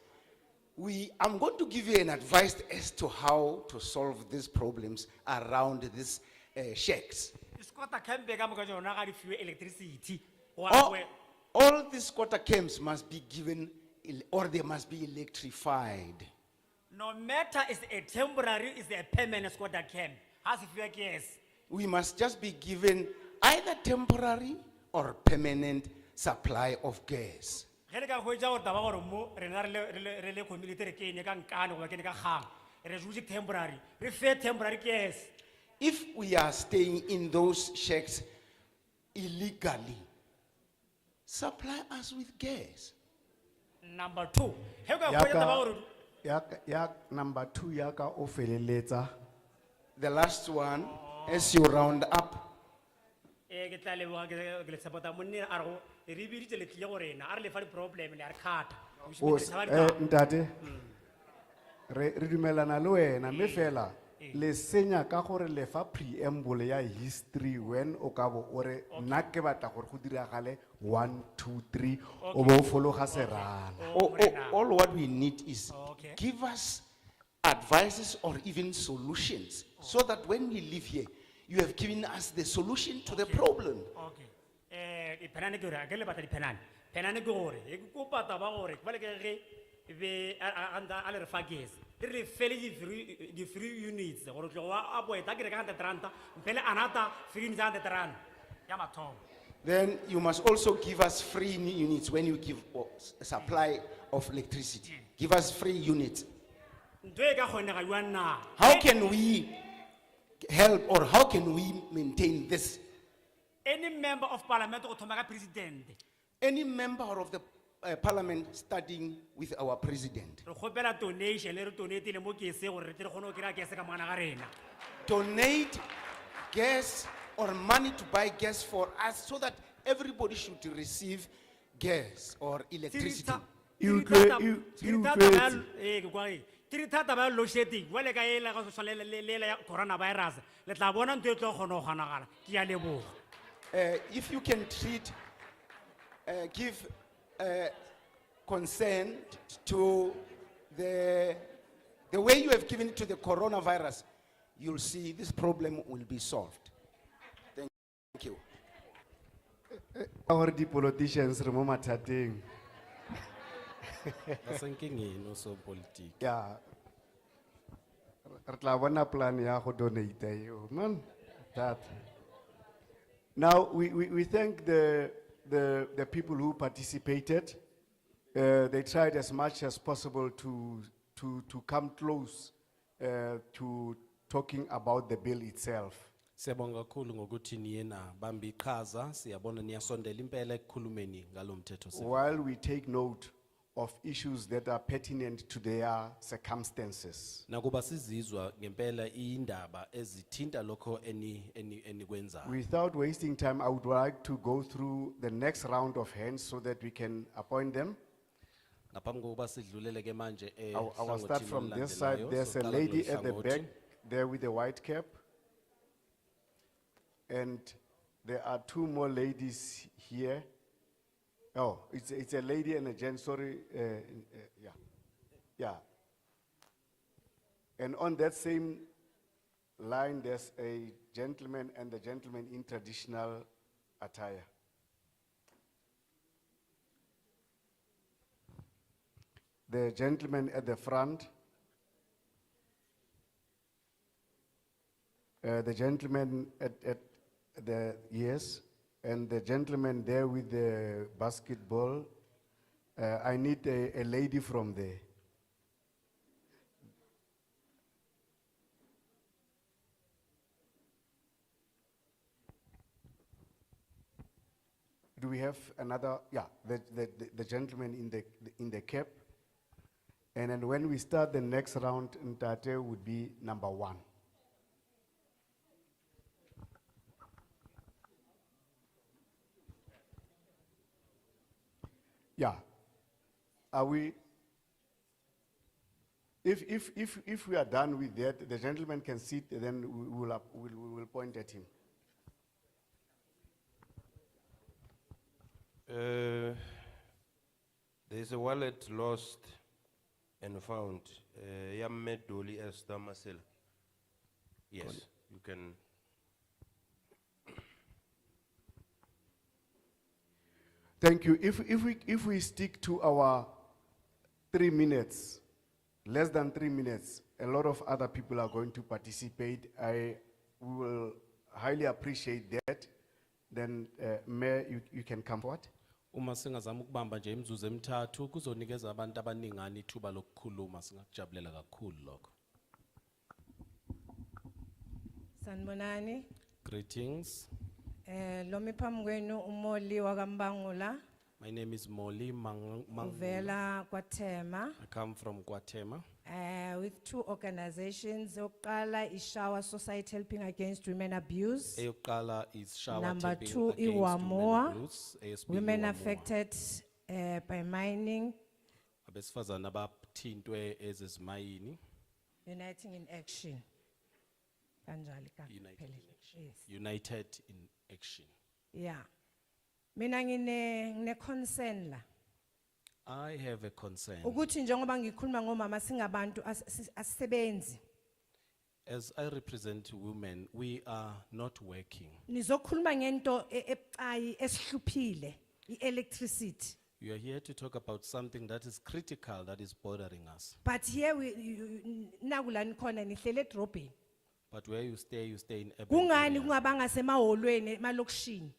I'm going to give you an advice as to how to solve these problems around these shacks. Di-squatter camp ka moka tsona ga di fiwe electricity. All these squatter camps must be given or they must be electrified. No matter is a temporary, is a permanent squatter camp. Has if you gas. We must just be given either temporary or permanent supply of gas. Ge le ka hwetša gore taba gore mo rena re le community re kene ka nkane goba kene ka kgang, re dutse temporary, re fe temporary gas. If we are staying in those shacks illegally, supply us with gas. Number 2, ge o ka hwetša taba gore Ya number 2 ya ka o feleletsa. The last one, as you round up, ke tla leboga ke le support-a monna a re go re biditse le tlile go rena a re le fa di-problem le a re kgata. Ntate, re dumelana le wena, me fela, le senya ka gore le fa preamble ya history when o ka bo o re nna ke batla gore go diragale 1 2 3 o bo o fologa serala. all what we need is give us advices or even solutions so that when we live here, you have given us the solution to the problem. Okay. Penane ke gore a ke le batla dipenane. Penane ke gore e ke kopa taba gore ke bale ke ge be a le re fa gas. Re fele di free units gore tlo wa aboeta ke re ka 100 rand, mpele anata free units 100 rand. Ya mathomo. Then you must also give us free units when you give a supply of electricity. Give us free units. Ntwe e ka kgonega jwang na? How can we help or how can we maintain this? Any member of parliament go thoma ka president. Any member of the parliament starting with our president. Re kgopela donation le re donate le mo ke se gore re tle re kgone go kry-a gas ka mana ga rena. Donate gas or money to buy gas for us so that everybody should receive gas or electricity. E utlwe- e- e utlwetse. Tiri thata ba load shedding, wale ka ela ka so le ya coronavirus, le tla bona ntwe tlo kgona go kgonagala. Ke a leboga. If you can treat, give consent to the way you have given it to the coronavirus, you'll see this problem will be solved. Thank you. Our politicians remember mathateng. Basenkingeni osopolitiki. Yeah. Re tla bona plan ya go donate eo, man. That. Now we thank the people who participated. They tried as much as possible to come close to talking about the bill itself. Siyabonga kakhulu ngokuthi niye bambi iqhaza, siyabona niyasondela impela ekukhulumeni ngalomthetho. While we take note of issues that are pertinent to their circumstances. Nakuba sizizwa ngempela indaba ezithinta lokho enikwenzayo. Without wasting time, I would like to go through the next round of hands so that we can appoint them. Ngaphambi kokuba sidlulele ke manje I will start ehlangothini from this side. olulandelayo, There's a soqala lady kulolu at the hlangothi. back there with the white cap. And there are two more ladies here. Oh, it's a lady and a gent, sorry, yeah. Yeah. And on that same line, there's a gentleman and the gentleman in traditional attire. The gentleman at the front. The gentleman at the, yes, and the gentleman there with the basketball. I need a lady from there. Do we have another? Yeah, the gentleman in the cap. And then when we start the next round, Ntate would be number 1. Yeah. Are we? If we are done with that, the gentleman can sit, then we will point at him. There's a wallet lost and found. Yamme Doli Esther Masela. Yes, you can. Thank you. If we stick to our 3 minutes, less than 3 minutes, a lot of other people are going to participate. We will highly appreciate that. Then, Mayor, you can come forward. Uma singazama ukubamba nje imizuzu emithathu kuzonikeza abantu abaningana ithuba lokukhuluma, singakujabulela kakhulu lokho. Sanibonani. Greetings. Lomi phambi kwenu uMoli wakambangula My name is Molly uvela kwaThema I come from Guatemala. with 2 organizations. Oqala iShower Society Helping Against Women Abuse. Eyokuqala is Shower Number Tapping 2 Against iWamoa, Women Abuse, ASB women iWamoa. affected by mining, Abesifazana abathintwe ezezimayini. Uniting in Action. Kanjalo ka- United phela. in Action. Yes. United in Action. Yeah. Mina ngine concern la. I have a concern. Ukuthi njengoba ngikhuluma ngomama singabantu asisebenzi. As I represent women, we are not working. Nizokhuluma ngento ebucayi esihluphile, electricity. We are here to talk about something that is critical, that is bothering us. But here nakula nikhona nihlele edrobheni. But where you stay in urban Kungani area. kungabanga semaholweni emalokishini?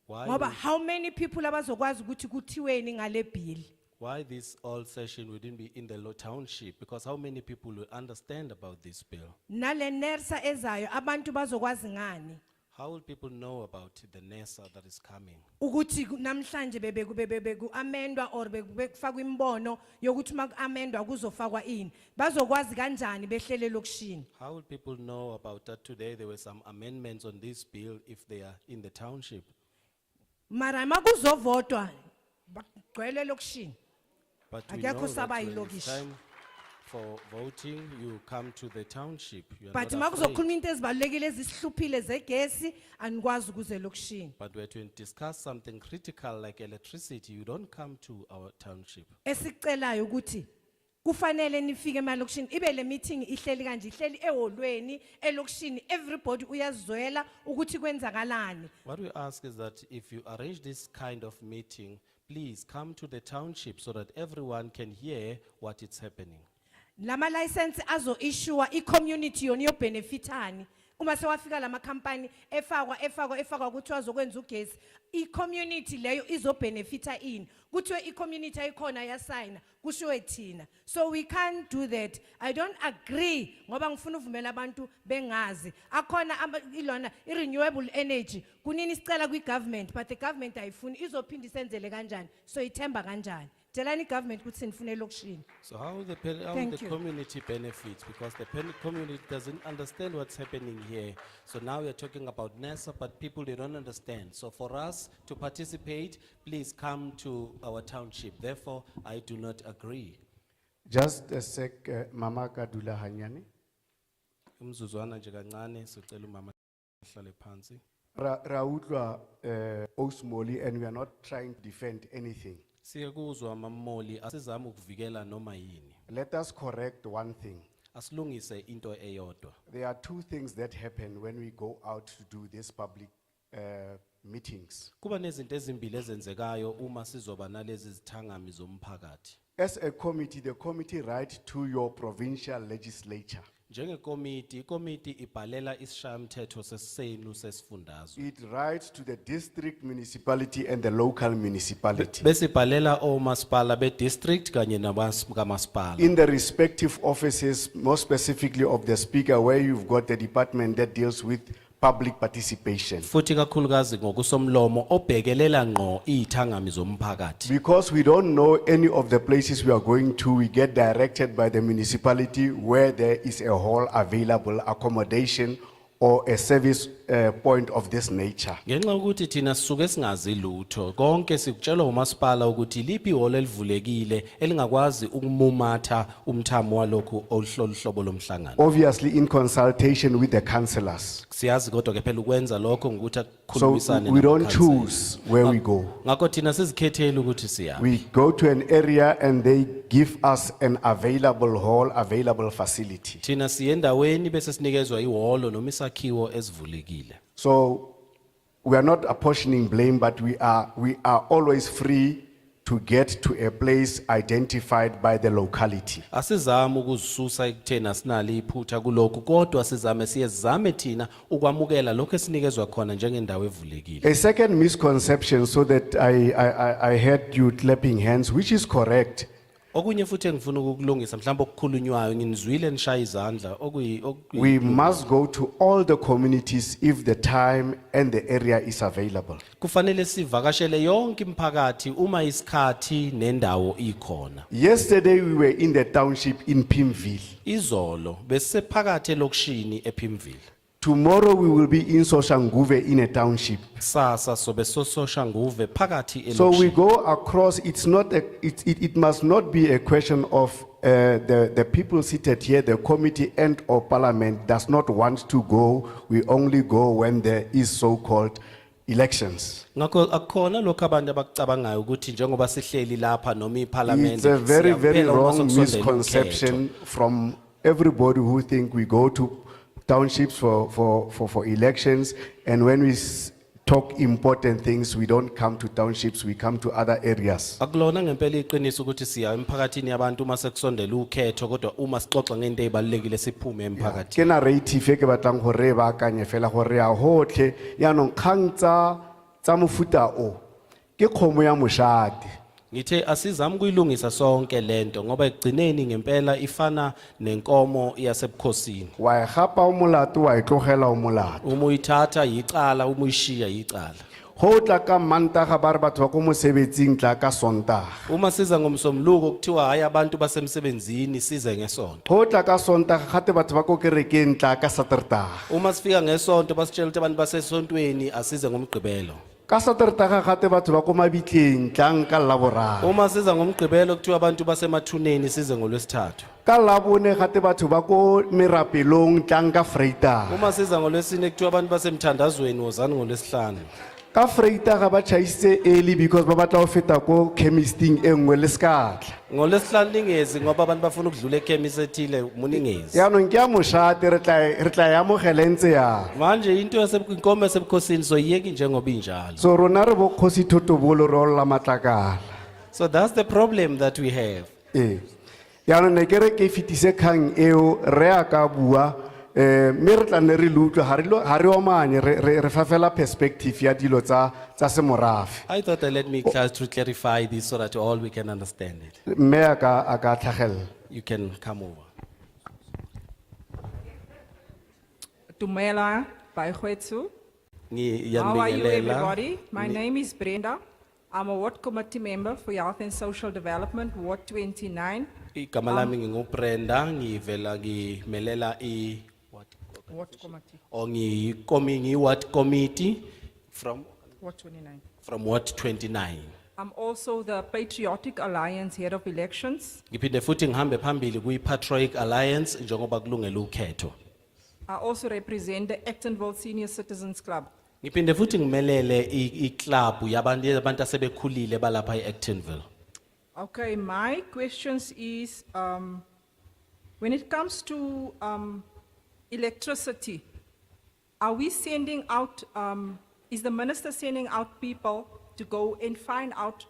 Why, Ngoba how many people abazokwazi ukuthi kuthiweni ngale bill? why this all session wouldn't be in the low township? Because how many people will understand about this bill? Nale NERSA ezayo abantu bazokwazi ngani? How will people know about the NESA that is coming? Ukuthi namhlanje bebeku amendwa or bekufakwa imbono yokuthi makuamendwa kuzofakwa ini? Bazokwazi kanjani behlele lokishini? How will people know about that today? There were some amendments on this bill if they are in the township. Mara makuzovotwa bagcwele lokishini. But we Akekho know that saba when it's ilokishi. time for voting, you come to the township. You are But not afraid. makuzokhuluma into ezibalulekile ezisihluphile zegesi anikwazi ukuze lokishini. But when to discuss something critical like electricity, you don't come to our township. Esicelayo ukuthi kufanele nifike emalokishini ibe le meeting ihleli kanje ihleli eholweni elokishini everybody uyazwela ukuthi kwenzakalani. What we ask is that if you arrange this kind of meeting, please come to the township so that everyone can hear what is happening. Lama license azo issue I-community yona benefitani. Uma sewafika lama company efakwa kuthiwa zokwenza ugesi I-community leyo izobenefita ini kuthiwe I-community ayikhona yasayina kushiwe thina. So we can't do that. I don't agree ngoba ngifuna uvumela abantu bengazi akhona ilona I-renewable energy kunini sicela kwi-government but the government ayifuni izophinda isenzele kanjani so ithemba kanjani. Telani government ukuthi sinifune elokishini. So how the Thank you. community benefits, because the community doesn't understand what's happening here. So now we are talking about NESA, but people, they don't understand. So for us to participate, please come to our township. Therefore, I do not agree. Just a sec, Mama Kadula Hanyani. Umzuzwana nje kancane, sicela umama ahlale phansi. Rautla Osmoli, and we are not trying to defend anything. Siyakuzwa mamoli, asizama ukuvikela noma yini. Let us correct one thing. Asilungise into eyodwa. There are two things that happen when we go out to do these public meetings. Kuba nezinto ezimbili ezenzekayo uma sizoba nalezi zithangami zomphakathi. As a committee, the committee write to your provincial legislature. Njengekomiti, ikomiti ibhalela isishayamthetho sesenu sesifundazwe. It writes to the district municipality and the local municipality. Bese ibhalela omasipala be district kanye nabakamasipala. In the respective offices, more specifically of the speaker, where you've got the department that deals with public participation. Futhi kakhulukazi ngokusomlomo obhekelela ngqo izithangami zomphakathi. Because we don't know any of the places we are going to, we get directed by the municipality where there is a hall available, accommodation or a service point of this nature. Ngenxa ukuthi thina sisuke singazi lutho, konke sikutshelwa umasipala ukuthi liphi ihholo elivulekile elingakwazi ukumumatha umthamo walokhu ohlobo lomhlangano. Obviously in consultation with the councillors. Siyazi kodwa ke phela ukwenza lokho ngokuthi So akukhulumisane we don't namakhansela. choose where we go. Ngakho thina sizikhethela ukuthi siya. We go to an area and they give us an available hall, available facility. Thina siye endaweni bese sinikezwa ihholo noma isakhiwo esivulekile. So we are not apportioning blame, but we are always free to get to a place identified by the locality. Asizama ukuzisusa ekuthena sinali iphutha kulokho kodwa sizame siyezame thina ukwamukela lokho esinikezwa khona njengendawo evulekile. A second misconception, so that I heard you clapping hands, which is correct. Okunye futhi engifuna ukukulungisa mhlawumbe okukhulunywayo nginizwile nishaya izandla We must go to all the communities if the time and the area is available. kufanele sivakashele yonke imiphakathi uma isikhathi nendawo ikhona. Yesterday we were in the township in Pimville. Izolo besisephakathi elokishini ePimville. Tomorrow we will be in Soshanguve in a township. Sasa sobe sososhanguve phakathi So we elokishini. go across, it must not be a question of the people seated here, the committee and or parliament does not want to go. We only go when there is so-called elections. Ngakho akukhona lokho abantu abakucabangayo ukuthi njengoba sihleli lapha noma iParliament. It's a very, very siyaphela uma wrong sekusondele misconception from everybody who think we go to townships for elections, and when we talk important things, we don't come to townships, we come to other areas. Akulona ngempela iqiniso ukuthi siya emphakathini yabantu uma sekusondela ukhetho kodwa uma sixoxa ngento ezibalekile siphume emphakathini. Ke narrative e ke batlang go re ba kanye fela go re a hotle ya no kgang tsa mofuta o ke khomo ya moshate. Ngithe asizama ukuyilungisa sonke lento ngoba egcineni ngempela ifana nenkomo yasebukhosini. Wa e gapa o molato wa e tlogela o molato. Uma uyithatha yicala uma uyishiya yicala. Ho tla ka Mantaga ba re batho ba ko mosebetsing tla ka Sontaga. Uma siza ngomsombuluko kuthiwa hayi abantu basemsebenzini size ngesonto. Ho tla ka Sontaga gate batho ba ko kerekeng tla ka Saterdaga. Uma sifika ngesonto basitshela ukuthi abantu basesontweni asize ngomgqibelo. Ka Saterdag gate batho ba ko Mabitleng tlang ka Laboraro. Uma siza ngomgqibelo kuthiwa abantu basemathuneni size ngolwesithathu. Ka Labone gate batho ba ko Merapelong tlang ka Vrydag. Uma siza ngolwesine kuthiwa abantu basemthandazweni wozani ngolwesihlanu. Ka Vrydag ba chaisitse early because ba batla ho feta ko chemisting e nngwe le sekatla. Ngolwesihlanu ningezi ngoba abantu bafuna ukudlula ekhemisi ethile muningezi. Yaanong ke ya moshate re tla ya amogela ntse yang. Manje into inkomo yasebukhosini soyiyeki njengoba injalo. So rona re bo Kgosi Thotobolo re olla matlakala. So that's the problem that we have. Eh. Yaanong ne ke re ke fitise kgang eo re a ka bua mme re tla nne re le utlwe ha re omanye re fa fela perspective ya dilo tsa semorafe. I thought that let me try to clarify this so that all we can understand it. Mme a ka tlhagella. You can come over. Tumela Baihuetsu. Ngi- How are you, yanibingelela. everybody? My Ni- name is Brenda. I'm a ward committee member for Health and Social Development, Ward 29. Igama lami nginguBrenda ngivela ngimelela Ward committee, ward committee from Ward 29. Ward 29. I'm also the Patriotic Alliance Head of Elections. Ngiphinde futhi ngihambe phambili kuyi-Patriotic Alliance njengoba kulungele ukhetho. I also represent the Actonville Senior Citizens Club. Ngiphinde futhi ngimelele i-club yabantu asebekhulile balapha e-Actonville. Okay, my questions is, when it comes to electricity, are we sending out, is the minister sending out people to go and find out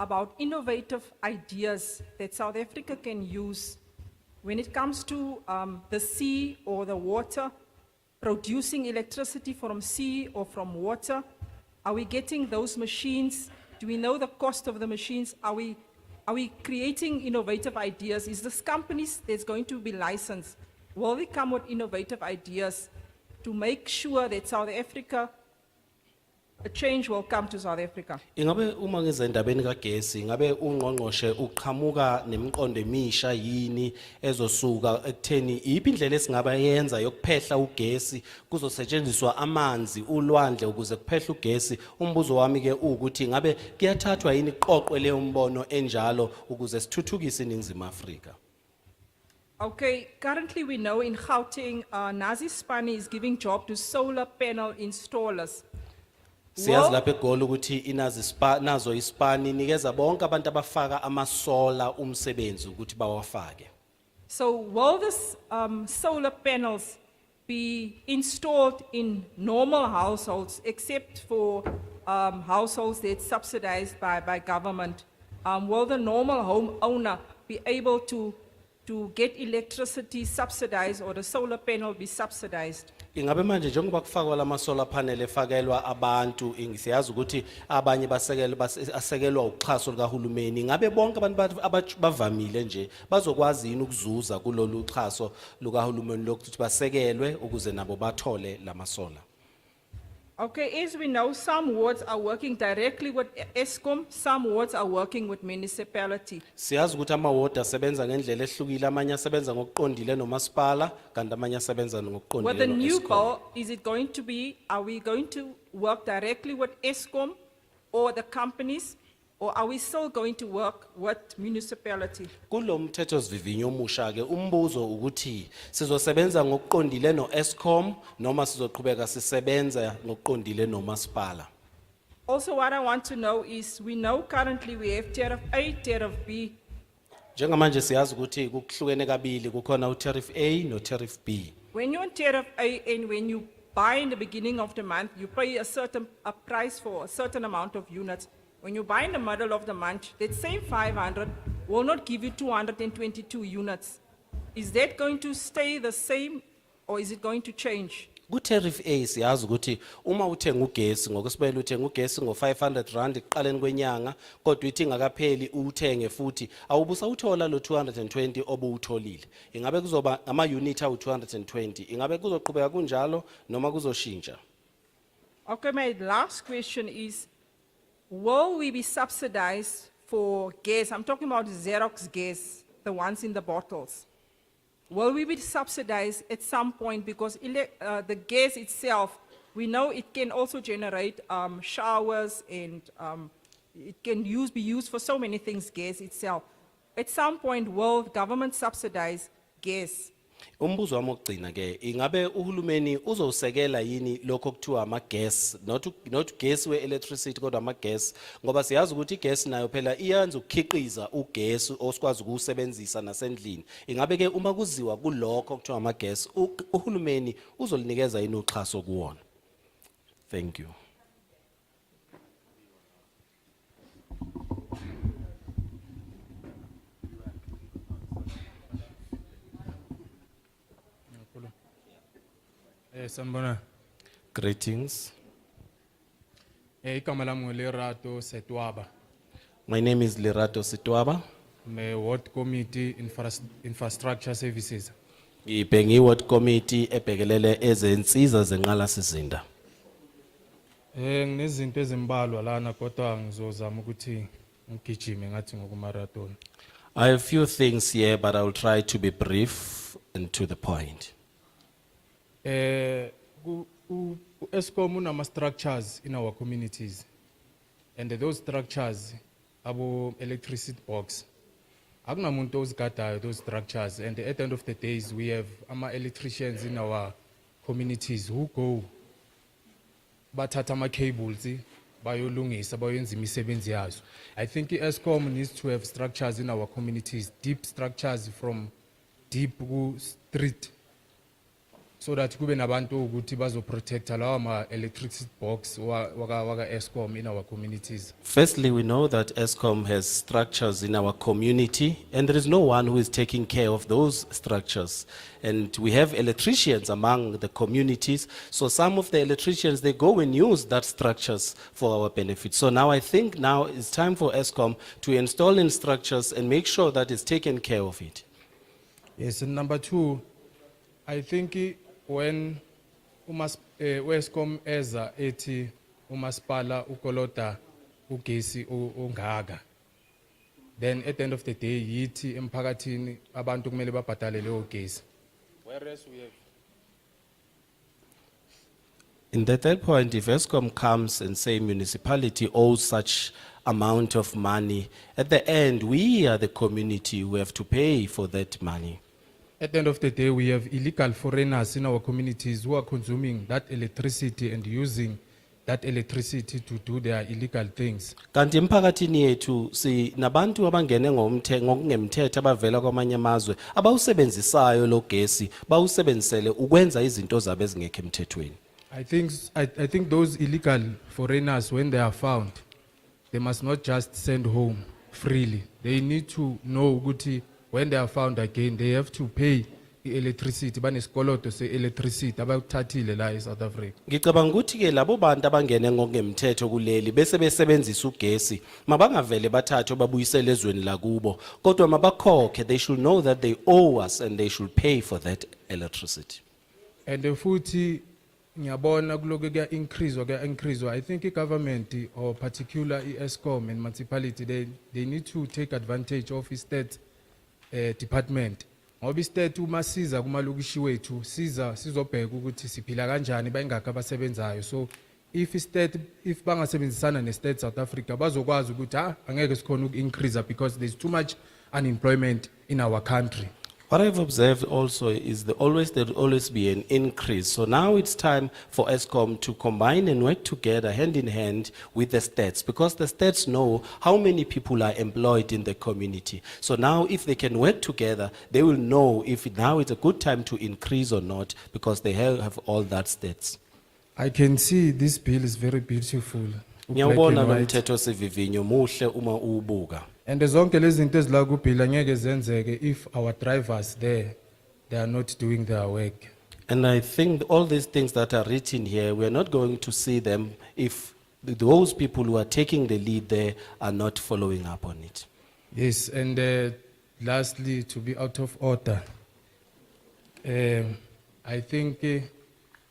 about innovative ideas that South Africa can use when it comes to the sea or the water, producing electricity from sea or from water? Are we getting those machines? Do we know the cost of the machines? Are we creating innovative ideas? Is this companies that's going to be licensed? Will they come with innovative ideas to make sure that South Africa, a change will come to South Africa? Ingabe uma ngize endabeni kagesi ingabe ungqongqoshe uqhamuka nemiqondo emisha yini ezosuka ekutheni iphi indlela esingaba yenza yokuphehla ugesi kuzosetshenziswa amanzi ulwandle ukuze kuphehla ugesi. Umbuzo wami ke ukuthi ngabe kuyathathwa yini iqoqwe leyo mbono enjalo ukuze sithuthukise iningizimu Afrika. Okay, currently we know in Gauteng, Nazi Spani is giving job to solar panel installers. Siyazi lapha eGoli ukuthi nazo ispani nikeza bonke abantu abafaka amasola umsebenzi ukuthi bawafake. So will this solar panels be installed in normal households except for households that's subsidized by government? Will the normal homeowner be able to get electricity subsidized or the solar panel be subsidized? Ingabe manje njengoba kufakwa lama solar panel efakelwa abantu siyazi ukuthi abanye asekelwa uxhaso likahulumeni. Ngabe bonke abantu bavamile nje bazokwazi yini ukuzuza kulolu xhaso lukahulumeni lokuthi basekelwe ukuze nabo bathole lama solar? Okay, as we know, some wards are working directly with ESCOM, some wards are working with municipality. Siyazi ukuthi amaward asebenza ngendlela ehlukile, amanye asebenza ngokuqondile nomasipala kanti amanye asebenza With the ngokuqondile new no-Eskom. bill, is it going to be, are we going to work directly with ESCOM or the companies? Or are we still going to work with municipality? Kulo mthetho sivivinyo omusha ke umbuzo ukuthi sizosebenza ngokuqondile no-Eskom noma sizoqhubeka sisebenza ngokuqondile nomasipala. Also, what I want to know is, we know currently we have tariff A, tariff B. Njengamanje siyazi ukuthi kuhlukene kabili kukhona u-tariff A no-tariff B. When you're on tariff A and when you buy in the beginning of the month, you pay a price for a certain amount of units. When you buy in the middle of the month, that same 500 will not give you 222 units. Is that going to stay the same or is it going to change? Ku-tariff A siyazi ukuthi uma uthenga ugesi ngokusibele uthenga ugesi ngo-500 rand ekuqaleni kwenyanga kodwa ithi ingakapheli uthenge futhi awubusa uthola lo 220 obuwutholile. Ingabe kuzoba ama-unit awu-220 ingabe kuzoqhubeka kunjalo noma kuzoshintsha? Okay, my last question is, will we be subsidized for gas? I'm talking about Xerox gas, the ones in the bottles. Will we be subsidized at some point because the gas itself We know it can also generate showers and it can be used for so many things, gas itself. At some point, will government subsidize gas? Umbuzo wami wokugcina ke ingabe uhulumeni uzosekela yini lokho kuthiwa ama gas not gas we electricity kodwa ama gas ngoba siyazi ukuthi igas nayo phela iyanza ukukhiqiza ugesi osikwazi ukusebenzisa nasendlini ingabe ke uma kuziwa kulokho kuthiwa ama gas uhulumeni uzolinikeza yini uxhaso kuwona. Thank you. Sanibona. Greetings. Igama lami nguLerato Setwaba. My name is Lerato Sitwaba. Me Ward Committee Infrastructure Services. Ngibhengi ward committee ebhekelele ezensiza zenqalasizinda. Nginezinto ezimbalwa lana kodwa ngizozama ukuthi ngigijime ngathi ngokumarathon. I have few things here but I will try to be brief and to the point. Eskom unama structures in our communities, and those structures abo electricity box. Akunamuntu ozigadayo those structures, and at the end of the days we have electricians in our communities who go bathatha ama cables bayolungisa bayenza imisebenzi yazo. I think Eskom needs to have structures in our communities, deep structures from deep ku street, so that kube nabantu ukuthi bazo protect lawa ma electricity box waka Eskom in our communities. Firstly, we know that Eskom has structures in our community and there is no one who is taking care of those structures. And we have electricians among the communities. So some of the electricians, they go and use that structures for our benefit. So now I think now it's time for Eskom to install in structures and make sure that it's taken care of it. Yes, and number two, I think when Eskom eza ethi umasipala ukolota ugesi ongaka, then at the end of the day yithi emphakathini abantu kumele babhadale leyo gesi. Whereas we have In the third point, if Eskom comes and say municipality owes such amount of money, at the end, we are the community who have to pay for that money. At the end of the day, we have illegal foreigners in our communities who are consuming that electricity and using that electricity to do their illegal things. Kanti emphakathini yethu si nabantu abangene ngokungemthetho abavela kwamanye amazwe abawusebenzisayo lo gesi bawusebenzisele ukwenza izinto zabo ezingekho emthethweni. I think those illegal foreigners, when they are found, they must not just send home freely. They need to know ukuthi when they are found again, they have to pay the electricity. Banesikoloto se electricity abayithathile la eSouth Africa. Ngicabanga ukuthi ke labo bantu abangene ngokungemthetho kuleli bese besebenzisa ugesi mabangavele bathathe babuyisele ezweni lakubo kodwa mabakhokhe. They should know that they owe us and they should pay for that electricity. And futhi ngiyabona kuloku kuya increase. I think the government or particular Eskom and municipality they need to take advantage of state department. Ngoba state uma siza kumalokishi wethu sizobheka ukuthi siphila kanjani bayingaka abasebenzayo. So if bangasebenzisana ne-state South Africa bazokwazi ukuthi angeke sikhona uku-increase because there's too much unemployment in our country. What I've observed also is there will always be an increase. So now it's time for Eskom to combine and work together hand in hand with the states because the states know how many people are employed in the community. So now if they can work together, they will know if now it's a good time to increase or not because they have all that states. I can see this bill is very beautiful. Ngiyabona lo mthetho sivivinyo muhle uma ubuka. And zonke lezi zinto ezila kubill angeke zenzeke if our drivers there they are not doing their work. And I think all these things that are written here, we are not going to see them if those people who are taking the lead there are not following up on it. Yes, and lastly, to be out of order, I think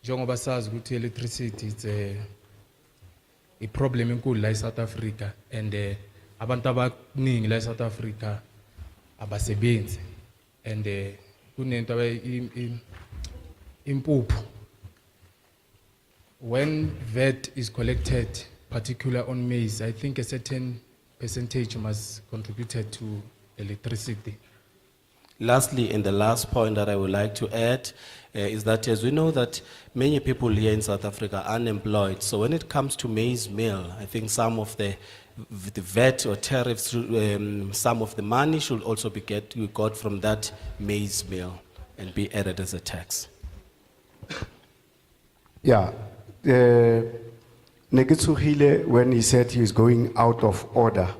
njengoba sazi ukuthi electricity is a problem enkulu la eSouth Africa, and abantu abaningi la eSouth Africa abasebenzi, and kunento impuphu when VAT is collected, particular on maize, I think a certain percentage must contributed to electricity. Lastly, and the last point that I would like to add is that as we know that many people here in South Africa are unemployed, so when it comes to maize meal, I think some of the VAT or tariffs, some of the money should also be got from that maize meal and be added as a tax. Yeah, Nekitsukile, when he said he is going out of order,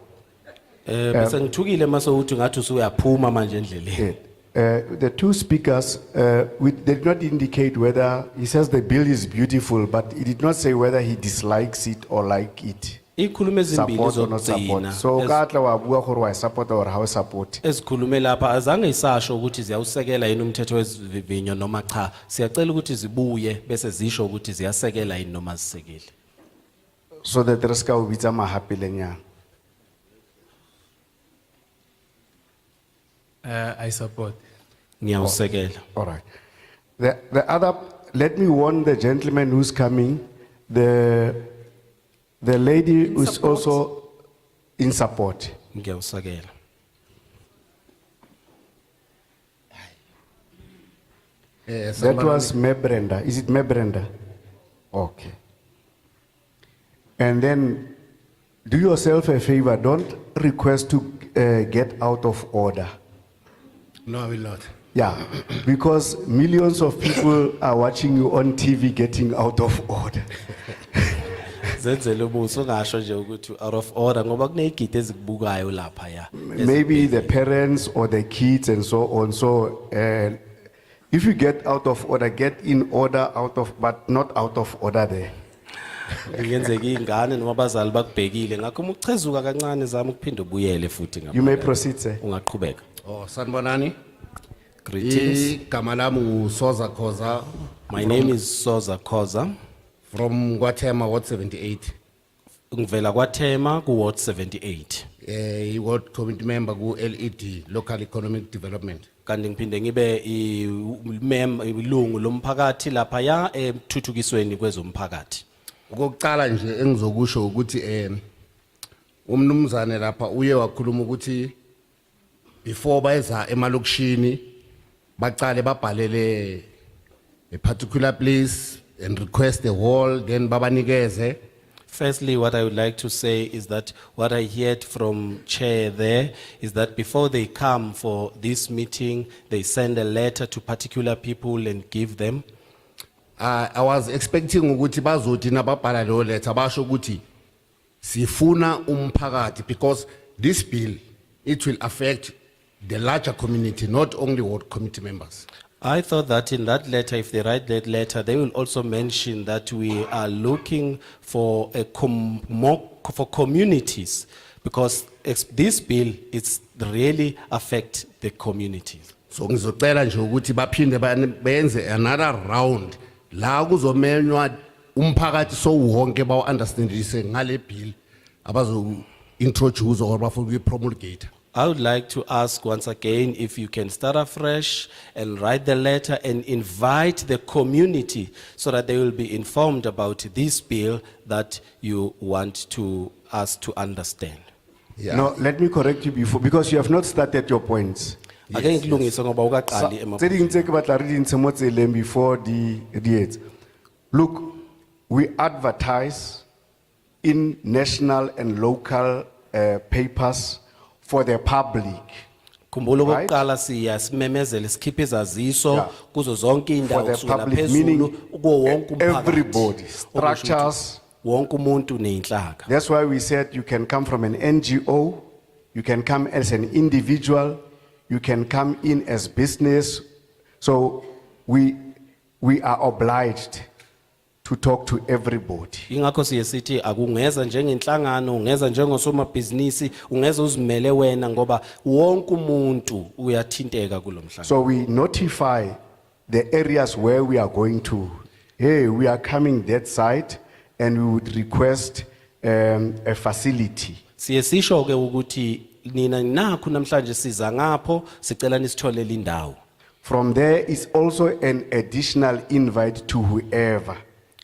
Bese ngithukile mase uthi ngathi usuyaphuma manje endleleni. the two speakers, they did not indicate whether, he says the bill is beautiful, but he did not say whether he dislikes it or like it. Ikhulume ezimbili Support or not support. zokugcina. So, katla wabua gore wa support or how support. Ezikhulume lapha azange isasho ukuthi ziyawusekela yini umthetho wesivivinyo noma cha. Siyacela ukuthi zibuye bese zisho ukuthi ziyasekela yini noma zisekile. So that reska ubitsa mahapelenyana. I support. Ngiyawusekela. All right. The other, let me warn the gentleman who's coming, the lady who's also in support. Ngiyawusekela. That was Mebrenda. Is it Mebrenda? Okay. And then do yourself a favor, don't request to get out of order. No, I will not. Yeah, because millions of people are watching you on TV getting out of order. Zenzele ubuso ngasho nje ukuthi out of order ngoba kuneyigidi ezikubukayo lapha ya. Maybe the parents or the kids and so on. So if you get out of order, get in order but not out of order there. Ngenzeka ingane noma abazali bakubhekile ngakho uma uchezuka kancane zama ukuphinda ubuyele futhi ngapha. You may proceed, sir. Ungaqhubeka. Oh, sanibonani. Greetings. Igama lami uSoza Khoza. My name is Soza Khoza. From Guatemala, Ward 78. Ngivela kwaThema ku Ward 78. Ward committee member ku LED, Local Economic Development. Kanti ngiphinde ngibe ilungu lomphakathi lapha ya emthuthukisweni kwezomphakathi. Ukuqala nje engizokusho ukuthi umnumzane lapha uye wakhuluma ukuthi before bayeza emalokishini baqale babhalele a particular place and request a hall then babanikeze. Firstly, what I would like to say is that what I heard from chair there is that before they come for this meeting, they send a letter to particular people and give them. I was expecting ukuthi bazothi nababhala lo letter basho ukuthi sifuna umphakathi because this bill it will affect the larger community, not only ward committee members. I thought that in that letter, if they write that letter, they will also mention that we are looking for for communities because this bill it's really affect the communities. So ngizocela nje ukuthi baphinde benze another round la kuzomenywa umphakathi so wonke bawo understandise ngale bill abazo introduce or bafuna promulgate. I would like to ask once again if you can start afresh and write the letter and invite the community so that they will be informed about this bill that you want us to understand. Yeah. No, let me correct you before, because you have not started your points. Ake ngilungise ngoba ukaqali Tse ding tse ke batla re di ntshe mo tseleng before the etse. Look, we advertise in national and local papers for the public. Khumbula okokuqala simemezele sikhiphe izaziso kuzo zonke indawo For the kusukela public, phezulu meaning kuwo wonke umphakathi. everybody, structures. Wonke umuntu nenhlaka. That's why we said you can come from an NGO, you can come as an individual, you can come in as business. So we are obliged to talk to everybody. Ingakho siyesithi akungeza njengenhlangano, ungeza njengosomabhizinisi, ungeza uzimele wena ngoba wonke umuntu uyathinteka kulomhlangano. So we notify the areas where we are going to. Hey, we are coming that side and we would request a facility. Siyesisho ke ukuthi nina nakho namhlanje siza ngapho sicela nisitholele indawo. From there is also an additional invite to whoever.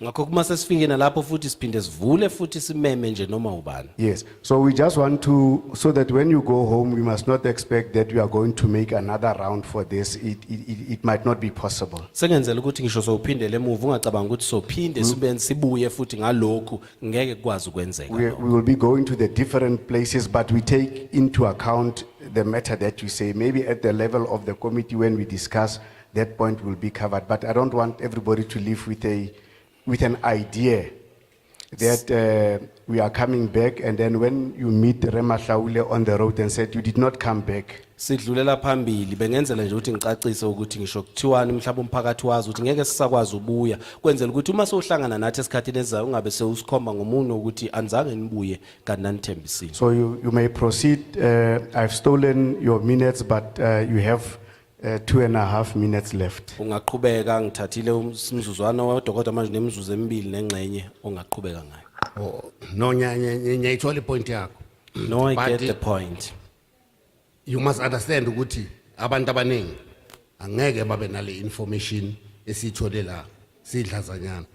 Ngakho kuma sesifike nalapho futhi siphinde sivule futhi simeme nje noma ubani. Yes, so we just want to, so that when you go home, we must not expect that we are going to make another round for this. It might not be possible. Sengenzela ukuthi ngisho sophindele emuva ungacabanga ukuthi sophinde sibuye futhi ngalokhu ngeke kwazi ukwenzeka. We will be going to the different places, but we take into account the matter that you say. Maybe at the level of the committee when we discuss, that point will be covered. But I don't want everybody to live with an idea that we are coming back, and then when you meet Rema Hlaule on the road and said you did not come back. Sidlulela phambili bengenzela nje ukuthi ngicacise ukuthi ngisho kuthiwani mhlawumbe umphakathi wazi ukuthi ngeke sisakwazi ubuya kwenzela ukuthi uma sohlangana nathi esikhathini esizayo ungabe sewusikhomba ngomunye ukuthi anzange nibuye kanti nanithembisile. So you may proceed. I've stolen your minutes, but you have 2.5 minutes left. Ungaqhubeka ngithathile umzuzwana wedokotela manje nemizuzu emibili nengxenye ongaqhubeka ngayo. Oh, no, nyayithola ipoint yakho. No, I But get the point. You must understand ukuthi abantu abaningi angeke babe nale information esithole la sidlazanyana.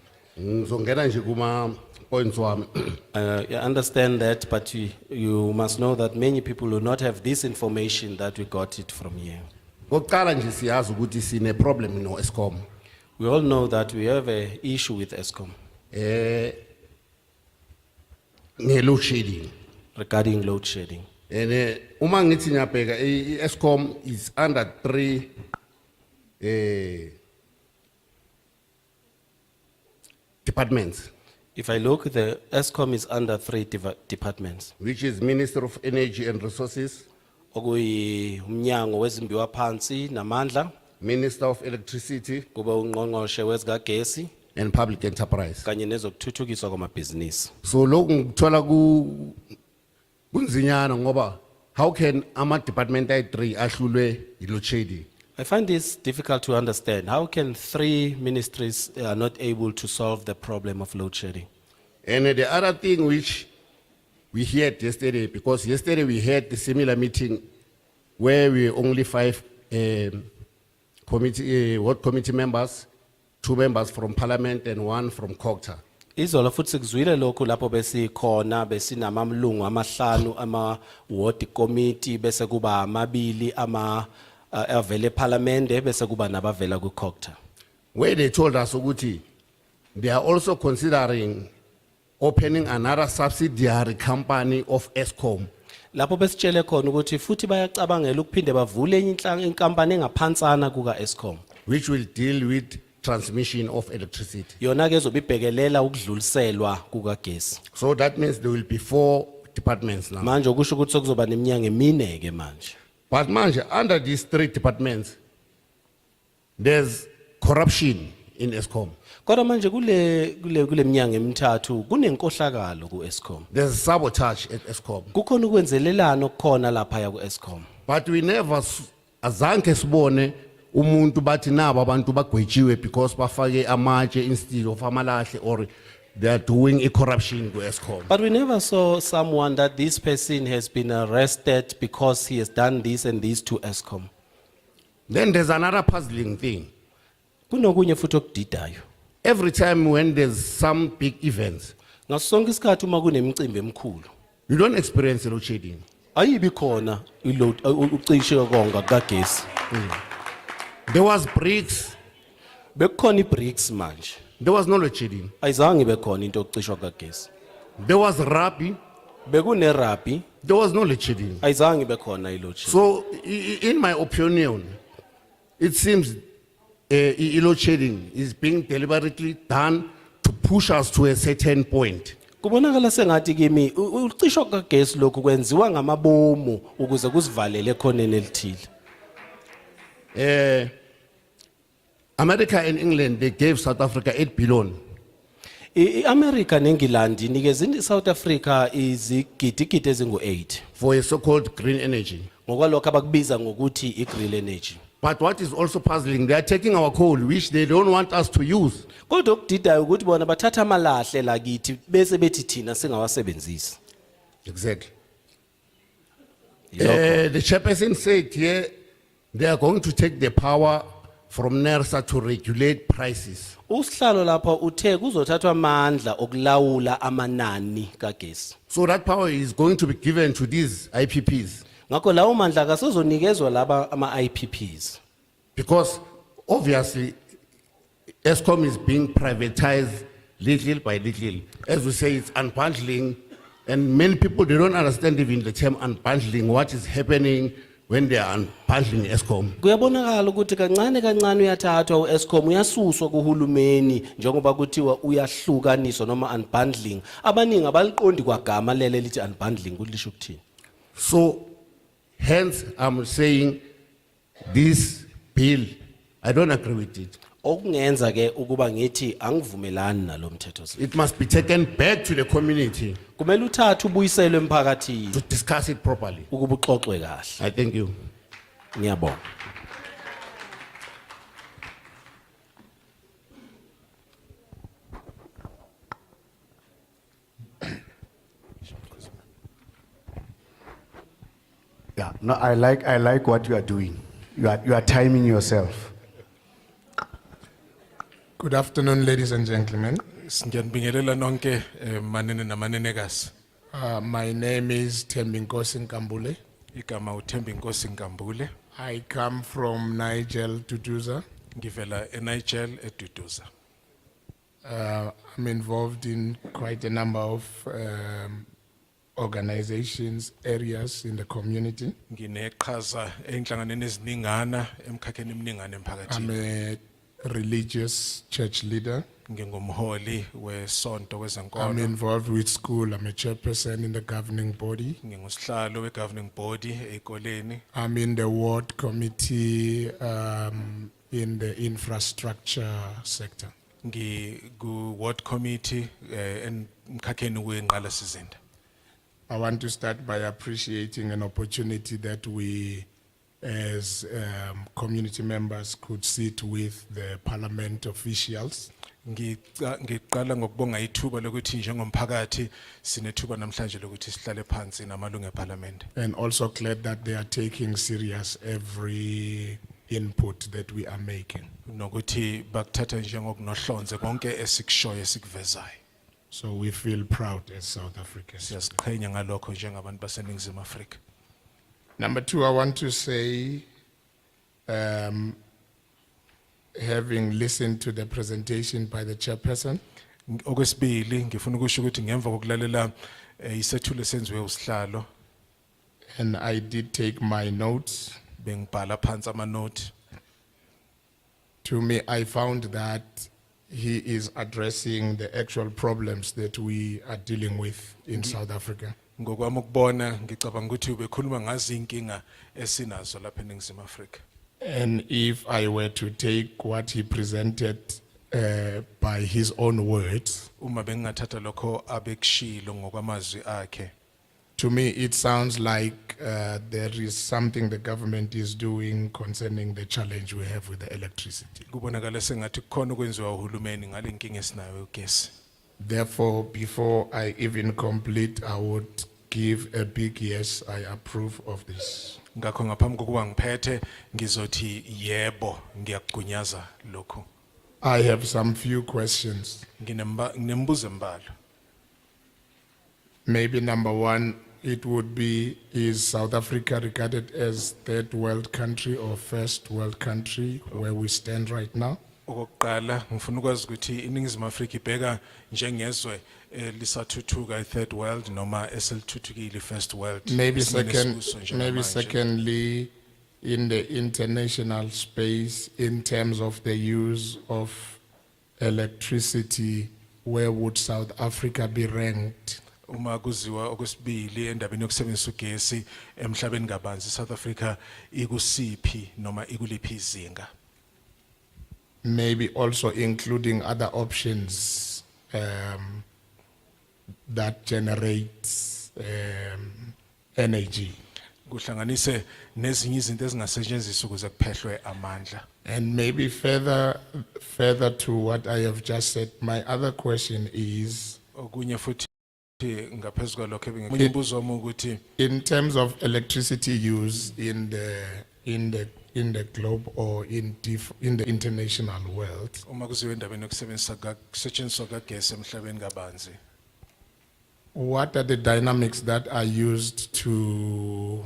Ngizongena nje kuma points wami. I understand that, but you must know that many people will not have this information that we got it from here. Oqala nje siyazi ukuthi sine problem no Eskom. We all know that we have an issue with Eskom ne load shedding. regarding load shedding. And uma ngithi ngiyabheka Eskom is under 3 departments, If I look, the Eskom is under 3 departments. which is Minister of Energy and Resources, Okuyi umnyango wezimbiwa phansi namandla, Minister of Electricity kube ungqongqoshe wezigagesi and Public Enterprise. kanye nezokuthuthukiswa kwamabhizinisi. So lokhu ngithola kunzinyana ngoba how can ama department ay3 ahlulwe load shedding? I find this difficult to understand. How can 3 ministries are not able to solve the problem of load shedding? And the other thing which we heard yesterday, because yesterday we had the similar meeting where we only 5 ward committee members, 2 members from Parliament and 1 from COGTA. Izolo futhi sikuzwile lokhu lapho besikhona besinamamlungu amahlanu ama ward committee bese kuba amabili ama avele parliament bese kuba nabavela ku COGTA. Where they told us ukuthi they are also considering opening another subsidiary company of Eskom. Lapho besitshele khona ukuthi futhi bayacabangela ukuphinde bavule enye inkampani engaphansana kuka Eskom. Which will deal with transmission of electricity. Yona ke ezobibhekelela ukudluliselwa kuka gesi. So that means there will be 4 departments now. Manje kusho ukuthi sokuzoba neminyango emine ke manje. But manje, under these 3 departments, there's corruption in Eskom. Kodwa manje kule minyango emithathu kunenkohlakalo ku Eskom. There's sabotage at Eskom. Kukhona ukwenzelelana okukhona lapha ya ku Eskom. But we never azange sibone umuntu bathi nabo abantu bagwetshiwe because bafake amatshe instead of amalahle or they are doing a corruption ku Eskom. But we never saw someone that this person has been arrested because he has done this and this to Eskom. Then there's another puzzling thing. Kunokunye futhi okudidayo. Every time when there's some big events, Ngasonke isikhathi uma kunemicimbi emikhulu, you don't experience load shedding. ayibi khona iload ucishe konga kagesi. There was bricks. Bekukhona ibricks manje. There was no load shedding. Ayizange bekhona into yokucishwa kagesi. There was rugby. Bekune rugby. There was no load shedding. Ayizange bekhona iload shedding. So in my opinion, it seems load shedding is being deliberately done to push us to a certain point. Kubonakala sengathi kimi ucishwa kagesi lokhu kwenziwa ngamabomu ukuze kusivalele ekhoneni elithile. America and England, they gave South Africa 8 billion. America neNgilandi nikeze South Africa izigidigidi ezingu8 for a so-called green energy. Ngokwalokho abakubiza ngokuthi igreen energy. But what is also puzzling, they are taking our coal, which they don't want us to use. Kodwa okudidayo ukuthi bona bathatha amalahle la kithi bese bethi thina singawasebenzisi. Exactly. The chairperson said here they are going to take the power from NERSA to regulate prices. Usihlalo lapho uthe kuzothathwa amandla okulawula amanani kagesi. So that power is going to be given to these IPPs. Ngakho lawo mandla kasezonikezwa laba ama-IPPs. Because obviously, ESCOM is being privatized little by little. As we say, it's unbundling. And many people, they don't understand even the term unbundling, what is happening when they are unbundling ESCOM. Kuyabonakala ukuthi kancane kancane uyathathwa uEscom uyasuswa kuhulumeni njengoba kuthiwa uyahlukaniswa noma unbundling. Abaningi abaliqondi kwagama lele lithi unbundling kulisho ukuthini. So, hence, I'm saying this bill, I don't agree with it. Okungenza ke ukuba ngithi angivumelani nalomthetho. It must be taken back to the community Kumele uthathe ubuyiselwe emphakathini to discuss it properly. ukuba uxoxwe kahle. I thank you. Ngiyabonga. Yeah, no, I like what you are doing. You are timing yourself. Good afternoon, ladies and gentlemen. Ngiyanibingelela nonke manene namanenekazi. My name is Tembinkosi Nkambule. Igama uThembinkosi Nkambule. I come from Nigel Tutuza. Ngivela eNigel eDuduza. I'm involved in quite a number of organizations, areas in the community. Ngineqhaza enhlanganeni eziningana emkhakheni eminingana I'm emphakathini. a religious church leader. Ngingumholi wesonto I'm wezenkolo. involved with school. I'm a chairperson in the governing body. Ngingusihlalo wegoverning body ekoleni. I'm in the ward committee in the infrastructure sector. Ngiku ward committee emkhakheni wenqalasizinda. I want to start by appreciating an opportunity that we, as community members, could sit with the parliament officials. Ngiqala ngokubonga ithuba lokuthi njengomphakathi sinethuba namhlanje lokuthi sihlale phansi namalungu eParliament. And also glad that they are taking serious every input that we are making. Nokuthi bakuthatha njengokunohlonze konke esikushoyo esikuvezayo. So we feel proud as South Africans. Siyasiqhenya ngalokho njengabantu baseNingizimu Afrika. Number two, I want to say, having listened to the presentation by the chairperson, Okwesibili ngifuna ukusho ukuthi ngemva kokulalela isethulo senziwe usihlalo and I did take my notes. bengibhala phansi amanote. To me, I found that he is addressing the actual problems that we are dealing with in South Africa. Ngokwami ukubona ngicabanga ukuthi ubekhuluma ngazi inkinga esinazo lapha eNingizimu Afrika. And if I were to take what he presented by his own words, Uma bengathatha lokho abekushilo ngokwamazwi akhe. to me it sounds like there is something the government is doing concerning the challenge we have with the electricity. Kubonakala sengathi kukhona okwenziwa uhulumeni ngale nkinga esinayo ugesi. Therefore, before I even complete, I would give a big yes, I approve of this. Ngakho ngaphambi kokuba ngiphethe ngizothi yebo ngiyakugunyaza lokho. I have some few questions. Nginembuzo embalwa. Maybe number one, it would be, is South Africa regarded as third world country or first world country where we stand right now? Okokuqala ngifuna ukwazi ukuthi iNingizimu Afrika ibheka njengezwe lisathuthuka i-third world noma eselithuthukile first world. Maybe Esinesibuso njengamanje. secondly, in the international space, in terms of the use of electricity, where would South Africa be ranked? Uma kuziwa okwesibili endabeni yokusebenzisa ugesi emhlabeni kabanzi South Africa ikusiphi noma ikuliphi izinga. Maybe also including other options that generate energy. Kuhlanganise nezinye izinto ezingasetshenziswa ukuze kuphehlwe amandla. And maybe further to what I have just said, my other question is, Okunye futhi ngaphezu kwalokho bengibuza ukuthi in terms of electricity use in the in the globe or in the international world. Uma kuziwe endabeni yokusebenzisa kusetshenziswa kagesi emhlabeni kabanzi. What are the dynamics that are used to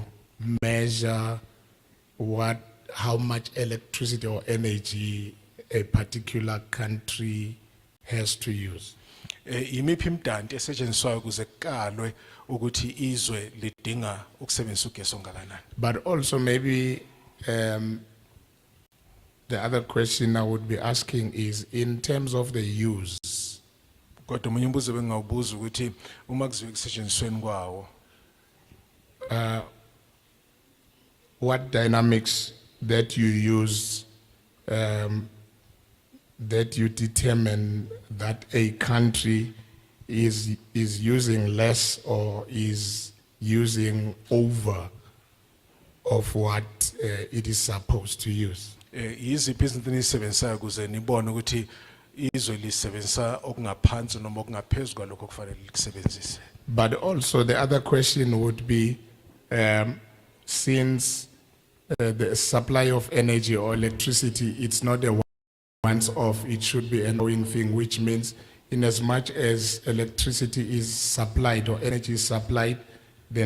measure how much electricity or energy a particular country has to use? Yimiphi imdanti esetshenziswayo ukuze kukalwe ukuthi izwe lidinga ukusebenzisa ugesi ongakanani. But also maybe the other question I would be asking is in terms of the use. Kodwa umunye umbuzo bengawubuza ukuthi uma kuziwe kusetshenzisweni kwawo. What dynamics that you use that you determine that a country is using less or is using over of what it is supposed to use? Yiziphi izinto enisebenzisayo ukuze nibone ukuthi izwe lisebenzisa okungaphansi noma okungaphezulu kwalokho okufanele likusebenzise. But also the other question would be, since the supply of energy or electricity, it's not a once off, it should be an ongoing thing, which means in as much as electricity is supplied or energy is supplied, the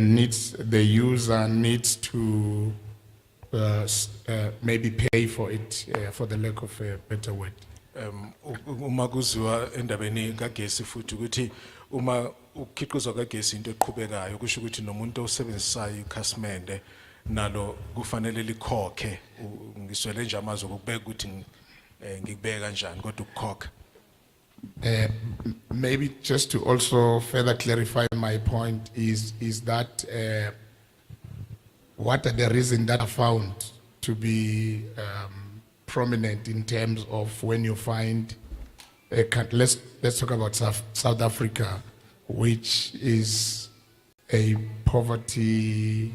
user needs to maybe pay for it, for the lack of a better word. Uma kuziwa endabeni kagesi futhi ukuthi uma ukukhiqizwa kagesi into eqhubekayo kusho ukuthi nomuntu osebenzisayo ikhasimende nalo kufanele likhokhe. Ngiswele nje amazwi okubeka ukuthi ngikubeka kanjani kodwa ukukhokha. Maybe just to also further clarify my point is that what are the reasons that are found to be prominent in terms of when you find a country, let's talk about South Africa, which is a poverty,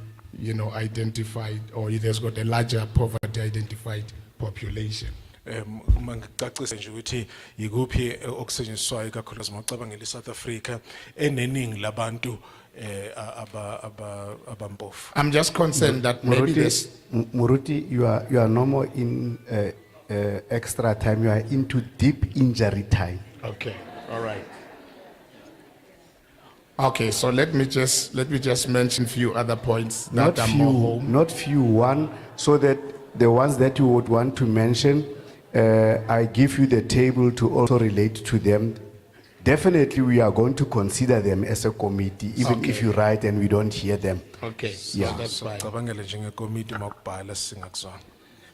identified, or it has got a larger poverty identified population. Mangicacise nje ukuthi yikuphi okusetshenziswayo kakhulukazi mawucabangela South Africa eneningi labantu abampofu. I'm just concerned that maybe this. Muruti, you are no more in extra time. You are into deep injury time. Okay, all right. Okay, so let me just mention a few other points that are more home. Not few, one, so that the ones that you would want to mention, I give you the table to also relate to them. Definitely, we are going to consider them as a committee, even if you write and we don't hear them. Okay, Yeah. so that's fine. Cabangela njengekomiti makubhala singakuzwana.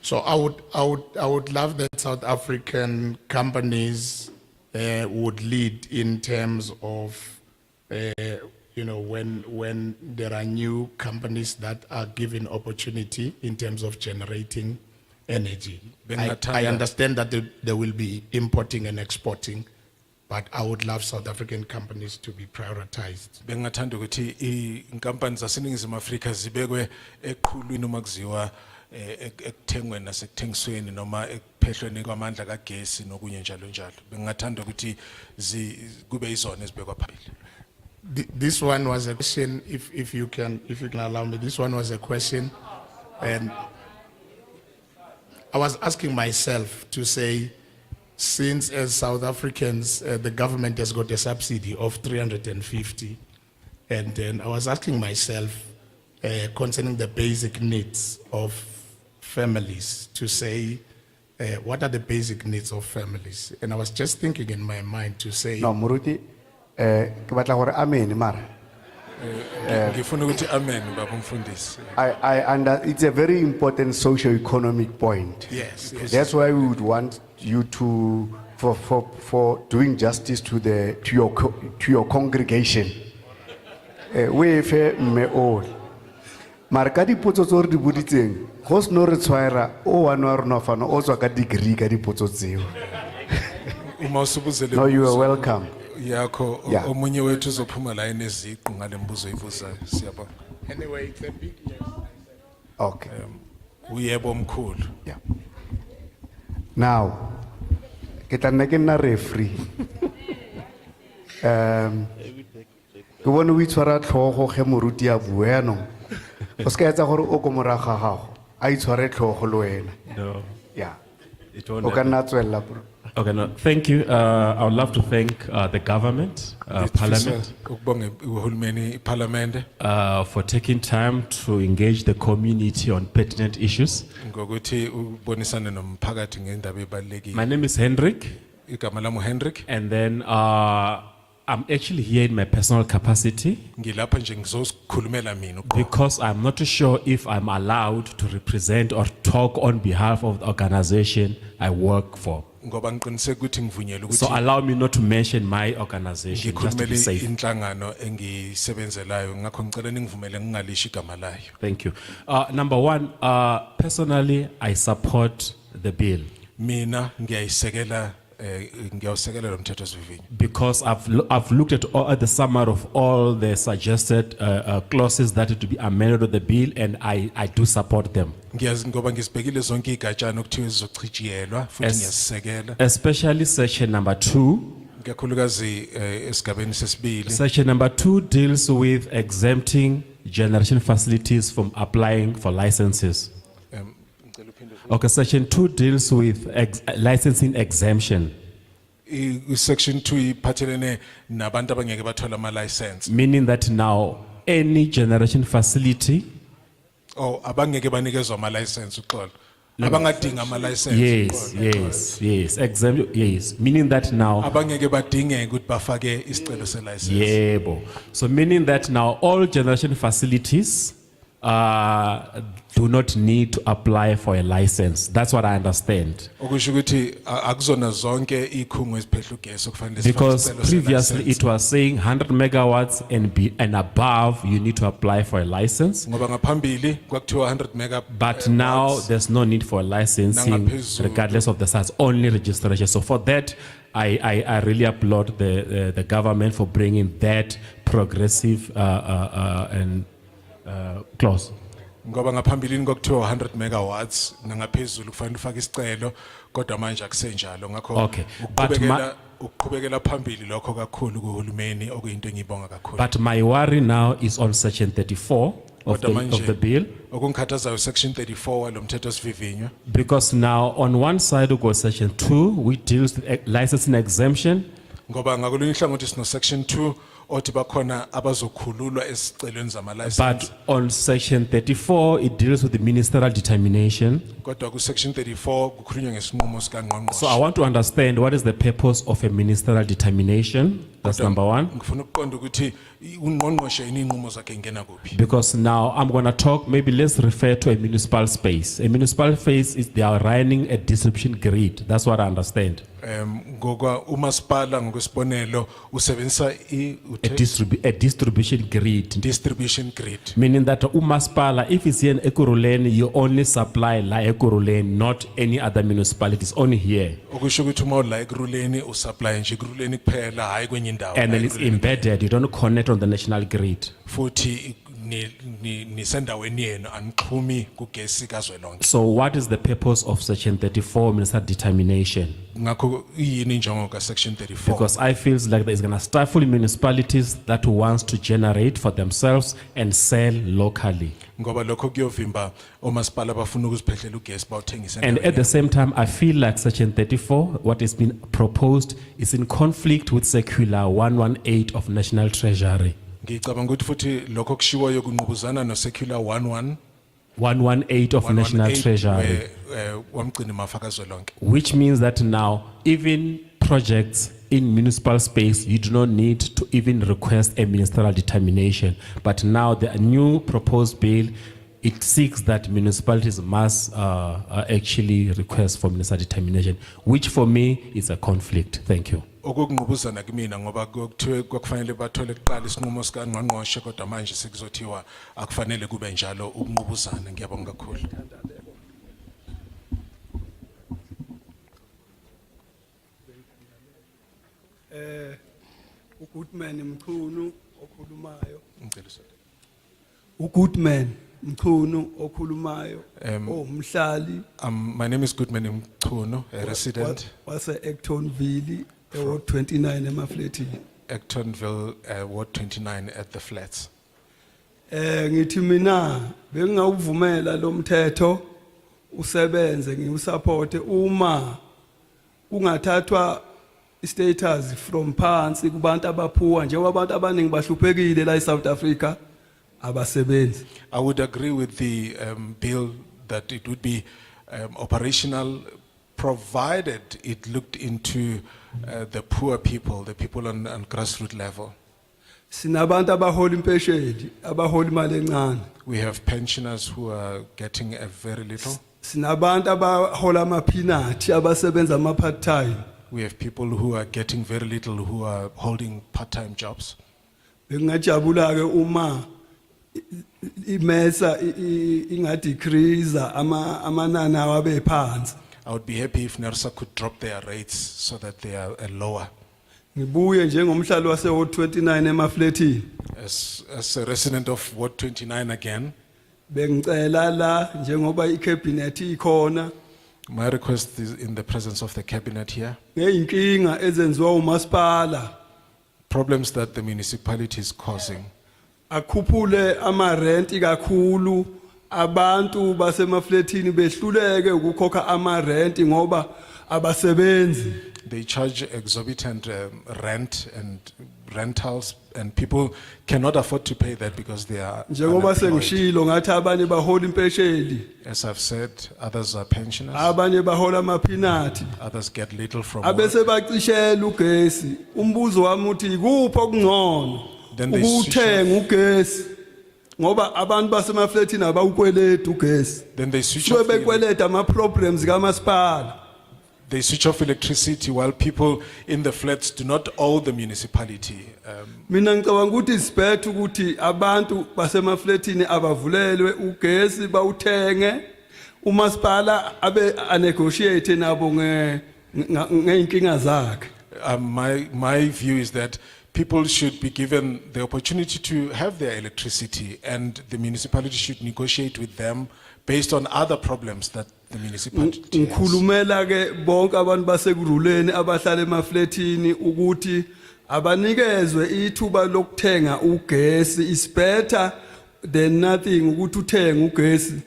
So I would love that South African companies would lead in terms of, when there are new companies that are given opportunity in terms of generating energy. I understand that they will be importing and exporting, but I would love South African companies to be prioritized. Bengathanda ukuthi inkampani zaseningizimu Afrika zibekwe eqhulwini uma kuziwa ekuthengweni nasekuthengisweni noma ekuphehlweni kwamandla kagesi nokunye njalo njalo. Bengathanda ukuthi kube izona ezibekwa phambili. This one was a question, if you can allow me, this one was a question, and I was asking myself to say, since as South Africans, the government has got a subsidy of 350, and then I was asking myself concerning the basic needs of families to say, what are the basic needs of families? And I was just thinking in my mind to say, No, Muruti, ke batla gore amen mara. Ngifuna ukuthi amen baba mfundisi. It's a very important socio-economic point. Yes. That's why we would want you to, for doing justice to your congregation. We fe me all. Marka dipotso tso re di boditseng, go se no re tshwaera o wa no rona fana o tswa ka degree ka dipotso tseo. Uma usubuzele No, you are welcome. yakho Yeah. omunye wethu uzophuma la eneziqu ngale mbuzo oyibuzayo. Siyabonga. Anyway, it's a big yes. Okay. Uyebo omkhulu. Yeah. Now, ke tla nna ke nna referee. Ke bone o itshwara tlhogo ge moruti a bua yaanong. O se ka etsa gore o ko moraga gago. a itshware tlhogo le wena. No. Yeah. It won't O ka happen. nna tswella, bro. Okay, no, thank you. I would love to thank the government, Parliament, Ukubonga uhulumeni iparlamente for taking time to engage the community on pertinent issues. ngokuthi ubonisane nomphakathi ngendaba ebalulekile. My name is Hendrik, Igama lami uHendrik. and then I'm actually here in my personal capacity Ngilapha nje ngizokhulumela mina uqobo. because I'm not sure if I'm allowed to represent or talk on behalf of the organization I work for. Ngoba ngiqiniseka ukuthi ngivunyelwe So ukuthi allow me not to mention my organization, just to be ngikhulumele safe. inhlangano engisebenzelayo ngakho ngicela ningivumele ngingalishi igama layo. Thank you. Number one, personally, I support the bill Mina ngiyayisekela ngiyawusekela lo mthetho sivivinyo. because I've looked at the summary of all the suggested clauses that are to be amended to the bill, and I do support them. Ngiyazi ngoba ngisibhekile zonke igatshana okuthiwe zizochitshiyelwa futhi Es- ngiyazisekela. Especially section number 2. Kakhulukazi esigabeni sesibili. Section number 2 deals with exempting generation facilities from applying for licenses. Okay, section 2 deals with licensing exemption, Section 2 iphathelene nabantu abangeke bathola ama license. meaning that now any generation facility Oh, abangeke banikezwe ama license uxolo. Abangadinga ama license. Yes, yes, exempt, yes. Meaning that now, Abangeke badinge ukuthi bafake isicelo se license. yebo. So meaning that now all generation facilities do not need to apply for a license. That's what I understand. Okusho ukuthi akuzona zonke ikhungo eziphehla ugesi okufanele zifake Because isicelo se previously license. it was saying 100 megawatts and above, you need to apply for a license. Ngoba ngaphambili kwakuthiwa 100 mega. But now there's no need for licensing Nangaphezulu. regardless of the size, only registration. So for that, I really applaud the government for bringing that progressive clause. Ngoba ngaphambilini kwakuthiwa 100 megawatts nangaphezulu kufanele ufake isicelo kodwa manje akusenjalo ngakho Okay, but ukuqhubekela phambili lokho kakhulu kuhulumeni okuyinto engiyibonga kakhulu. But my worry now is on section 34 of Kodwa the bill. Okungikhathazayo section 34 walomthetho mthetho sivivinywa. Because now on one side we got section 2, which deals with licensing exemption. Ngoba ngakulunye ihlangothi sino section 2 othi bakhona abazokhululwa esicelweni zama But license. on section 34, it deals with the ministerial determination. Kodwa ku section 34 kukhulunywa ngesinqumo sika ngqongqoshe. So I want to understand what is the purpose of a ministerial determination. That's number one. Ngifuna ukuqonda ukuthi ungqongqoshe yini inqumo zakhe ngena kuphi. Because now I'm going to talk, maybe let's refer to a municipal space. A municipal space is they are running a distribution grid. That's what I understand. Ngoba umasipala ngokwesibonelo usebenzisa A distribution grid. distribution grid. Meaning that umaspala, if it's here in Ekurhuleni, you only supply La Ekurhuleni, not any other municipalities, only here. Okusho ukuthi uma ula ekuruleni usupply nje ekuruleni kuphela hayi kwenye indawo. And then it's embedded, you don't connect on the national grid. Futhi nisendaweni yenu anixhumi kugesi kazwelonke. So what is the purpose of section 34 ministerial determination? Ngakho yini injongo ka section 34? Because I feel like it's going to stifle municipalities that wants to generate for themselves and sell locally. Ngoba lokho kuyovimba omasipala abafuna ukuziphehlela ugesi bawuthengisa. And at the same time, I feel like section 34, what is being proposed, is in conflict with circular 118 of National Treasury. Ngicabanga ukuthi futhi lokho kushiwoyo kunqubuzana no circular 118 of National Treasury. Wamgcina mafa kazwelonke. Which means that now, even projects in municipal space, you do not need to even request a ministerial determination. But now the new proposed bill, it seeks that municipalities must actually request for ministerial determination, which for me is a conflict. Thank you. Okungqubuzana kimi ngoba kuthiwe kwakufanele bathole kuqala isinqumo sika ngqongqoshe kodwa manje sekuzothiwa akufanele kube njalo ukunqubuzana. Ngiyabonga kakhulu. uGoodman Mchunu okhulumayo. Ngicela usale. uGoodman Mchunu okhulumayo omhlali My name is Goodman Mchunu, a resident. wase Actonville Ward 29 emafletini. Actonville, Ward 29 at the flats. ngithi mina bengingawuvumela lo mthetho usebenze ngiusupport uma kungathathwa status from phansi kubantu abaphuwa njengoba abantu abaningi bahluphekile la eSouth Africa abasebenzi. I would agree with the bill that it would be operational provided it looked into the poor people, the people on grassroots level. Sinabantu abahola impesheni abahola imali encane. We have pensioners who are getting a very little. Sinabantu abahola amapeanut abasebenza ama part time. We have people who are getting very little who are holding part-time jobs. Bengajabula ke uma imesa ingadecrease amanani awabe phansi. I would be happy if NERSA could drop their rates so that they are lower. Ngibuye njengomhlali wase Ward 29 emafletini. As a resident of Ward 29 again, Bengicela la njengoba icabinet ikhona my request is in the presence of the cabinet here. ngeinkinga ezenziwa umasipala Problems that the municipality is causing. akhuphule ama rent kakhulu abantu basemafletini behluleke ukukhokha ama rent ngoba abasebenzi. They charge exorbitant rent and rentals, and people cannot afford to pay that because they are Njengoba unemployed. sengishilo ngathi abanye bahola impesheni, As I've said, others are pensioners, abanye bahola amapeanut. others get little from work. Abese bacishela ugesi. Umbuzo wami uthi kupho okungcono Then they switch ukuthenga ugesi ngoba abantu basemafletini abawukweleta ugesi. Then they switch Suke off the bekweleta ama programs kamasipala. They switch off electricity while people in the flats do not owe the municipality. Mina ngicabanga ukuthi isibethu ukuthi abantu basemafletini abavulelwe ugesi bawuthenge umasipala abe negotiate nabo ngeinkinga zakhe. My view is that people should be given the opportunity to have their electricity, and the municipality should negotiate with them based on other problems that the municipality has. Ngikhulumela ke bonke abantu basekuruleni abahlala emafletini ukuthi abanikezwe ithuba lokuthenga ugesi. Is better than nothing ukuthi uthenge ugesi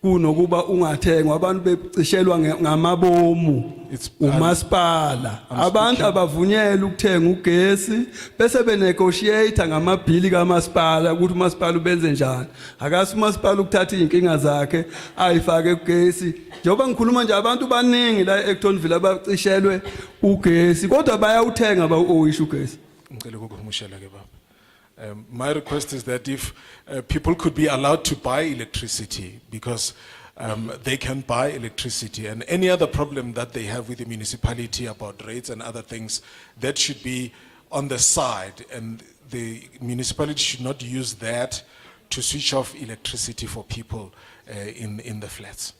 kunokuba ungathengwa abantu becishelwa ngamabomu umasipala. Abantu abavunyelwe ukuthenga ugesi bese benegotiate ngamabhili kamasipala ukuthi umasipala ubenze njani. Akasi umasipala ukuthatha inkinga zakhe ayifake ugesi. Njengoba ngikhuluma nje abantu baningi la eActonville abacishelwe ugesi kodwa bayawuthenga bawoyisha ugesi. Ngicela ukukuhumushela ke baba. My request is that if people could be allowed to buy electricity, because they can buy electricity, and any other problem that they have with the municipality about rates and other things, that should be on the side, and the municipality should not use that to switch off electricity for people in the flats.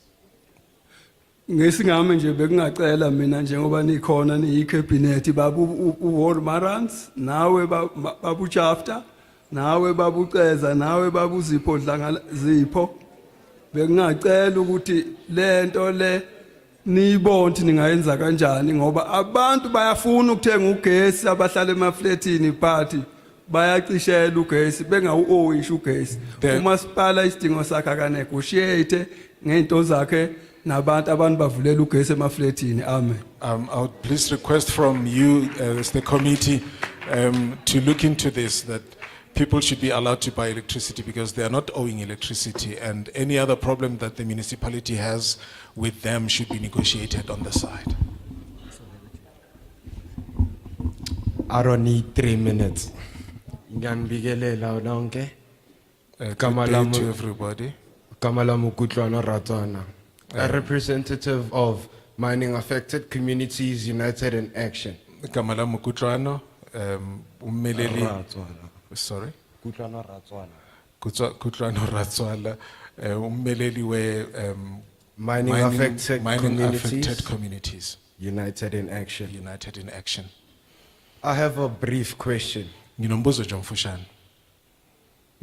Ngesingame nje bekungacela mina njengoba nikhona niyicabinet babu Ward Marans nawe babu Chafta nawe babu Ceza nawe babu Zipho Dlangala Zipho bekungacela ukuthi lento le niyibone ukuthi ningayenza kanjani ngoba abantu bayafuna ukuthenga ugesi abahlala emafletini party bayacishela ugesi bengawoyisha ugesi. Umasipala isidingo sakhe akanegotiate ngento zakhe nabantu abantu bavulela ugesi emafletini. Amen. I would please request from you as the committee to look into this, that people should be allowed to buy electricity because they are not owing electricity, and any other problem that the municipality has with them should be negotiated on the side. I don't need 3 minutes. Ngiyanibikelela nonke. Good day to everybody. Kamalamu Kutlwana Ratwana. A representative of Mining Affected Communities United in Action. Kamala Mukutrano, ummeleli. Ratswana. Sorry? Kutlwana Ratswana. Kutrano Ratswala, ummeleli we Mining affected affected communities. United in Action. United in Action. I have a brief question. Nginombuzo nje omfushane.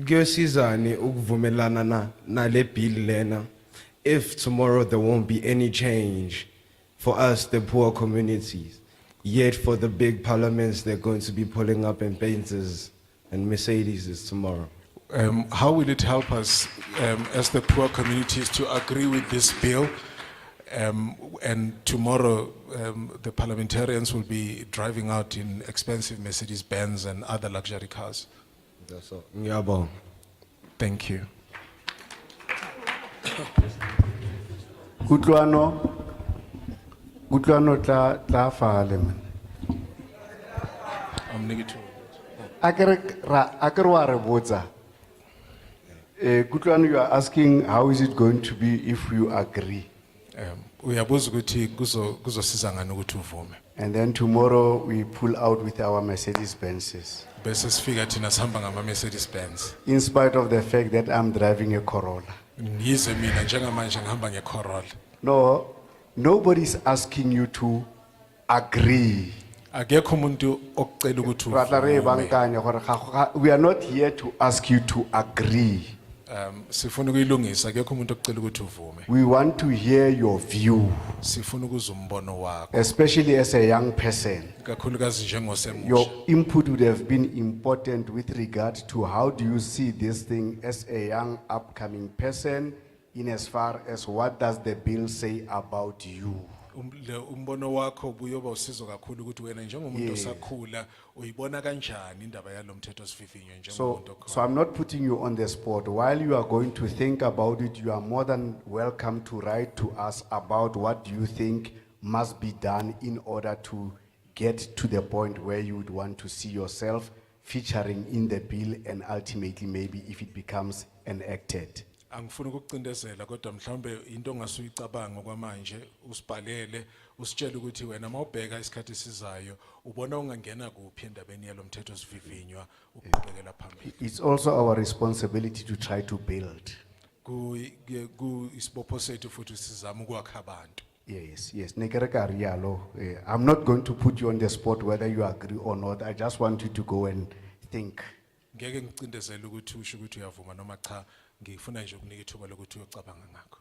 Kuyosizani ukuvumelana na le bill lena if tomorrow there won't be any change for us, the poor communities, yet for the big parliaments they're going to be pulling up in Benzes and Mercedes tomorrow? How will it help us as the poor communities to agree with this bill? And tomorrow, the parliamentarians will be driving out in expensive Mercedes-Benz and other luxury cars. That's all. Ngiyabonga. Thank you. Kutlwano tla fale man. I'm negative. Akere wa re botsa. Kutlwano, you are asking how is it going to be if you agree? Uyabuza ukuthi kuzosiza ngani ukuthi uvume. And then tomorrow we pull out with our Mercedes Benzes. Bese sifika thina sihamba ngama Mercedes-Benz. In spite of the fact that I'm driving a Corolla. Yize mina njengamanje ngihamba ngeCorolla. No, nobody's asking you to agree. Akekho umuntu okucela ukuthi Ratla re uvume. bankanya gore we are not here to ask you to agree. Sifuna ukuyilungisa akekho umuntu okucela ukuthi uvume. We want to hear your view, Sifuna ukuzwa umbono wakho. especially as a young person. Kakhulukazi njengosemusha. Your input would have been important with regard to how do you see this thing as a young upcoming person in as far as what does the bill say about you. Umbono wakho buyoba usizo kakhulu ukuthi wena njengomuntu Yes. osakhula uyibona kanjani indaba yalomthetho sivivinyo So, njengomuntu okhona. so I'm not putting you on the spot. While you are going to think about it, you are more than welcome to write to us about what you think must be done in order to get to the point where you would want to see yourself featuring in the bill and ultimately maybe if it becomes enacted. Angifuni ukucindezela kodwa mhlawumbe into ongasuyicabanga kwamanje usibhalele usitshele ukuthi wena mawubheka isikhathi sizayo ubona ungangena kuphi endabeni yalomthetho sivivinywa ukuqhubekela phambili. It's also our responsibility to try to build. Ku isibopho sethu futhi sizama ukwakha abantu. Yes, yes. Nekereka rialo. I'm not going to put you on the spot whether you agree or not. I just want you to go and think. Ngeke ngicindezele ukuthi usho ukuthi uyavuma noma cha, ngifuna nje ukunika ithuba lokuthi uyocabanga ngakho.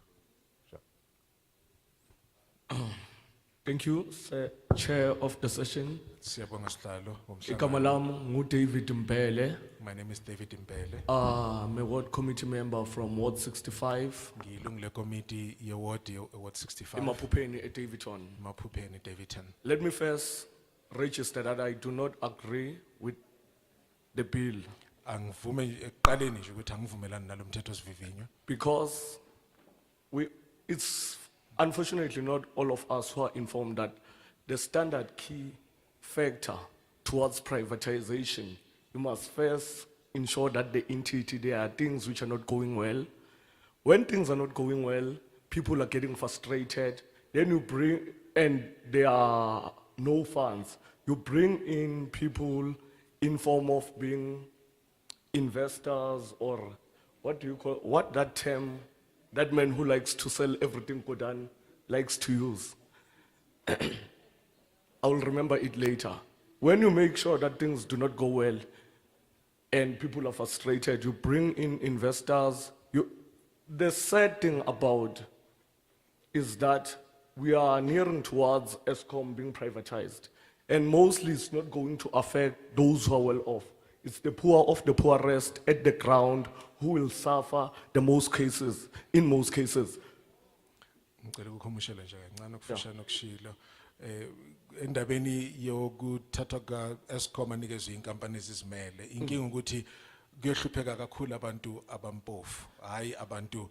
Thank you, sir, Chair of the session. Siyabonga sihlalo Igama lami ngu-David Mbele. My name is David Mbele. I'm a ward committee member from Ward 65. Ngiyilungu lekomiti ye-ward ye-ward 65. Emaphupheni eDavidton. Emaphupheni eDavidton. Let me first register that I do not agree with the bill. Angivume ekuqaleni nje ukuthi angivumelani nalomthetho sivivinywa. Because it's unfortunately not all of us who are informed that the standard key factor towards privatization, you must first ensure that the entity, there are things which are not going well. When things are not going well, people are getting frustrated, then you bring, and there are no funds, you bring in people in form of being investors or what do you call, what that term, that man who likes to sell everything Kodan likes to use. I will remember it later. When you make sure that things do not go well and people are frustrated, you bring in investors. The sad thing about is that we are nearing towards ESCOM being privatized. And mostly it's not going to affect those who are well off. It's the poor of the poorest at the ground who will suffer the most cases, in most cases. Ngicela ukukhomushela nje kancane okufushane okushilo. Endabeni yokuthatha ka-Eskom anikezwe inkampani ezizimele, inkinga ukuthi kuyohlupheka kakhulu abantu abampofu, hayi abantu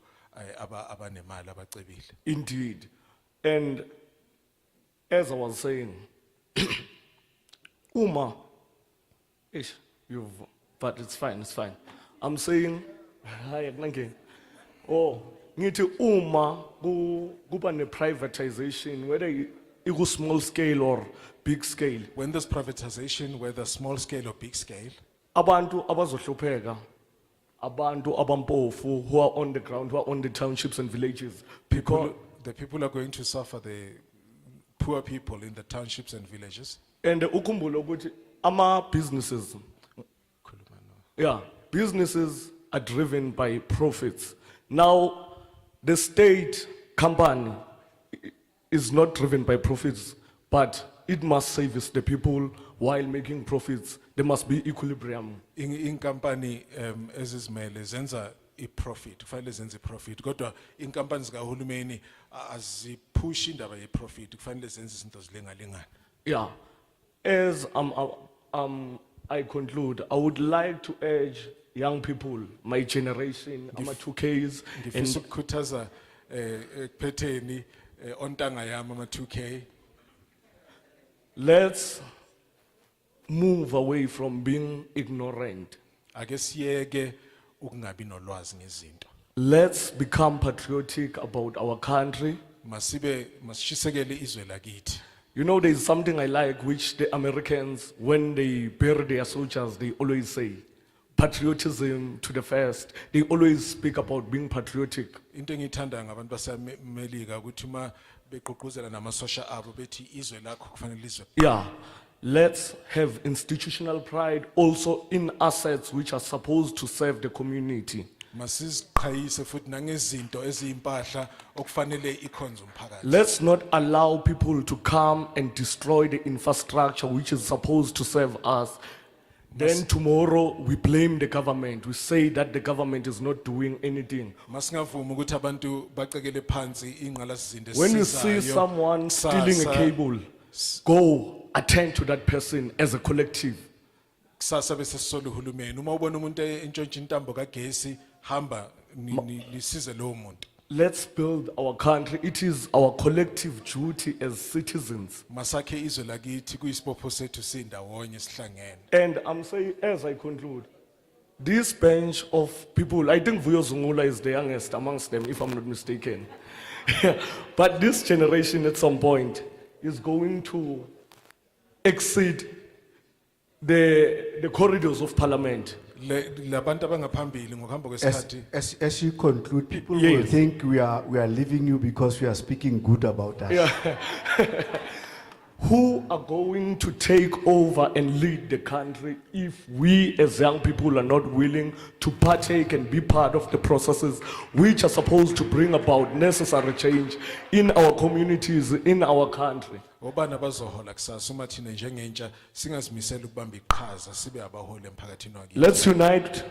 abanemali abacebile. Indeed. And as I was saying, Uma, but it's fine, it's fine. I'm saying, hi, oh, ngithi uma kuba ne privatization, whether it small scale or big scale. When there's privatization, whether small scale or big scale, Abantu abazohlupheka, abantu abampofu who are on the ground, who are on the townships and villages. the people are going to suffer, the poor people in the townships and villages. And ukhumbule ukuthi ama businesses, yeah, businesses are driven by profits. Now, the state company is not driven by profits, but it must service the people while making profits. There must be equilibrium. Inkampani ezizimele zenza i-profit, kufanele zenze i-profit. Kodwa inkampani zikahulumeni aziphush indaba ye-profit, kufanele zenze izinto zilengalingana. Yeah, as I conclude, I would like to urge young people, my generation, ama 2Ks, Ngifisa ukukhuthaza ekuphetheni ontanga yami ama 2K. let's move away from being ignorant. Ake siyeke ukungabi nolwazi ngezinto. Let's become patriotic about our country. Masishisekele izwe lakithi. You know, there's something I like which the Americans, when they bury their soldiers, they always say, patriotism to the first. They always speak about being patriotic. Into engiyithanda ngabantu baseMelika ukuthi uma beqhuquzela namasosha abo bethi izwe lakho kufanele izwe. Yeah, let's have institutional pride also in assets which are supposed to serve the community. Masiziqhayise futhi nangezinto eziyimpahla okufanele ikhonze umphakathi. Let's not allow people to come and destroy the infrastructure which is supposed to serve us. Then tomorrow we blame the government. We say that the government is not doing anything. Masingavumi ukuthi abantu bacekele phansi ingqalasizinda When you see someone stealing a cable, go attend to that person as a collective. kusasa bese sisola uhulumeni. Uma ubona umuntu entshontsha intambo kagesi hamba nisize lowo muntu. Let's build our country. It is our collective duty as citizens. Masakhe izwe lakithi kuyisibopho sethu sindawonye sihlangene. And I'm saying, as I conclude, this bench of people, I think Vuyo Zungula is the youngest amongst them, if I'm not mistaken. But this generation at some point is going to exceed the corridors of parliament. Labantu abangaphambili ngokuhamba kwesikhathi. As you conclude, people will Yes. think we are leaving you because we are speaking good about us. Yeah. Who are going to take over and lead the country if we as young people are not willing to partake and be part of the processes which are supposed to bring about necessary change in our communities, in our country? Obana bazohola kusasa uma thina njengentsha singazimisela ukubamba iqhaza sibe abaholi emphakathini wakithi. Let's unite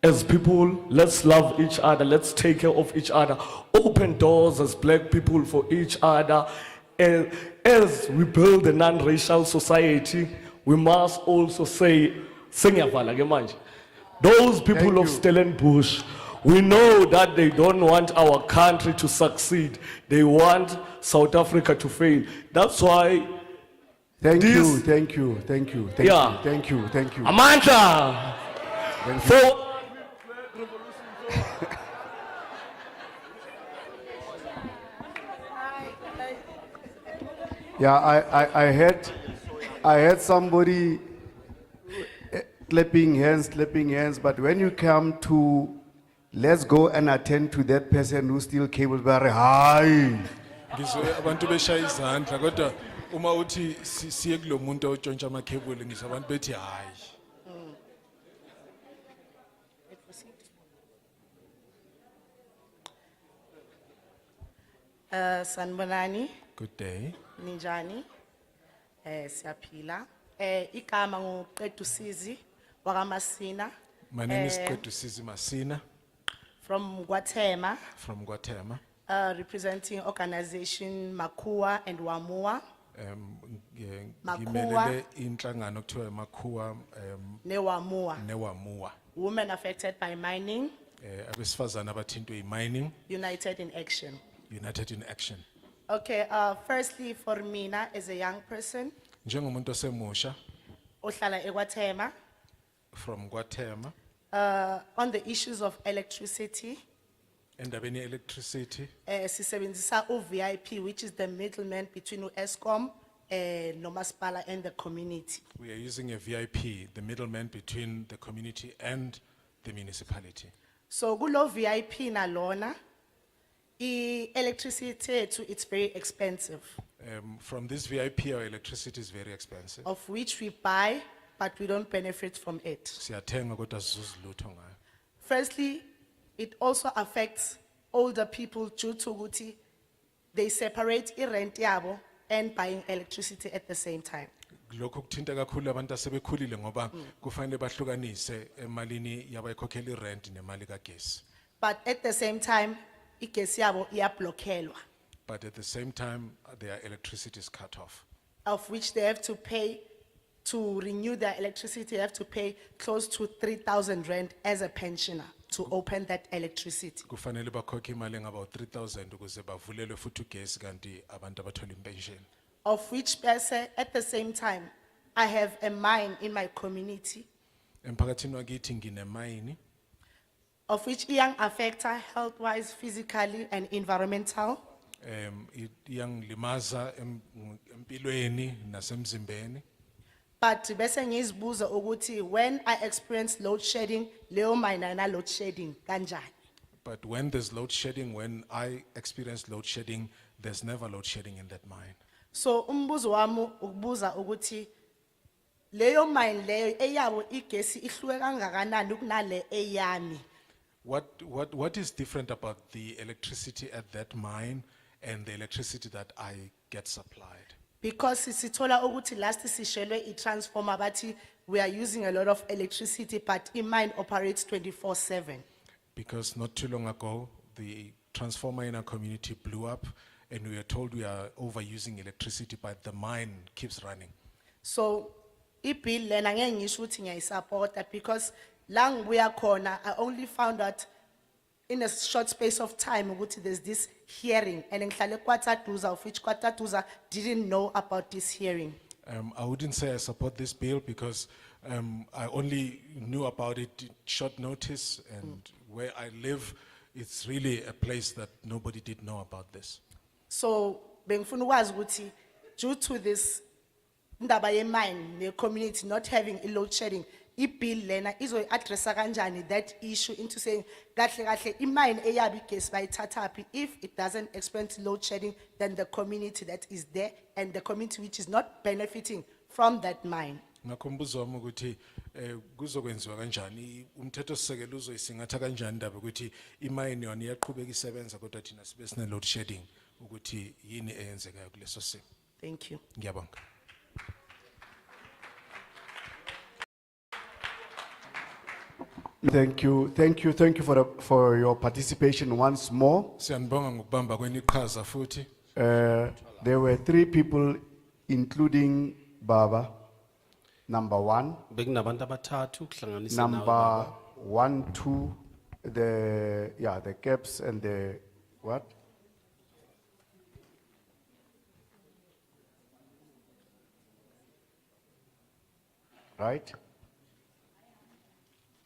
as people, let's love each other, let's take care of each other, open doors as black people for each other. And as we build a non-racial society, we must also say, "Sengiyavala ke manje." Those people of Stellenbosch, we know that they don't want our country to succeed. They want South Africa to fail. That's why. Thank you. Yeah. Thank you. Amandla. For Yeah, I heard somebody clapping hands, but when you come to, let's go and attend to that person who still cable very high. Ngizwe abantu beshaya izandla kodwa uma uthi siye kulomuntu otshontsha amakhebuli ngizwe abantu bethi hayi. Sanibonani, Good day. ninjani? Siyaphila. Igama nguQetu Sizi wakaMasina. My name is Qetu Sizi Masina From Guatemala, from Guatemala. representing organization Makua and Wamua, Ngimelele inhlangano kuthiwa Makhuwa Newamua, neWamua. women affected by mining, Abesifazana abathintwe mining, United in Action. United in Action. Okay, firstly for mina as a young person, Njengomuntu osemusha ohlala eGuatemala, from Guatemala on the issues of electricity, endabeni electricity sisebenzisa uVIP, which is the middleman between Eskom, nomasipala and the community. we are using a VIP, the middleman between the community and the municipality. So kulo VIP nalona, electricity yethu, it's very expensive, From this VIP our electricity is very expensive. of which we buy, but we don't benefit from it. Siyathenga kodwa sizuza lutho ngayo. Firstly, it also affects older people due to ukuthi they separate irent yabo and buying electricity at the same time. Lokho kuthinta kakhulu abantu asebekhulile ngoba kufanele bahlukanise emalini yabayikhokhela irent nemali kagesi. But at the same time, igesi yabo iyablockelwa, But at the same time, their electricity is cut off. of which they have to pay, to renew their electricity, they have to pay close to 3,000 rand as a pensioner to open that electricity. Kufanele bakhokhe imali engaba 3,000 ukuze bavulelwe futhi ugesi kanti abantu abathola impension. Of which person, at the same time, I have a mine in my community, Emphakathini wakithi nginemayini of which young affect her health-wise, physically and environmental. iyangilimaza empilweni nasemzimbeni. But bese ngizibuza ukuthi when I experience load shedding, leo mine ana load shedding kanjani? But when there's load shedding, when I experience load shedding, there's never load shedding in that mine. So umbuzo wami ukubuza ukuthi leyo mine leyo eyabo igesi ihluke kangakanani kunale eyami? What is different about the electricity at that mine and the electricity that I get supplied? Because sithola ukuthi last sishelwe i-transformer bathi we are using a lot of electricity but mine operates 24/7. Because not too long ago, the transformer in our community blew up and we are told we are overusing electricity, but the mine keeps running. So i-bill lena ngeke ngisho ukuthi ngiyayisupporta because la ngibuya khona I only found out in a short space of time ukuthi there's this hearing and ngihlale KwaTaduza, of which KwaTaduza didn't know about this hearing. I wouldn't say I support this bill because I only knew about it in short notice, and where I live, it's really a place that nobody did know about this. So bengifuna ukwazi ukuthi due to this ndaba ye-mine ne-community not having a load shedding, i-bill lena izoyi-addressa kanjani that issue into saying kahle kahle imine eyabi igesi bayithathaphi if it doesn't experience load shedding, then the community that is there and the community which is not benefiting from that mine. Ngakho umbuzo wami ukuthi kuzokwenziwa kanjani, umthethosisekelo uzoyisingatha kanjani indaba ukuthi imine yona iyaqhubeka isebenza kodwa thina sibe sine load shedding ukuthi yini eyenzekayo kuleso simo. Thank you. Ngiyabonga. Thank you for your participation once more. Siyanibonga ngokubamba kwenu iqhaza futhi. There were 3 people, including Baba, number 1. Bekunabantu abathathu kuhlanganisa nawe Number baba. 1, 2, the caps and the what? Right?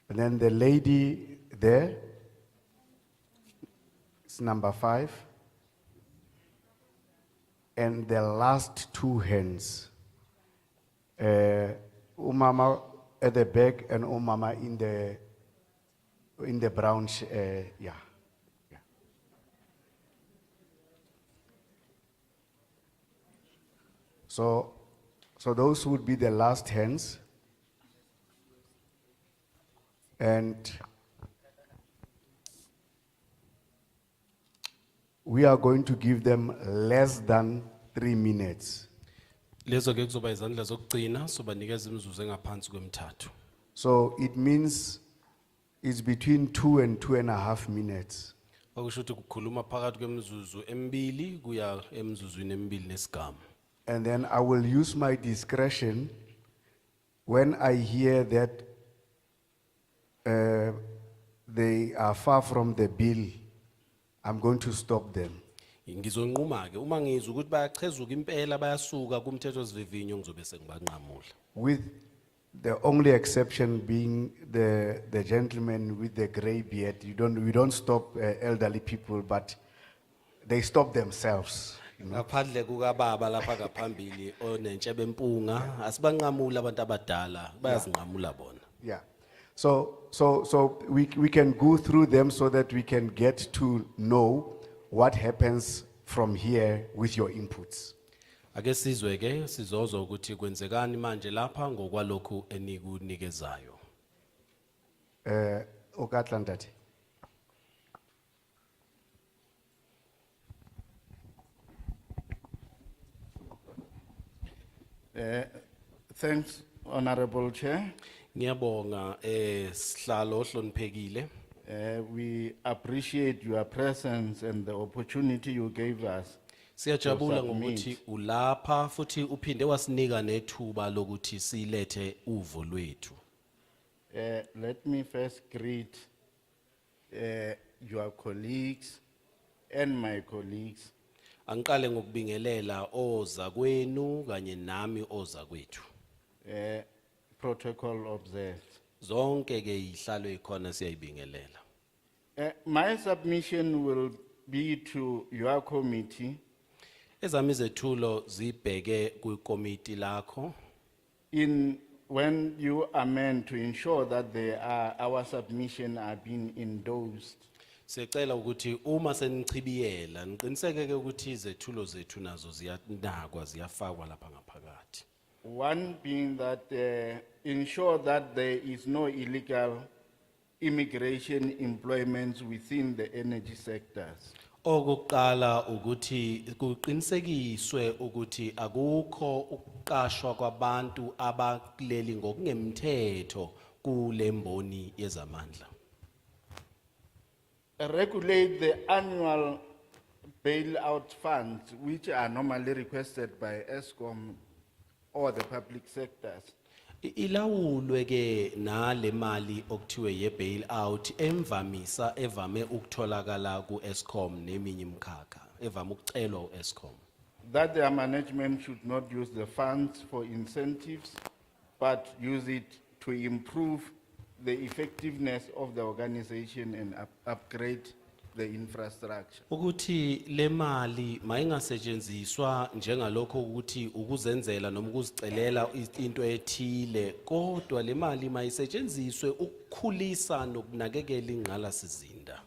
And then the lady there, it's number 5. And the last 2 hands. Umama at the back and Umama in the brown, yeah. So those would be the last hands. And we are going to give them less than 3 minutes. Lezo ke kuzoba izandla zokugcina sobanikeza imizuzu engaphansi kwemithathu. So it means it's between 2 and 2.5 minutes. Okusho ukuthi kukhuluma phakathi kwemizuzu emibili kuya emizuzwini emibili nesigama. And then I will use my discretion when I hear that they are far from the bill, I'm going to stop them. Ngizonquma ke uma ngizwa ukuthi bayachezuka impela bayasuka kumthetho sivivinyo ngizobe sengibanqamula. With the only exception being the gentleman with the gray beard. We don't stop elderly people, but they stop themselves. Ngaphandle kukababa lapha ngaphambili onentshebe empunga asibanqamula abantu abadala bayazinqamula bona. Yeah. So we can go through them so that we can get to know what happens from here with your inputs. Ake sizwe ke sizozwa ukuthi kwenzekani manje lapha ngokwalokhu enikunikezayo. Okatlandati. Thanks, Honorable Chair. Ngiyabonga sihlalo ohloniphekile. We appreciate your presence and the opportunity you gave us. Siyajabula to submit. ngokuthi ulapha futhi uphinde wasinika nethuba lokuthi silethe uvo lwethu. Let me first greet your colleagues and my colleagues. Angiqale ngokubingelela oza kwenu kanye nami oza kwethu. Protocol observed. Zonke ke ihlalo ekhona siyayibingelela. My submission will be to your committee Ezami izethulo zibheke kwikomiti lakho. when you amend to ensure that our submission are being endorsed. Sicela ukuthi uma senichibiyela niqiniseke ke ukuthi izethulo zethu nazo ziyanakwa ziyafakwa lapha ngaphakathi. One being that ensure that there is no illegal immigration employments within the energy sectors. Okokuqala ukuthi kuqinisekiswe ukuthi akukho ukuqashwa kwabantu abakuleli ngokungemthetho kulemboni yezamandla. Regulate the annual bailout funds which are normally requested by ESCOM or the public sectors. Ilawulwe ke nale mali okuthiwe ye bailout emvamisa evame ukutholakala ku Eskom neminye imkhakha evame ukucelwa u Eskom. That their management should not use the funds for incentives, but use it to improve the effectiveness of the organization and upgrade the infrastructure. Ukuthi le mali mayingasetshenziswa njengalokho ukuthi ukuzenzela noma ukuzicelela into ethile, kodwa le mali mayisetshenziswe ukukhulisa nokunakekela ingqala sizinda.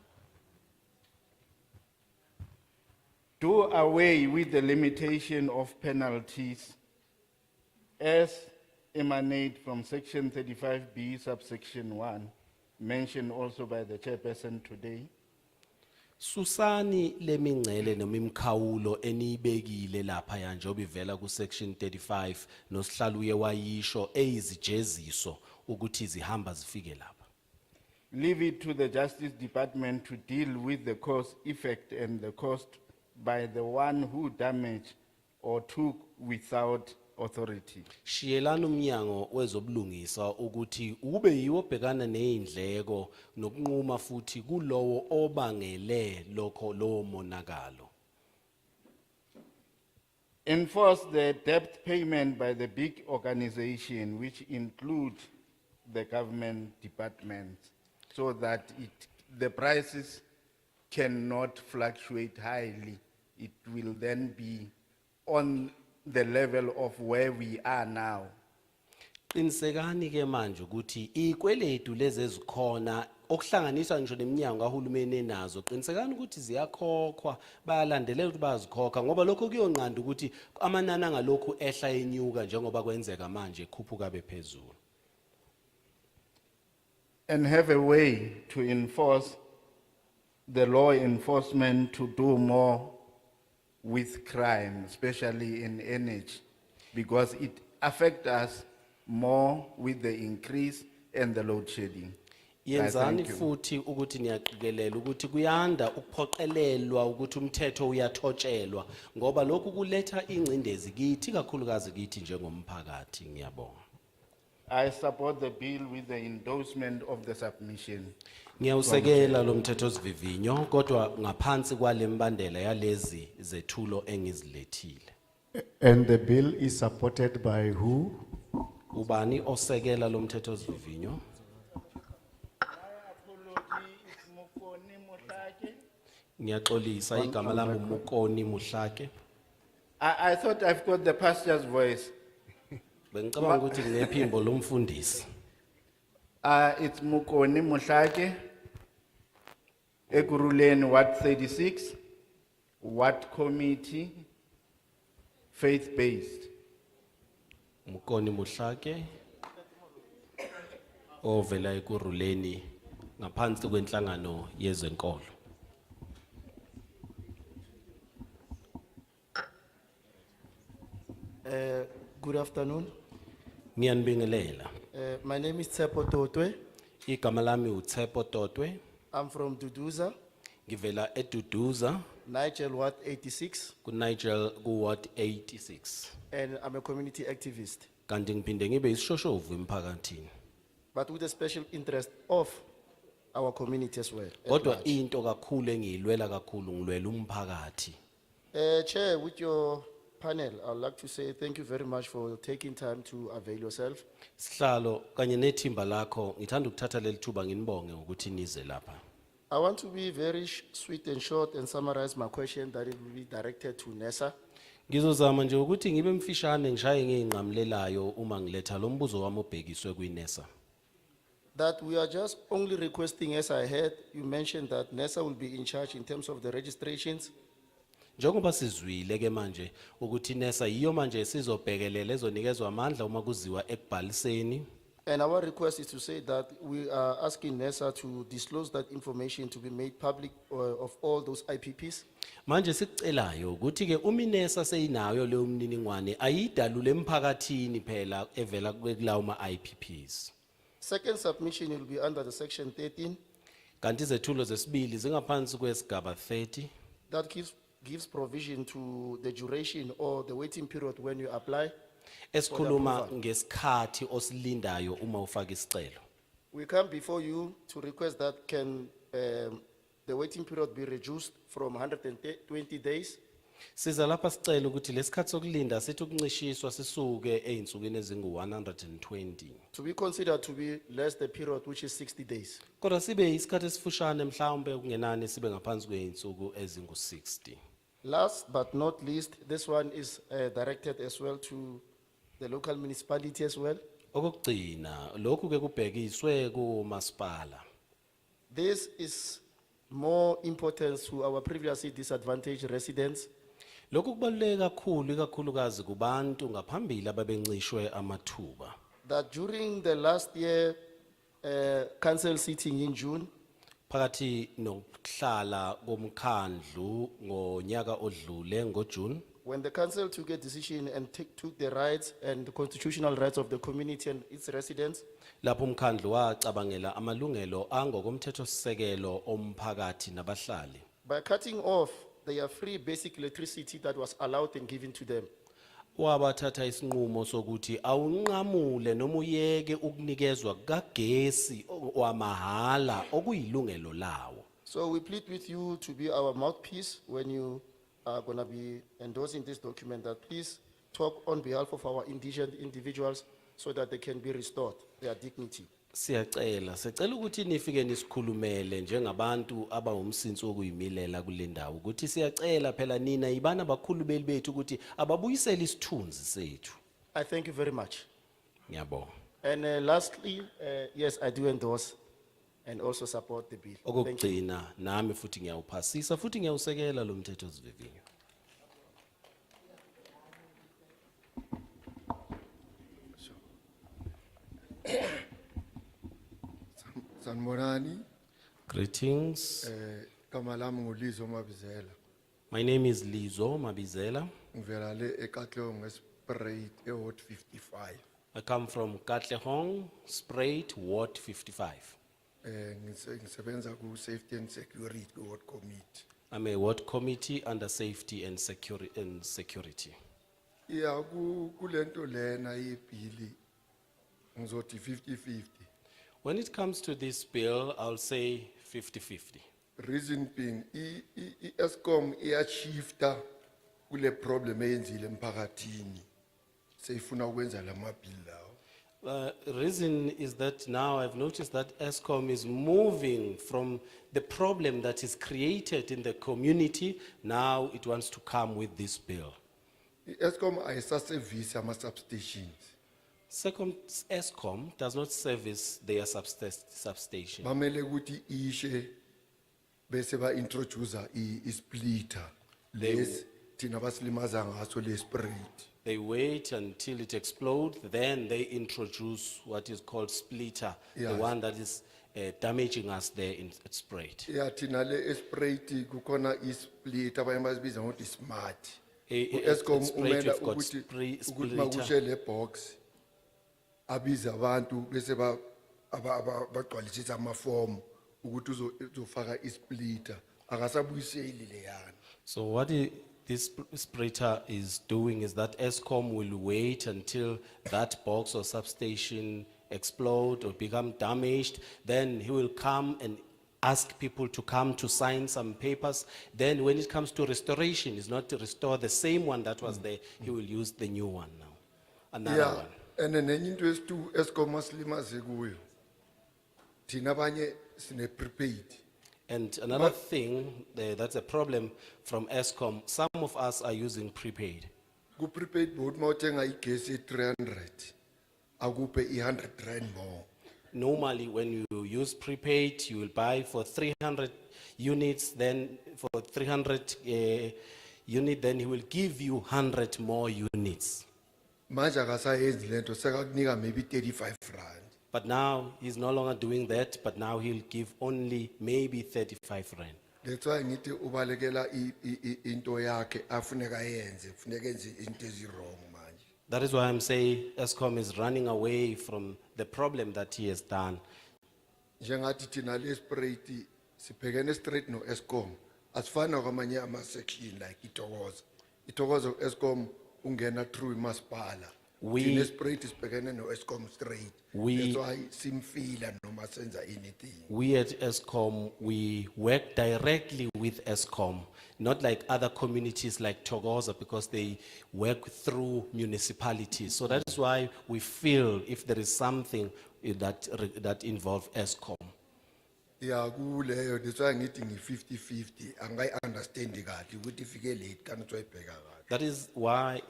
Do away with the limitation of penalties as emanate from section 35B subsection 1, mentioned also by the chairperson today. Susani lemingcele noma imkhawulo enibekile lapha ya njengoba ivela ku section 35 nosihlalo uye wayisho eyizijeziso ukuthi zihamba zifike lapha. Leave it to the Justice Department to deal with the cause, effect, and the cost by the one who damaged or took without authority. Shiyelana umnyango wezobulungisa ukuthi ube yiwo obhekana nezindleko nokunquma futhi kulowo obangele lokho lo monakalo. Enforce the debt payment by the big organization, which include the government departments, so that the prices cannot fluctuate highly. It will then be on the level of where we are now. Qinisekani ke manje ukuthi ikweletu lezi ezikhona okuhlanganisa ngisho neminyango kahulumeni nazo qinisekani ukuthi ziyakhokhwa bayalandelela ukuthi bazikhokha ngoba lokho kuyonqanda ukuthi amanani ngalokho ehla enyuka njengoba kwenzeka manje ekhuphuka bephezulu. And have a way to enforce the law enforcement to do more with crime, especially in energy, because it affects us more with the increase and the load shedding. Yenzani futhi ukuthi niyaqikelela ukuthi kuyanda ukuphoqelelwa ukuthi umthetho uyathotshelwa ngoba lokhu kuletha ingcindezi kithi kakhulukazi kithi njengomphakathi. Ngiyabonga. I support the bill with the endorsement of the submission. Ngiyawusekela lo mthetho sivivinyo kodwa ngaphansi kwale mbandela yalezi zethulo engizilethile. And the bill is supported by who? Ubani osekela lo mthetho sivivinyo? Ngiyaxolisa igama lami uMukoni Muhlake. I thought I've got the pastor's voice. Bengicabanga ukuthi nginephimbo lomfundisi. It's Mukoni Muhlake, Ekuruleni Ward 36, Ward Committee, faith-based. Mukoni Muhlake ovela ekuruleni ngaphansi kwenhlangano yezenkolo. Good afternoon. Ngiyanibingelela. My name is Tsepo Totwe. Igama lami uTshepo Totwe. I'm from Duduza, Ngivela eDuduza, Nigel Ward 86, kuNigel kuWard 86. and I'm a community activist, Kanti ngiphinde ngibe isishoshovu emphakathini. but with a special interest of our community as well. at Kodwa large. into kakhulu engiyilwela kakhulu ngilwela umphakathi. Chair, with your panel, I'd like to say thank you very much for taking time to avail yourself. Sihlalo kanye nethimba lakho ngithanda ukuthatha leli thuba nginibonge ukuthi nize lapha. I want to be very sweet and short and summarize my question that it will be directed to NESA. Ngizozama nje ukuthi ngibe mfishane ngishaye ngeinqamlelayo uma ngiletha lo mbuzo wami obhekiswe kwiNESA. That we are just only requesting, as I heard, you mentioned that NESA will be in charge in terms of the registrations. Njengoba sizwile ke manje ukuthi NESA yiyo manje esizobhekelela ezonikezwa amandla uma kuziwa ekubhaliseni. And our request is to say that we are asking NESA to disclose that information to be made public of all those IPPs. Manje sikucelayo ukuthi ke uma iNESA seyinayo leyo mniningwane ayidalule emphakathini phela evela kulawo ma IPPs. Second submission will be under the section 13 Kanti izethulo zesibili zingaphansi kwesigaba 30 that gives provision to the duration or the waiting period when you apply. esikhuluma approval. ngesikhathi osilindayo uma ufaka isicelo. We come before you to request that can the waiting period be reduced from 120 days Siza lapha sicela ukuthi lesikhathi sokulinda sithi ukuncishiswa sisuke einsukwini ezingu 120. to be considered to be less the period which is 60 days. Kodwa sibe isikhathi esifushane mhlawumbe kungenani sibe ngaphansi kweinsuku ezingu 60. Last but not least, this one is directed as well to the local municipality as well. Okugcina lokhu ke kubhekiswe kuMasipala. This is more important to our previously disadvantaged residents. Lokhu kubaluleke kakhulu ikakhulukazi kubantu ngaphambili ababencishwe amathuba. That during the last year council sitting in June, Phakathi nokuhlala komkhandlu ngonyaka odlule ngoJune when the council took a decision and took the rights and the constitutional rights of the community and its residents, lapho umkhandlu wacabangela amalungelo angokomthethosisekelo omphakathi nabahlali. by cutting off their free basic electricity that was allowed and given to them. Wabathatha isinqumo sokuthi awunqamule noma uyeke ukunikezwa kagesi wamahala okuyilungelo lawo. So we plead with you to be our mouthpiece when you are gonna be endorsing this document, that please talk on behalf of our indigent individuals so that they can be restored their dignity. Siyacela ukuthi nifike nisikhulumele njengabantu abawumsinsi okuyimilela kulendawo ukuthi siyacela phela nina ibana bakhulubeli bethu ukuthi ababuyisele isithunzi sethu. I thank you very much. Ngiyabonga. And lastly, yes, I do endorse and also support the bill. Thank you. Okugcina nami futhi ngiyawuphasisa futhi ngiyawusekela lo mthetho sivivinyo. Sanborani, Greetings. kama lami nguLizo Mabizela. My name is Lizo Mabizela. Ngivela le eKatlehong eSprayt eWard 55. I come from Katlehong, Spruit, Ward 55. Ngisebenza ku Safety and Security Ward Committee. I'm a ward committee under safety and security. Yeah, kulento lena iBill ngizothi 50-50. When it comes to this bill, I'll say 50-50. Reason being iEskom iyashifta kule problem eyenzile emphakathini. Seyifuna ukwenza lamabill lawo. Reason is that now I've noticed that ESCOM is moving from the problem that is created in the community. Now it wants to come with this bill. iEskom ayisaservice ama substations. Second, ESCOM does not service their substation. Bamele ukuthi ishe bese ba introduce isplitter les thina basilimaza ngaso le Sprayt. They wait until it explodes, then they introduce what is called splitter, the Yes. one that is damaging us there in Spruit. Yeah, thina le Sprayt kukhona isplitter abanye bazibiza ngokuthi smart. uEskom it's great umela we've got ukuthi ukuthi splitter. makushe le box abiza abantu bese bagcwalisisa amaform ukuthi uzofaka isplitter akasabuyiseli leyana. So what this splitter is doing is that ESCOM will wait until that box or substation explode or become damaged. Then he will come and ask people to come to sign some papers. Then when it comes to restoration, it's not to restore the same one that was there. He will use the new one now. Another one. And then nenye into esitu Eskom aslimaze kuyo. Thina abanye sine prepaid. And another thing, that's a problem from ESCOM, some of us are using prepaid. Ku prepaid board mawuthenga igesi 300 akupe 100 rand more. Normally, when you use prepaid, you will buy for 300 units, then for 300 unit, then he will give you 100 more units. Manje akasayenzi lento sekakunika maybe 35 rand. But now, he's no longer doing that, but now he'll give only maybe 35 rand. That's why ngithi ubalekela into yakhe afuneka yenze kufuneka enze into ezirong manje. That is why I'm saying ESCOM is running away from the problem that he has done. Njengathi thina le straight sibhekene straight no Eskom asifana kwamanye ama section like Ithokoza. Ithokoza Eskom ungena through imasipala. Thina straight sibhekene no Eskom straight. That's why simfila noma senza anything. We at ESCOM, we work directly with ESCOM, not like other communities like Togoza, because they work through municipalities. So that is why we feel if there is something that involves ESCOM. Yeah, kuleyo that's why ngithi ngi50-50 angayi understand kahle ukuthi ifike late kana tsoyibheka kahle. That is why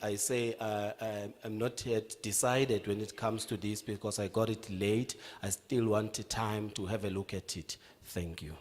I say I'm not yet decided when it comes to this, because I got it late. I still want time to have a look at it. Thank you.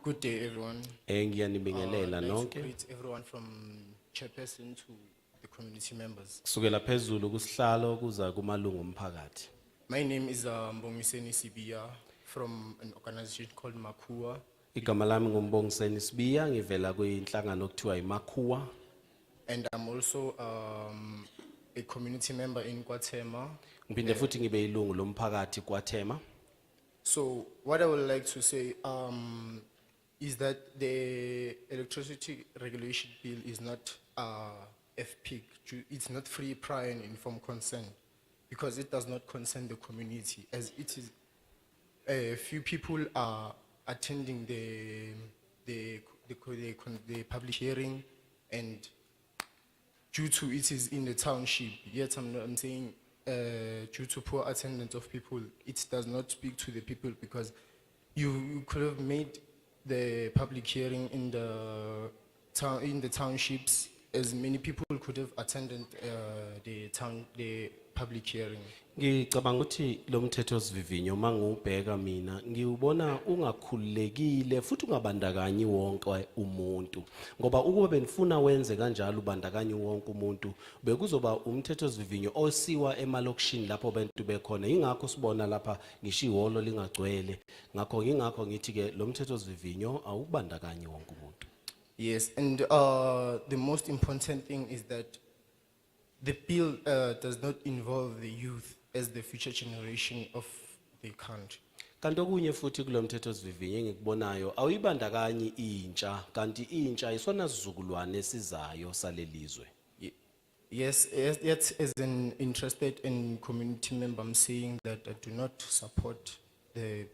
Good day, everyone. Ngiyanibingelela I'd like to nonke. greet everyone from chairperson to the community members. Kusukela phezulu kusihlalo kuza kumalungu omphakathi. My name is Mbongiseni Sibiya from an organization called Makua. Igama lami nguMbongiseni Sibiya, ngivela kwinhlangano okuthiwa iMakhuwa. And I'm also a community member in Kwatema. Ngiphinde futhi ngibe yilungu lomphakathi kwaThema. So what I would like to say is that the electricity regulation bill is not FPIC. It's not free, prior and informed consent, because it does not concern the community, as it is a few people are attending the public hearing, and due to it is in the township, yet I'm saying due to poor attendance of people, it does not speak to the people, because you could have made the public hearing in the townships, as many people could have attended the public hearing. Ngicabanga ukuthi lo mthetho sivivinyo mangubheka mina ngiubona ungakhulekile futhi ungabandakanyi wonke umuntu, ngoba ukuba benifuna wenze kanjalo ubandakanye wonke umuntu bekuzoba umthetho sivivinyo osiwa emalokishini lapho abantu bekhona. Ingakho sibona lapha ngisho ihholo lingagcwele, ngakho ngithi ke lo mthetho sivivinyo awubandakanye wonke umuntu. Yes, and the most important thing is that the bill does not involve the youth as the future generation of the country. Kanti okunye futhi kulo mthetho sivivinyo engikubonayo awuyibandakanyi intsha, kanti intsha isona sizukulwane esizayo salelizwe. Yes, yet as an interested and community member, I'm saying that I do not support the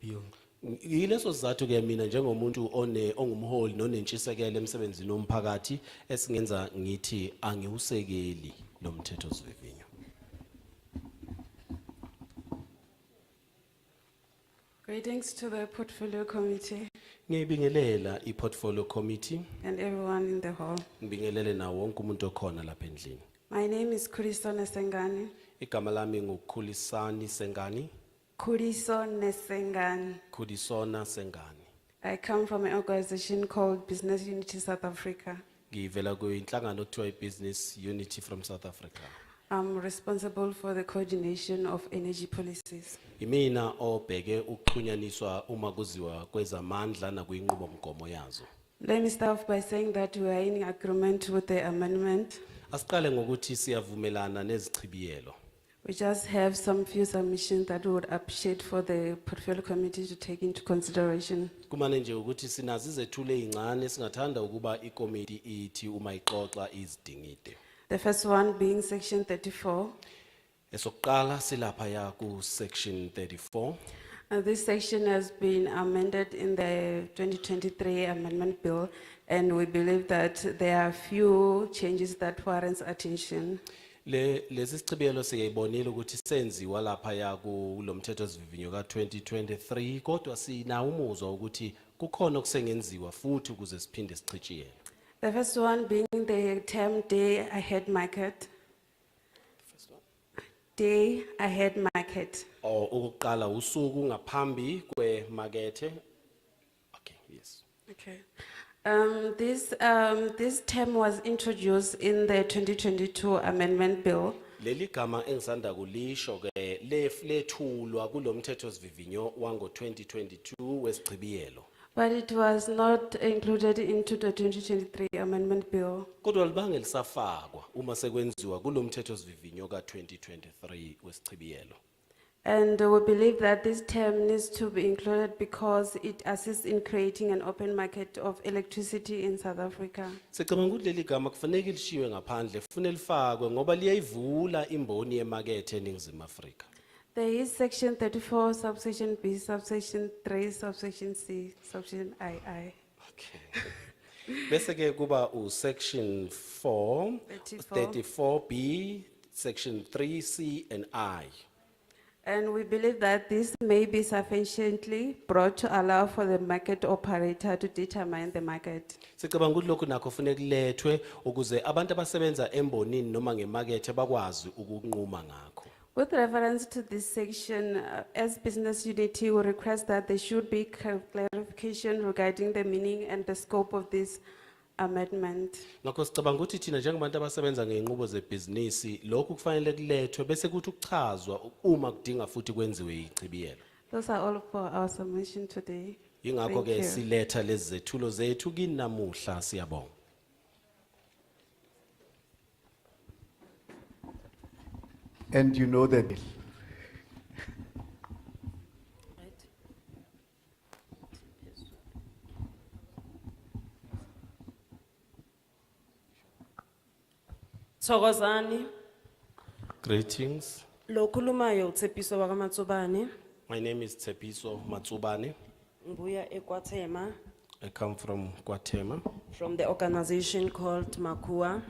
bill. Yileso sizathu ke mina njengomuntu ongumholi nonentshisekelo emsebenzini womphakathi esingenza ngithi angiusekeli lo mthetho sivivinyo. Greetings to the portfolio committee Ngiyibingelela iportfolio committee, and everyone in the hall. ngibingelele nawo wonke umuntu okhona lapha endlini. My name is Kuriso Nesengani. Igama lami nguKhulisani Sengani, Kuriso Nesengani. Khudisona Sengani. I come from an organization called Business Unity South Africa. Ngivela kwinhlangano okuthiwa iBusiness Unity from South Africa. I'm responsible for the coordination of energy policies. Imina obheke ukuxhunyaniswa uma kuziwa kwezamandla nakuyinqubomgomo yazo. Let me start off by saying that we are in agreement with the amendment. Asiqale ngokuthi siyavumelana nezichibiyelo. We just have some few submissions that we would appreciate for the portfolio committee to take into consideration. Kumane nje ukuthi sinazi izethulo ezincane singathanda ukuba ikomiti ithi uma ixoxa izidingide. The first one being section 34. Esokuqala silapha ya ku section 34. This section has been amended in the 2023 amendment bill, and we believe that there are few changes that warrants attention. Lesi sichibiyelo siyayibonile ukuthi senziwa lapha ya ku lomthetho sivivinyo ka 2023 kodwa sinawo umuzwa ukuthi kukhona okusengenziwa futhi ukuze siphinde sichitshiyele. The first one being the term day ahead market. Day ahead market. Ukuqala usuku ngaphambi kwemakethe. Okay, yes. Okay. This term was introduced in the 2022 amendment bill. Leli gama engisanda kulisho ke lethulwa kulomthetho sivivinyo wango 2022 wesichibiyelo. But it was not included into the 2023 amendment bill. Kodwa libange lisafakwa uma sekwenziwa kulomthetho sivivinyo ka 2023 wesichibiyelo. And we believe that this term needs to be included because it assists in creating an open market of electricity in South Africa. Sicabanga ukuthi leli gama kufanele lishiwe ngaphandle kufanele lifakwe ngoba liyayivula imboni yemakethe eNingizimu Afrika. There is section 34, subsection B, subsection 3, subsection C, subsection II. Bese ke kuba u section 4, 34. 34B, section 3C and I. And we believe that this may be sufficiently brought to allow for the market operator to determine the market. Sicabanga ukuthi lokho nakho kufanele kulethwe ukuze abantu abasebenza embonini noma ngemakethe bakwazi ukunquma ngakho. With reference to this section, as business unity, we request that there should be clarification regarding the meaning and the scope of this amendment. Ngakho sicabanga ukuthi thina njengabantu abasebenza ngenqubo zebhizinisi lokhu kufanele kulethwe bese kuthi ukuchazwa uma kudinga futhi kwenziwe ichibiyelo. Those are all for our submission today. Ingakho Thank ke you. siletha lezi zethulo zethu kini namuhla siyabonga. And you know that. Thokozani, Greetings. lo khulumayo uTshepiso wakaMatsubane, My name is Tsepiso Matsubane. ngibuya eKwathema I come from Kwatema. from the organization called Makua.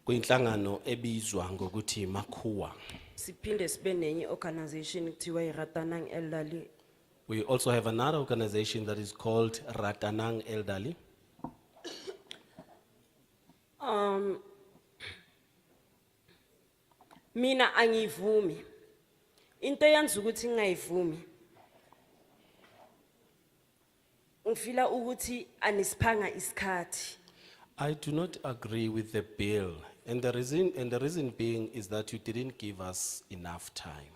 Kuyinhlangano ebizwa ngokuthi Makhuwa. Siphinde sibe nenye organization kuthiwa iRatanang Elderly. We also have another organization that is called Ratanang Elderly. Mina angivumi. Into eyenza ukuthi ngingayivumi. Ngifila ukuthi anisiphanga isikhathi. I do not agree with the bill, and the reason being is that you didn't give us enough time.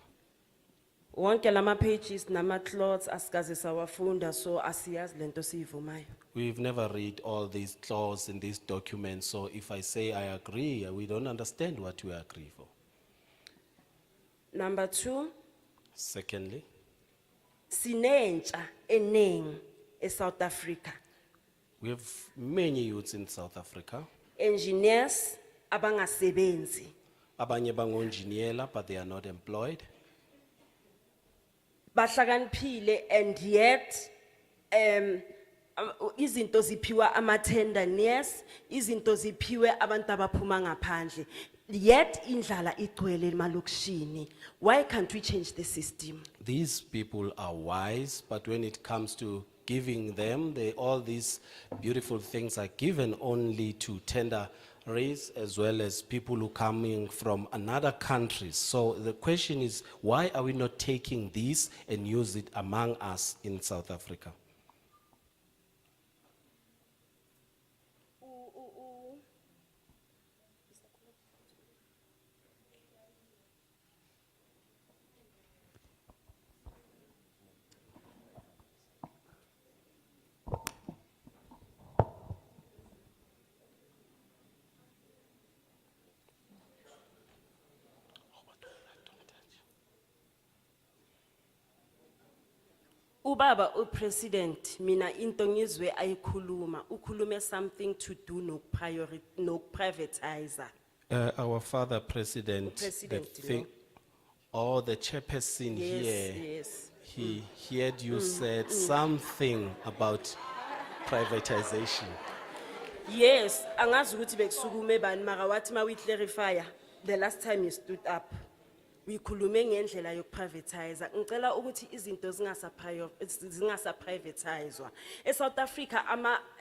Wonke lama pages nama clauses asikaze sawafunda so asiyazi lento siyivumayo. We've never read all these clauses in these documents, so if I say I agree, we don't understand what we agree for. Number 2, Secondly, sinentsha eningi eSouth Africa. we have many youths in South Africa. Engineers abangasebenzi. Abanye bangonjiniyela, but they are not employed. Bahlakaniphile and yet izinto ziphiwa ama-tender yes, izinto ziphiwe abantu abaphuma ngaphandle. Yet indlala igcwele emalokishini. Why can't we change the system? These people are wise, but when it comes to giving them, all these beautiful things are given only to tender race as well as people who coming from another countries. So the question is, why are we not taking this and use it among us in South Africa? Ubaba upresident mina into ngizwe ayikhuluma ukhulume something to do nokprivatizer. Our father president, President, the thing, or the chairperson Yes, here, yes. he heard you said something about privatization. Yes, angazi ukuthi bekusukume bani mara wathi ma we clarify the last time you stood up. Uyikhulume ngendlela yokuprivatize. Ngicela ukuthi izinto zingasa privatizwa. eSouth Africa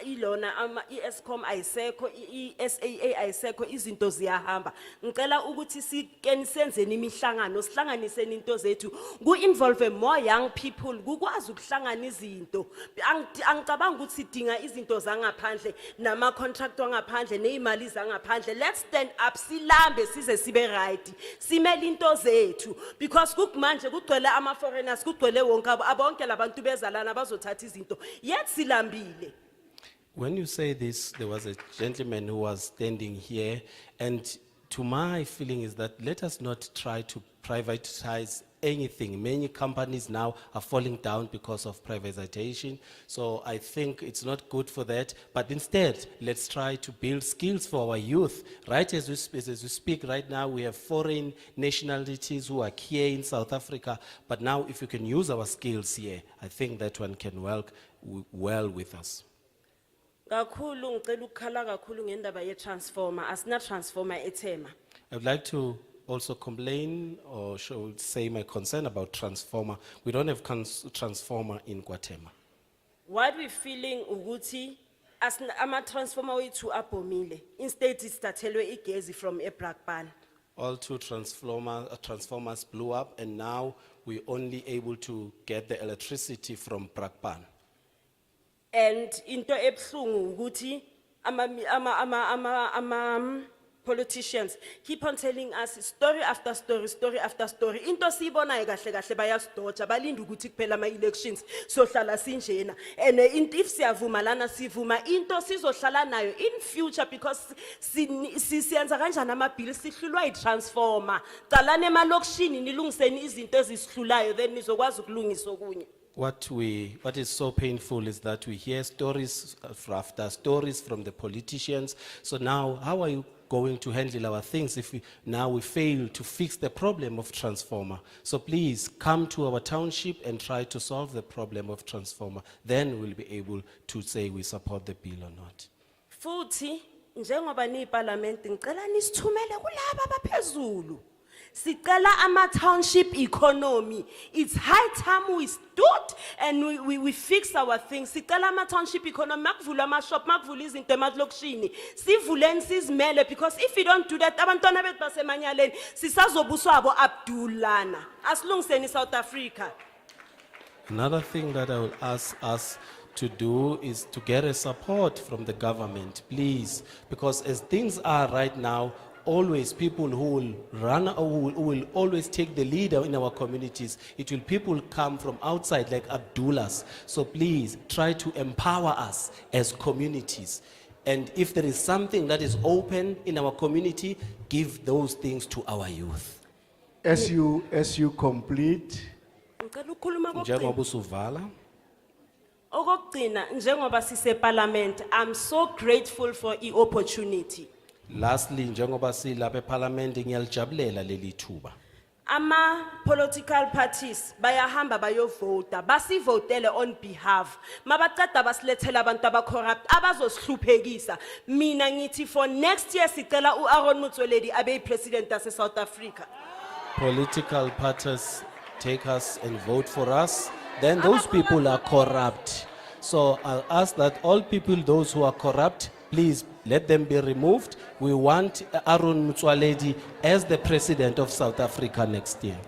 ilona iEscom ayisekho, iSAA ayisekho, izinto ziyahamba. Ngicela ukuthi sikensenzeni imihlangano, sihlanganiseni into zethu, ku-involve more young people, kukwazi ukuhlangana izinto. Angicabanga ukuthi sidinga izinto zangaphandle nama-contractor ngaphandle ney'mali zangaphandle. Let's stand up, silambe size sibe right. Simele into zethu because kukumanje kugcwele ama-foreigners, kugcwele wonke abonke labantu bezalana bazothatha izinto. Yet silambile. When you say this, there was a gentleman who was standing here, and to my feeling is that let us not try to privatize anything. Many companies now are falling down because of privatization. So I think it's not good for that. But instead, let's try to build skills for our youth. Right as we speak right now, we have foreign nationalities who are here in South Africa. But now if you can use our skills here, I think that one can work well with us. Kakhulu ngicela ukukhala kakhulu ngendaba ye-transformer, asina transformer eThema. I would like to also complain or say my concern about transformer. We don't have transformer in Guatemala. What we feeling ukuthi ama-transformer wethu abhomile. Instead sitathelwe igezi from eBrakpan. All two transformers blew up, and now we're only able to get the electricity from Brakpan. And into ebhlungu ukuthi politicians keep on telling us story after story, story after story. Into siyibonayo kahle kahle bayasidoja balinda ukuthi kuphela ama-elections sohlala sinjena. And if siyavuma lana sivuma into sizohlala nayo in future because siyenza kanjani ama-bill sihlulwa yi-transformer. Calani emalokishini nilungiseni izinto ezisihlulayo then nizokwazi ukulungisa okunye. What is so painful is that we hear stories after stories from the politicians. So now, how are you going to handle our things if we fail to fix the problem of transformer? So please come to our township and try to solve the problem of transformer. Then we'll be able to say we support the bill or not. Futhi njengoba niyiparliament ngicela nisithumele kulabo abaphezulu. Sicela ama-township economy. It's high time we stood and we fix our things. Sicela ama-township economy, makuvula ama-shop, makuvula izinto emalokishini. Sivuleni sizimele because if we don't do that, abantwana bethu basemanyaleni sisazobuswa abo Abdulana. Asilungiseni South Africa. Another thing that I will ask us to do is to get a support from the government, please, because as things are right now, always people who will run or who will always take the lead in our communities. It will people come from outside like Abdullahs. So please try to empower us as communities. And if there is something that is open in our community, give those things to our youth. As you complete, Ngicela ukukhuluma Njengoba usuvala, okugcina njengoba sise-parliament, I'm so grateful for the opportunity. lastly, njengoba silapha eParliament ngiyalijabulela leli thuba. Ama-political parties bayahamba bayovota, basivotele on behalf. Mabaceda basilethele abantu aba-corrupt, abazosihluphekisa. Mina ngithi for next year sicela u-Aaron Motsoaledi abe president yase-South Africa. Political parties take us and vote for us, then those people are corrupt. So I'll ask that all people, those who are corrupt, please let them be removed. We want Aaron Motsoaledi as the president of South Africa next year.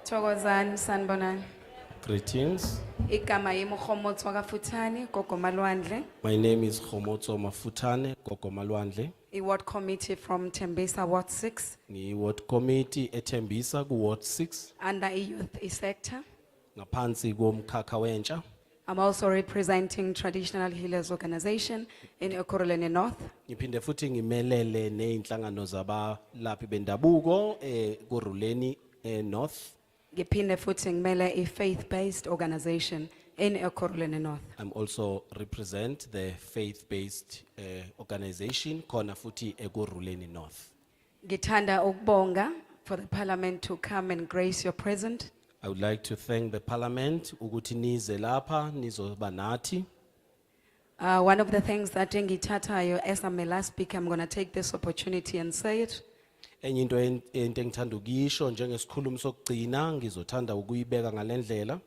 Thokozani Sanibonani. Greetings. Igama yimi uKgomotso kaFutani, Gogo Malwandle, My name is Khomotso Mafutane, Gogo Malwandle. i-Ward Committee from Tembisa Ward 6, Ni Ward Committee etembisa ku Ward 6, under i-youth sector. ngaphansi komkhakha wentsha. I'm also representing Traditional Healers Organization in Ekurhuleni North. Ngiphinde futhi ngimelele neinhlangano zabalaphi bendabuko kuRuleni North. Giphinde futhi ngimele i-faith-based organization in Ekurhuleni North. I'm also represent the faith-based organization khona futhi ekuruleni North. Githanda ukubonga for the parliament to come and grace your presence. I would like to thank the parliament ukuthi nize lapha nizoba nathi. One of the things that engithathayo as I'm a last speaker, I'm going to take this opportunity and say it. Enye into engithanda ukuyisho njengesikhulumi sokugcina ngizothanda ukuyibeka ngalendlela.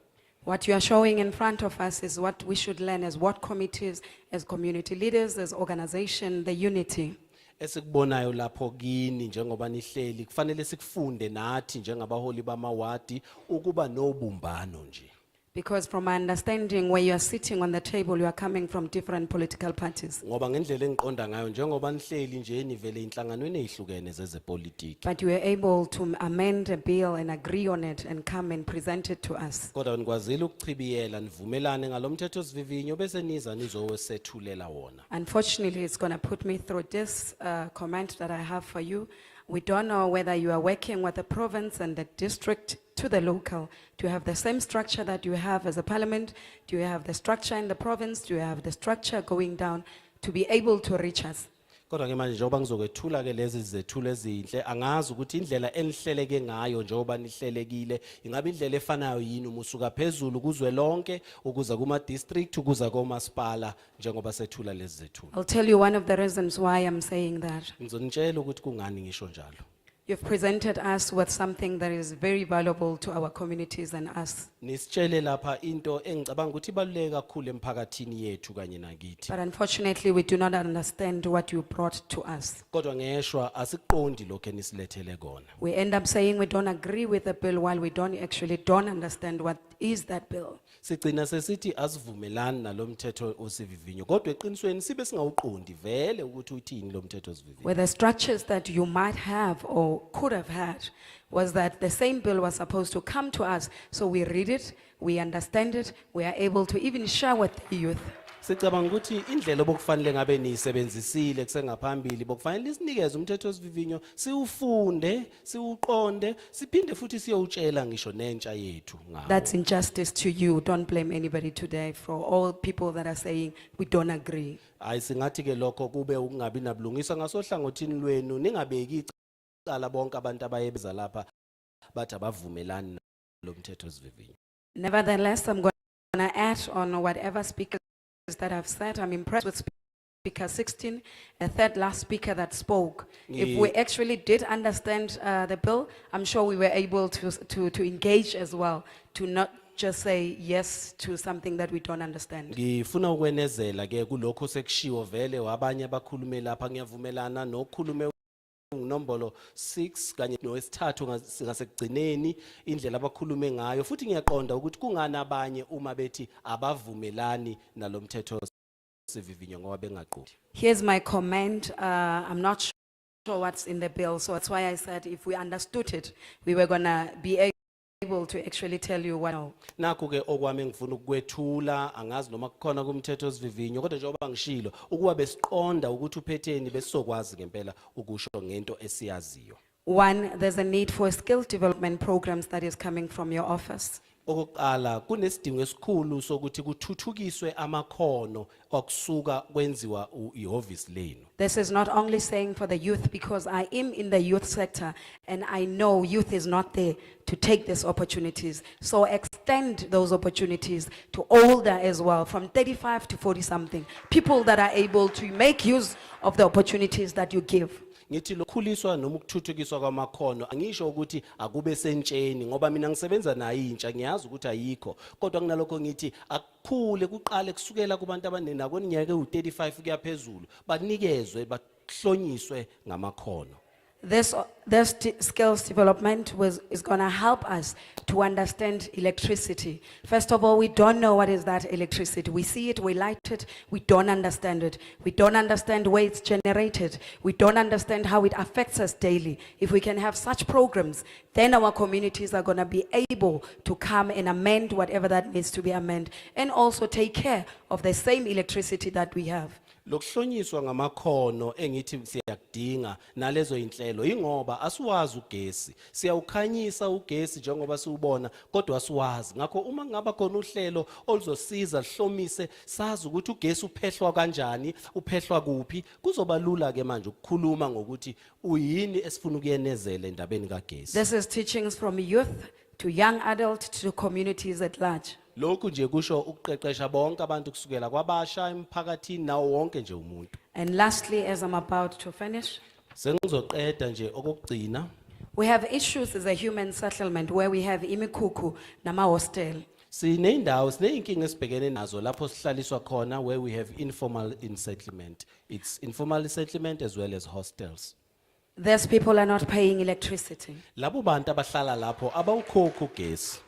What you are showing in front of us is what we should learn as ward committees, as community leaders, as organization, the unity. Esikubonayo lapho kini njengoba nihleli kufanele sikufunde nathi njengabaholi bamawadi ukuba nobumbano nje. Because from my understanding, where you are sitting on the table, you are coming from different political parties. Ngoba ngendlela engiqonda ngayo njengoba nihleli nje nivele inhlanganweni ezihlukene zezepolitiki. But you were able to amend a bill and agree on it and come and present it to us. Kodwa nikwazile ukuchibiyela nivumelane ngalomthetho sivivinyo bese niza nizowesethulela wona. Unfortunately, it's going to put me through this comment that I have for you. We don't know whether you are working with the province and the district to the local to have the same structure that you have as a parliament. Do you have the structure in the province? Do you have the structure going down to be able to reach us? Kodwa ke manje njengoba ngizokwethula ke lezi zethulo ezinhle angazi ukuthi indlela enihleleke ngayo njengoba nihlelekile ingabe indlela efanayo yini umusuka phezulu kuzwe lonke ukuza kuma district ukuza komasipala njengoba sethula lezi zethulo. I'll tell you one of the reasons why I'm saying that. Ngizonitshela ukuthi kungani ngisho njalo. You've presented us with something that is very valuable to our communities and us. Nisitshele lapha into engicabanga ukuthi ibaluleke kakhulu emphakathini yethu kanye nakithi. But unfortunately, we do not understand what you brought to us. Kodwa ngeshwa asiqondi lokho enisilethele kona. We end up saying we don't agree with the bill while we don't understand what is that bill. Sigcina sesithi asivumelani nalomthetho osivivinyo kodwa eqinisweni sibe singawuqondi vele ukuthi uthini lomthetho osivivinyo. Where the structures that you might have or could have had was that the same bill was supposed to come to us, so we read it, we understand it, we are able to even share with the youth. Sicabanga ukuthi indlela obokufanele ngabe niyisebenzisile kusengaphambili bokufanele isinikeze umthetho osivivinyo siufunde siuqonde siphinde futhi siyowutshela ngisho nentsha yethu ngawo. That's injustice to you. Don't blame anybody today for all people that are saying we don't agree. Ayisingathi ke lokho kube ukungabi nabulungisa ngasohlangothini lwenu ningabeki icala bonke abantu abayebeza lapha bathi abavumelani lomthetho osivivinyo. Nevertheless, I'm going to add on whatever speakers that I've said. I'm impressed with Speaker 16, a third last speaker that spoke. If we actually did understand the bill, I'm sure we were able to engage as well, to not just say yes to something that we don't understand. Ngifuna ukwenezela ke kulokho sekushiwo vele wabanye abakhulume lapha ngiyavumelana nokhulume nombolo 6 kanye nowesithathu ngasekugcineni indlela abakhulume ngayo futhi ngiyaqonda ukuthi kungana abanye uma bethi abavumelani nalomthetho sivivinyo ngoba bengaqondi. Here's my comment. I'm not sure what's in the bill, so that's why I said if we understood it, we were gonna be able to actually tell you what. Nakho ke okwami ngifuna ukukwethula angazi noma kukhona kumthetho sivivinyo kodwa njengoba ngishilo ukuba besiqonda ukuthi uphetheni besizokwazi ngempela ukusho ngento esiyaziyo. One, there's a need for skill development programs that is coming from your office. Okokuqala kunesidingo esikhulu sokuthi kuthuthukiswe amakhono okusuka kwenziwa ihhovisi lenu. This is not only saying for the youth, because I am in the youth sector and I know youth is not there to take these opportunities. So extend those opportunities to older as well, from 35 to 40 something. People that are able to make use of the opportunities that you give. Ngithi lokhuliswa noma ukuthuthukiswa kwamakhono angisho ukuthi akube sentsheni ngoba mina ngisebenza nayo intsha ngiyazi ukuthi ayikho kodwa kunalokho ngithi akukhule kuqale kusukela kubantu abanena koninyaka u35 kuya phezulu banikezwe bahlonyiswe ngamakhono. This skills development is gonna help us to understand electricity. First of all, we don't know what is that electricity. We see it, we light it, we don't understand it. We don't understand where it's generated. We don't understand how it affects us daily. If we can have such programs, then our communities are gonna be able to come and amend whatever that needs to be amended, and also take care of the same electricity that we have. Lokuhlonyiswa ngamakhono engithi siyakudinga nalezo inhlelo ingoba asiwazi ugesi. Siyawukhanyisa ugesi njengoba siubona kodwa asiwazi. Ngakho uma ngaba khona uhlelo oluzosiza hlomise sazi ukuthi ugesi uphehlwa kanjani, uphehlwa kuphi, kuzoba lula ke manje ukukhuluma ngokuthi uyini esifuna ukuyenezela endabeni kagesi. This is teachings from youth to young adult to communities at large. Lokhu nje kusho ukuqeqesha bonke abantu kusukela kwabasha emphakathini nawo wonke nje umuntu. And lastly, as I'm about to finish, Sengizoqeda nje okugcina. we have issues as a human settlement where we have imikuku nama hostel. Sineyindawo sineyinkinga esibhekene nazo lapho sihlaliswa khona where we have informal settlement. It's informal settlement as well as hostels. These people are not paying electricity. Labo bantu abahlala lapho abawukhokhi ugesi.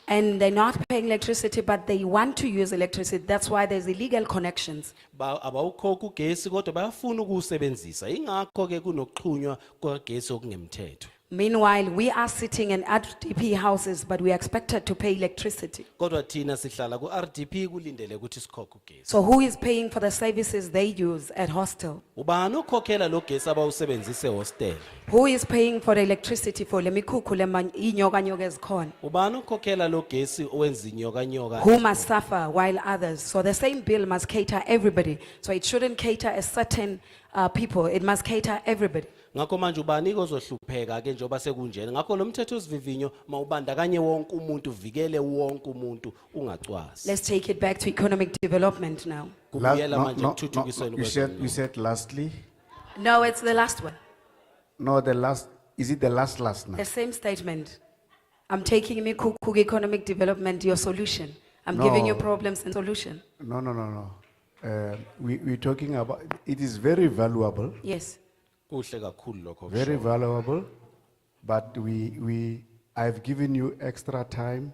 And they're not paying electricity, but they want to use electricity. That's why there's illegal connections. Abawukhokhi ugesi kodwa bayafuna ukuwusebenzisa. Ingakho ke kunokuxhunywa kwegesi okungemthetho. Meanwhile, we are sitting in RDP houses, but we are expected to pay electricity. Kodwa thina sihlala ku RDP kulindele ukuthi sikhokhe ugesi. So who is paying for the services they use at hostel? Ubani okhokhela lo gesi abawusebenzisa ehostel? Who is paying for the electricity for lemikuku inyoka ezikhona? Ubani okhokhela lo gesi owenza inyoka Who must suffer while others? So the same bill must cater everybody. So it shouldn't cater a certain people. It must cater everybody. Ngakho manje ubani ozohlupheka ke njoba sekunjena. Ngakho lo mthetho osivivinyo mawubandakanye wonke umuntu uvikele wonke umuntu ungacwasi. Let's take it back to economic development now. Kubuyela manje ekuthuthukisweni You kwezolimo. said lastly? No, it's the last one. No, the last, is it the last now? The same statement. I'm taking imikuku economic development, your solution. I'm giving you No. problems and solution. No. We're talking about, it is very valuable, Yes. Kuhle kakhulu lokho. very okushoyo. valuable, but I've given you extra time,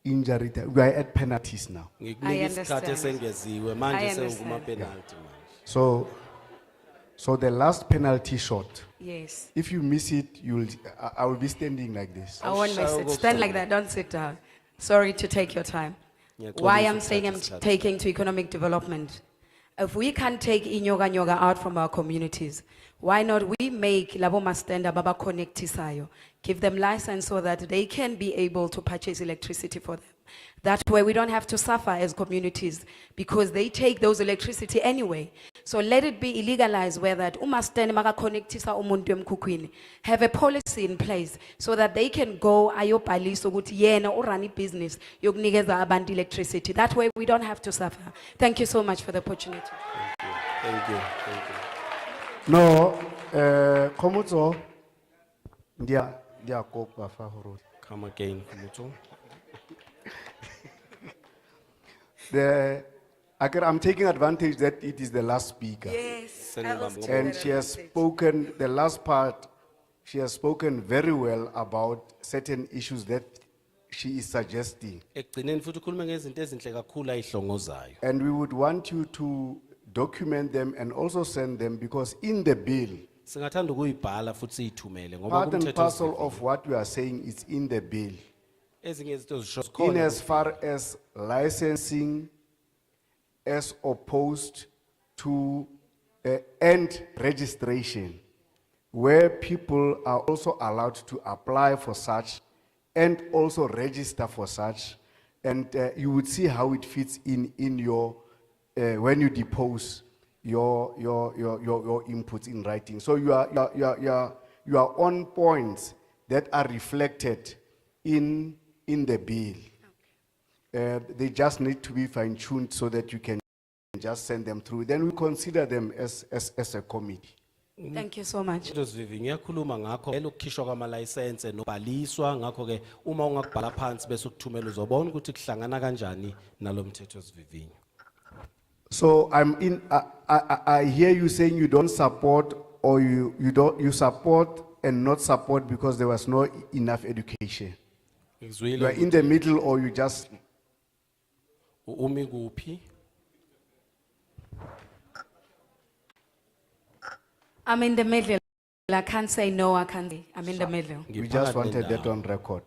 injury time. We are at penalties now. Ngikunika isikhathi understand. esengeziwe I manje understand. sekuma penalty manje. So the last penalty shot, Yes. if you miss it, I will be standing like this. I won't miss it. Stand like that, don't sit down. Sorry to take your time. Ngiyaxolisa Why I'm ukuthatha saying I'm isikhathi. taking to economic development. If we can't take inyoka out from our communities, why not we make labo mastenda baba connectisayo, give them license so that they can be able to purchase electricity for them. That way we don't have to suffer as communities because they take those electricity anyway. So let it be illegalized where that umastenda maka connectisa umuntu emkhukwini, have a policy in place so that they can go ayobhalisa ukuthi yena urun business yokunikeza abantu electricity. That way we don't have to suffer. Thank you so much for the opportunity. Thank you. Thank you. No, Komutso, dia kopa fa horo. Come again, Khumutso. I'm taking advantage that it is the last speaker. Yes. And she has spoken, the last part, she has spoken very well about certain issues that she is suggesting. Ekugcineni futhi ukhuluma ngezinto ezinhle kakhulu ayihlongozayo. And we would want you to document them and also send them because in the bill, Singathanda ukuyibhala futhi siyithumele ngoba part and kumthetho parcel osivivinyo. of what we are saying is in the bill. Ezinye izinto zisho In zikhona. as far as licensing as opposed to end registration, where people are also allowed to apply for such and also register for such. And you would see how it fits in your, when you depose your inputs in writing. So you are on points that are reflected in the bill. They just need to be fine-tuned so that you can just send them through. Then we consider them as a committee. Thank you so much. Umthetho osivivinyo ngiyakhuluma ngakho vele ukukhishwa kwamalayisense nobhaliswa ngakho ke uma ungakubhala phansi bese ukuthumela uzobona ukuthi kuhlangana kanjani nalo mthetho osivivinyo. So I hear you saying you don't support or you support and not support because there was no enough education. Ngizwile You are in the middle or you just, umi kuphi? I'm in the middle. I can't say no, I can't. I'm in the middle. we just wanted that on record.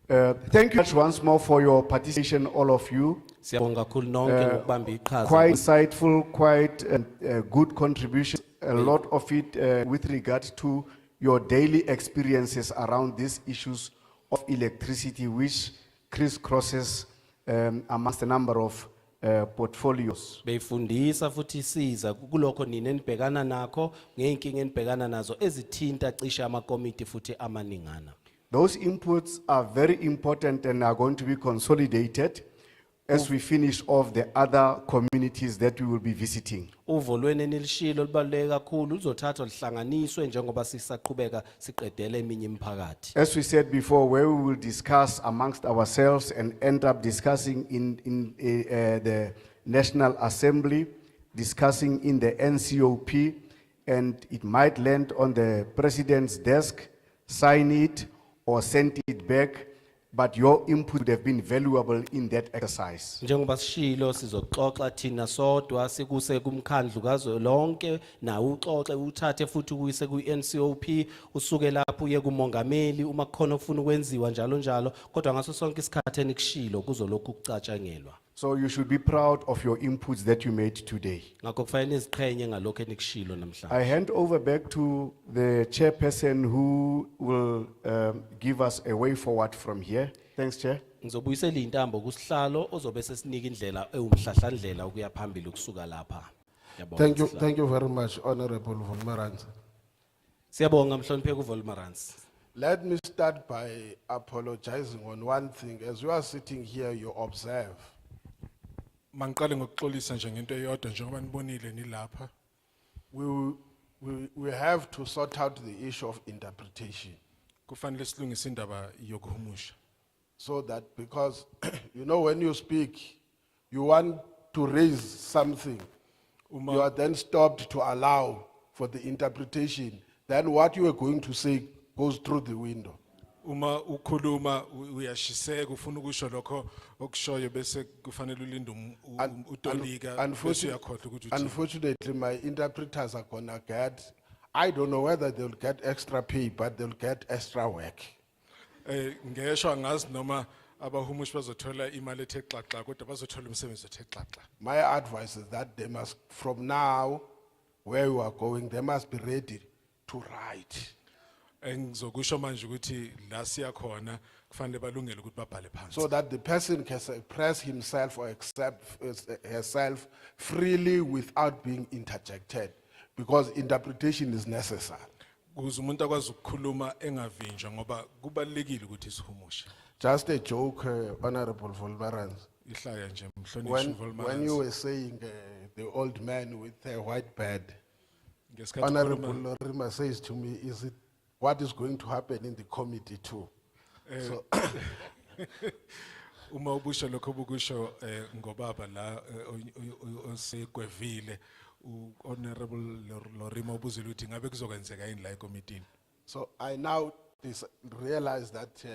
Thank you once more for your participation, all of you. Siyabonga kakhulu nonke ngokubamba iqhaza. Quite insightful, quite good contribution. A lot of it with regard to your daily experiences around these issues of electricity, which crisscrosses amongst a number of portfolios. Beyifundisa futhi isiza kulokho nina enibhekana nakho ngeenkinga enibhekana nazo ezithinta cishe amakomiti futhi amaningana. Those inputs are very important and are going to be consolidated as we finish off the other communities that we will be visiting. Uvo lweni enilishilo libaluleke kakhulu luzothathwa lihlanganiswe njengoba sisaqhubeka siqedele eminye imiphakathi. As we said before, where we will discuss amongst ourselves and end up discussing in the National Assembly, discussing in the NCOP, and it might land on the president's desk, sign it or send it back, but your input would have been valuable in that exercise. Njengoba sishilo sizoxoxa thina sodwa sikuse kumkhandlu kazwelonke na uxoxe uthathe futhi kuyise ku-NCOP usuke lapho uye kumongameli uma kukhona ofuna ukwenziwa njalo njalo kodwa ngaso sonke isikhathi enikushilo kuzolokhu kucatshangelwa. So you should be proud of your inputs that you made today. Ngakho kufanele iziqhenye ngalokho enikushilo namhlanje. I hand over back to the chairperson who will give us a way forward from here. Thanks, Chair. Ngizobuyisela intambo kusihlalo ozobe sesinika indlela ewumhlahlandlela ukuya phambili kusuka lapha. Ngiyabonga, sihlalo. Thank you very much, Honorable Volmarans. Siyabonga mhloniphe kuVolmarans. Let me start by apologizing on one thing. As you are sitting here, you observe. Mangiqale ngokuxolisa nje ngento eyodwa njengoba nibonile nilapha. We have to sort out the issue of interpretation. Kufanele silungise indaba yokuhumusha. So that because, you know, when you speak, you want to raise something. You are then stopped to allow for the interpretation. Then what you are going to say goes through the window. Uma ukhuluma uyashiseka ufuna ukusho lokho okushoyo bese kufanele ulinde utolika bese uyakhohlwa ukuthi uthini. Unfortunately, my interpreters are gonna get, I don't know whether they'll get extra pay, but they'll get extra work. Ngesho angazi noma abahumushi bazothola imali ethe xaxa kodwa bazothola umsebenzi ethe xaxa. My advice is that they must, from now, where you are going, they must be ready to write. Engizokusho manje ukuthi la siya khona kufanele balungele ukuthi babhale phansi. So that the person can express himself or accept herself freely without being interjected, because interpretation is necessary. Ukuze umuntu akwazi ukukhuluma engavinjwa ngoba kubalekile ukuthi sihumushe. Just a joke, Honorable Volmarans. Ihlaya nje mhlonishwa Volmarans. When you were saying the old man with a white beard, Ngesikhathi Honorable ukhuluma- Lorima says to me, is it what is going to happen in the committee too? So Uma ubusho lokho bukusho ngobaba la osekwevile Honorable Lorima ubuzile ukuthi ngabe kuzokwenzeka yini la ekommitini. So I now realize that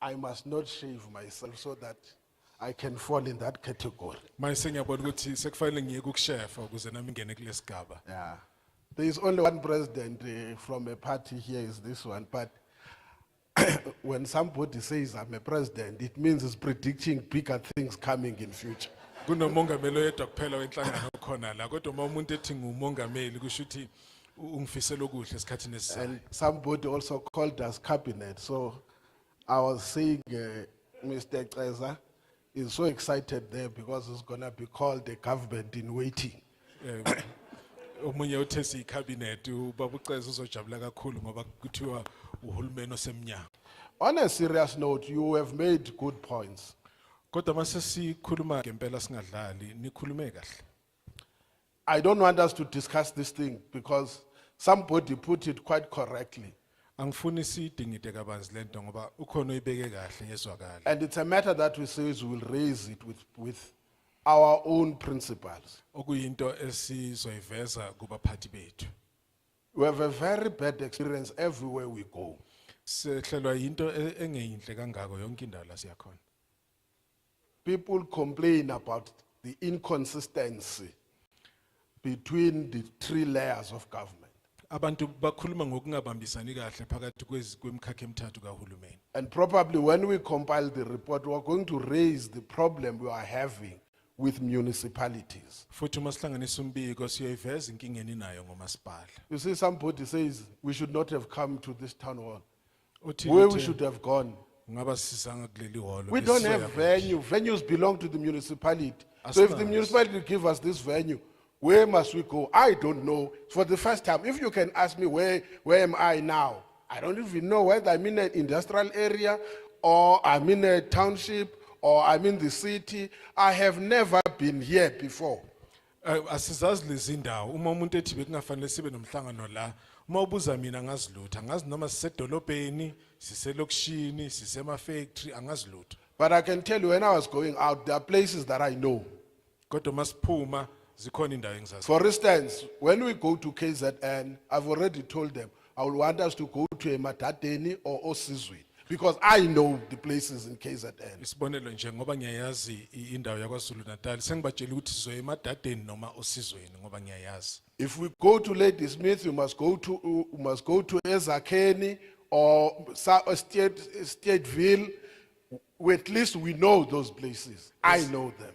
I must not shave myself so that I can fall in that category. Manje sengiyabona ukuthi sekufanele ngiyeke ukushefa ukuze nami ngene kule sigaba. Yeah. There is only one president from a party here, is this one, but when somebody says I'm a president, it means it's predicting bigger things coming in future. Kunomongameli oyedwa kuphela wenhlangano khona la kodwa uma umuntu ethi ngumongameli kusho ukuthi ungifisela okuhle esikhathini esizayo. And somebody also called us cabinet. So I was saying, Mr. Ceza is so excited there because it's gonna be called the government in waiting. Omunye uthe siyicabinet ubaba uCeza uzojabula kakhulu ngoba kuthiwa uhulumeni osemnyango. On a serious note, you have made good points. Kodwa mase sikhuluma ngempela singadlali nikhulume kahle. I don't want us to discuss this thing because somebody put it quite correctly. Angifuni sidingide kabanzi lento ngoba ukhona oyibeke kahle yezwakala. And it's a matter that we say we will raise it with our own principles. Okuyinto esizoyiveza kubaphathi bethu. We have a very bad experience everywhere we go. Sehlelwa yinto engeyinhle kangako yonke indawo la siyakhona. People complain about the inconsistency between the three layers of government. Abantu bakhuluma ngokungabambisani kahle phakathi kwemikhakha emithathu kahulumeni. And probably when we compile the report, we are going to raise the problem we are having with municipalities. Futhi uma sihlanganisa umbiko siyoyiveza inkinga eninayo ngomasipala. You see, somebody says we should not have come to this town hall. Uthi Where we uthe, should have gone. ngaba sisanga kuleli holo. We don't have venue. Venues belong to the municipality. So if the municipality give us this venue, where must we go? I don't know. For the first time, if you can ask me where am I now? I don't even know whether I'm in an industrial area or I'm in a township or I'm in the city. I have never been here before. Asizazi lezi ndawo uma umuntu ethi bekungafanele sibe nomhlangano la uma ubuza mina angazilutho angazi noma sisedolobheni siselokishini sisema-factory angazilutho. But I can tell you, when I was going out, there are places that I know. Kodwa masiphuma zikhona indawo engizazi. For instance, when we go to KZN, I've already told them, I would want us to go to Ematadeni or Osizwe, because I know the places in KZN. Isibonelo nje ngoba ngiyayazi indawo yakwaZulu Natal sengibatshela ukuthi sizoya eMadadeni noma oSizweni ngoba ngiyayazi. If we go to Ladysmith, we must go to Ezakheni or Stateville. At least we know those places. I know them.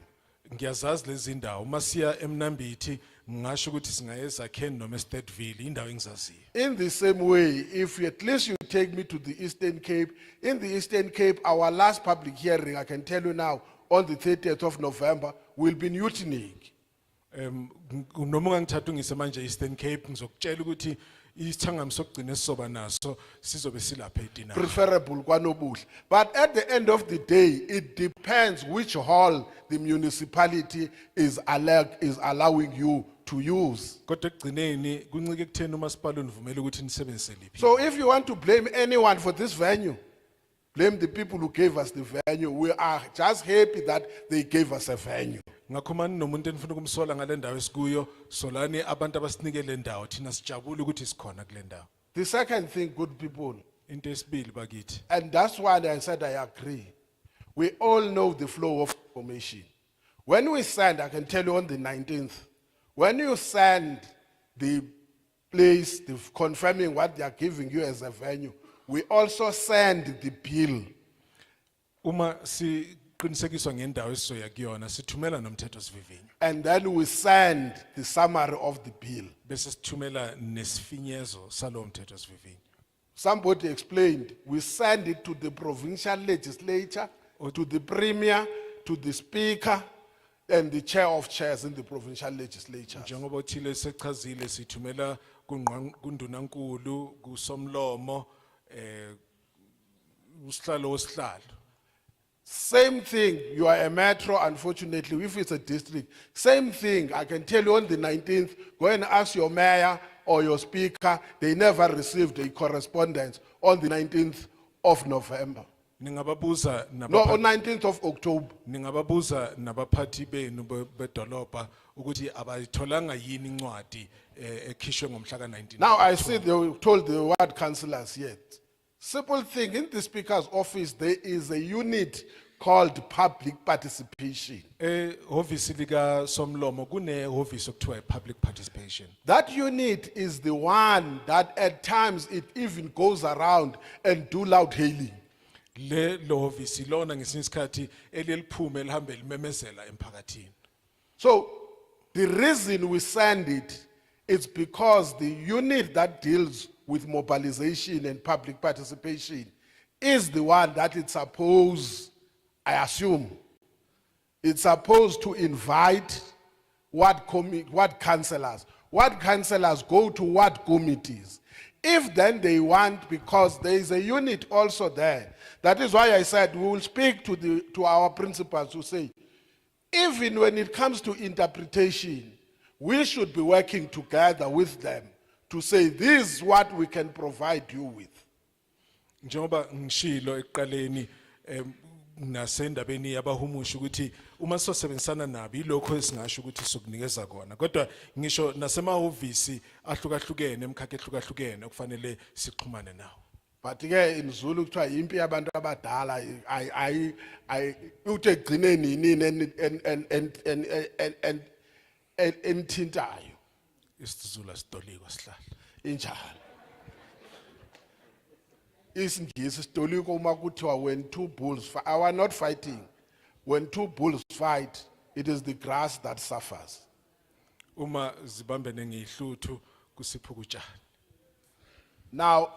Ngiyazazi lezi ndawo uma siya eMnambithi ngisho ukuthi singaya eZakheni noma eStateville indawo engizaziyo. In the same way, if at least you take me to the Eastern Cape, in the Eastern Cape, our last public hearing, I can tell you now, on the 30th of November, will be Newtonig. Noma ungangithatha ungise manje Eastern Cape ngizokutshela ukuthi isithangami sokugcina esizoba naso sizobe silapha eDina. Preferable kwanobuhle. But at the end of the day, it depends which hall the municipality is allowing you to use. Kodwa ekugcineni kuncike ekutheni umasipala univumela ukuthi nisebenzise liphi. So if you want to blame anyone for this venue, blame the people who gave us the venue. We are just happy that they gave us a venue. Ngakhomani nomuntu enifuna ukumsola ngale ndawo esikuyo solani abantu abasinike le ndawo thina sijabule ukuthi sikhona kule ndawo. The second thing, good people, Into esibili bakithi. and that's why I said I agree. We all know the flow of information. When we send, I can tell you on the 19th, when you send the place confirming what they are giving you as a venue, we also send the bill. Uma siqinisekiswa ngendawo esizoya kuyona sithumela nomthethosivivinyo. And then we send the summary of the bill. Bese sithumela nesifinyezo salowo mthethosivivinyo. Somebody explained, we send it to the provincial legislature, to the premier, to the speaker, and the chair of chairs in the provincial legislature. Njengoba uthile sechazile sithumela kundunankulu kusomlomo usihlalo wosihlalo. Same thing, you are a metro, unfortunately, if it's a district. Same thing, I can tell you on the 19th, go and ask your mayor or your speaker, they never received a correspondence on the 19th of November. Ningababuza No, on 19th of October. Ningababuza nabaphathi benu bedolobha ukuthi abayitholanga yini incwadi ekhishwe ngomhla ka-19. Now I see they told the ward councillors yet. Simple thing, in the speaker's office, there is a unit called public participation. Ehhovisi lika somlomo kune hhovisi okuthiwa public participation. That unit is the one that at times it even goes around and do loud hailing. Le hhovisi lona ngesinye isikhathi eliphume lihambe limemezela emphakathini. So the reason we send it is because the unit that deals with mobilization and public participation is the one that it's supposed, I assume, it's supposed to invite what councillors go to what committees. If then they want, because there is a unit also there, that is why I said we will speak to our principals who say, even when it comes to interpretation, we should be working together with them to say this is what we can provide you with. Njengoba ngishilo ekuqaleni nasendabeni yabahumusha ukuthi uma sosebenzisana nabo yilokho esingasho ukuthi sokunikeza kona kodwa ngisho nasemahhovisi ahlukahlukene emkhakha ehlukahlukene okufanele sixhumane nawo. But ke in Zulu kuthiwa impi yabantu abadala I uthi egcine nini enthintayo Isizulu asitoliko sihlala. injalo. Isingisi sitoliko uma kuthiwa when two bulls fight, I was not fighting. When two bulls fight, it is the grass that suffers. Uma zibambene ngehluthu kusiphuka utshani. Now,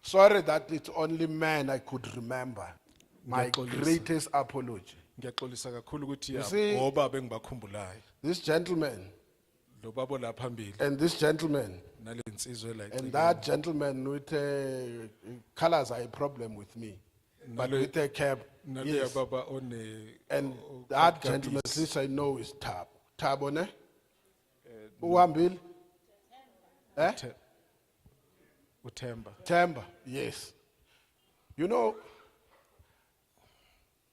sorry that it's only men I could remember. My Ngiyaxolisa. greatest apology. Ngiyaxolisa kakhulu ukuthi You see- obaba engibakhumbulayo. This gentleman Lo babo la phambili and this gentleman nalensizwe la. and that gentleman with colors are a problem with me. But Nalo- with a cap, Nalo yes. baba one And that gentleman, Gabis. this I know is Tab. Tabo ne? Uhambile? Eh? Uthemba. Temba, yes. You know,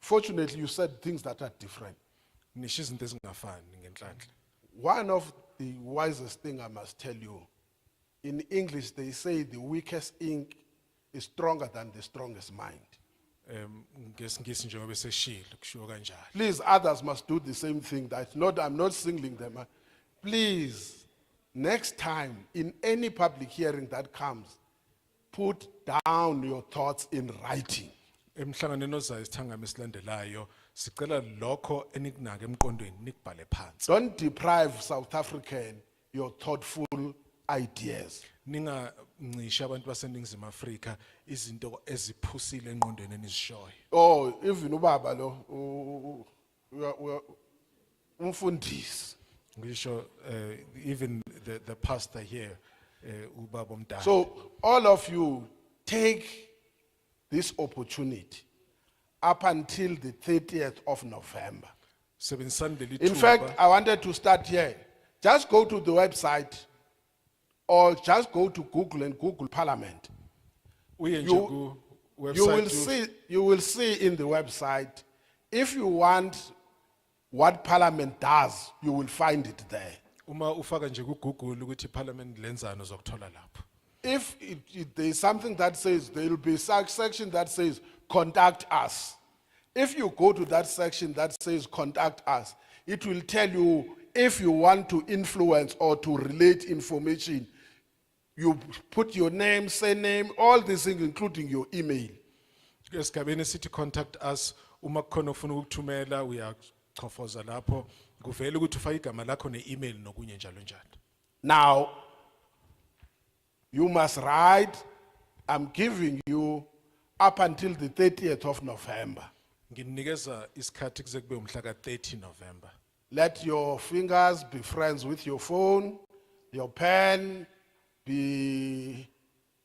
fortunately you said things that are different. Nisho izinto ezingafani ngenhlanhla. One of the wisest thing I must tell you, in English they say the weakest ink is stronger than the strongest mind. Ngesingisi njengoba seshilo kushiwo kanjalo. Please, others must do the same thing. I'm not singling them. Please, next time in any public hearing that comes, put down your thoughts in writing. Emhlanganweni ozayo isithangami esilandelayo sicela lokho enikunaka emqondweni nikubhale phansi. Don't deprive South African your thoughtful ideas. Ningancisha abantu baseNingizimu Afrika izinto eziphusile engqondweni enizishoyo. Oh, even ubaba lo, umfundisi. Ngisho even the pastor here ubaba omdala. So all of you take this opportunity up until the 30th of November. Sebenzisani leli In thuba. fact, I wanted to start here. Just go to the website or just go to Google and Google Parliament. Uye nje You, ku you will see in the website, if you want what Parliament does, you will find it there. Uma ufaka nje ku Google ukuthi parliament lenzani uzokuthola lapho. If there is something that says, there will be a section that says, contact us. If you go to that section that says, contact us, it will tell you if you want to influence or to relate information, you put your name, surname, all these things, including your email. Esigabeni sithi contact us uma kukhona ufuna ukuthumela uyachofoza lapho kuvela ukuthi ufake igama lakho ne-email nokunye njalo njalo. Now, you must write, I'm giving you up until the 30th of November. Nginikeza isikhathi kuze kube umhla ka-30 November. Let your fingers be friends with your phone, your pen be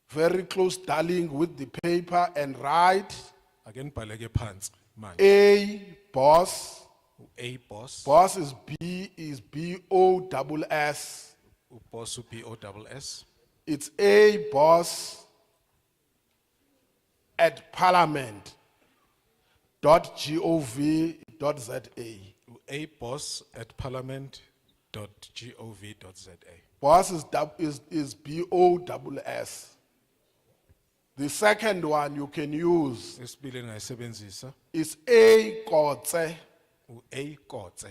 very close, darling, with the paper and write Ake nibhaleke phansi manje. A boss. A boss. Boss is B-O-S-S. Boss B-O-S-S. It's A boss at parliament.gov.za. A boss at parliament.gov.za. Boss is B-O-S-S. The second one you can use Esibili engayisebenzisa is A Kotse A Kotse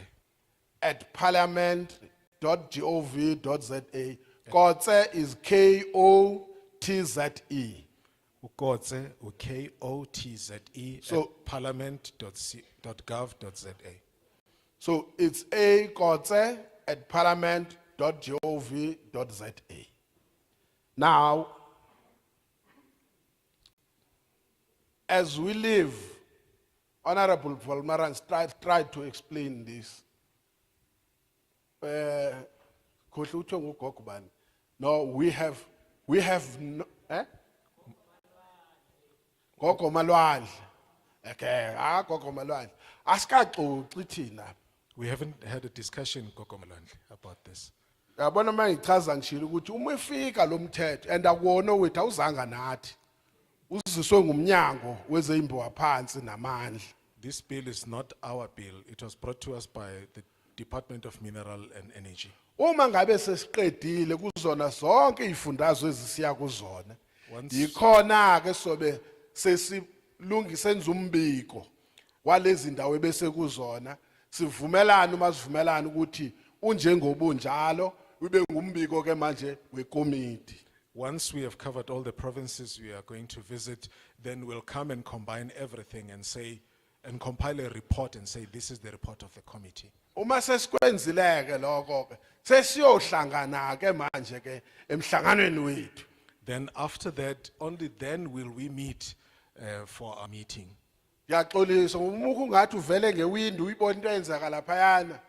at parliament.gov.za. Kotse is K-O-T-Z-E. Ukotse K-O-T-Z-E So- at parliament.gov.za. So it's A Kotse at parliament.gov.za. Now, as we live, Honorable Volmarans tried to explain this. Khohle utsho ngugogo bani? No, we have no, eh? Gogo Malwandle. Okay, Gogo Malwandle. Asikaxoxi thina. We haven't had a discussion, Gogo Malwandle, about this. Yabona mangichaza ngishilo ukuthi uma efika lo mthetho and akuwona wethu awuzanga nathi. Uziswe ngumnyango wezembo waphansi namandla. This bill is not our bill. It was brought to us by the Department of Mineral and Energy. Uma ngabe sesiqedile kuzona zonke izifundazwe ezisiya kuzona. Once- Yikhona ke sobe sesilungisenza umbiko walezi ndawo ebese kuzona. Sivumelana uma sivumelana ukuthi unjengobunjalo ube ngumbiko ke manje wekomiti. Once we have covered all the provinces we are going to visit, then we'll come and combine everything and say, and compile a report and say, this is the report of the committee. Uma sesikwenzileke lokho ke sesiyohlangana ke manje ke emhlanganweni wethu. Then after that, only then will we meet for our meeting. Ngiyaxolisa umuku ungathi uvele ngewindi uyibona into eyenzeka laphayana.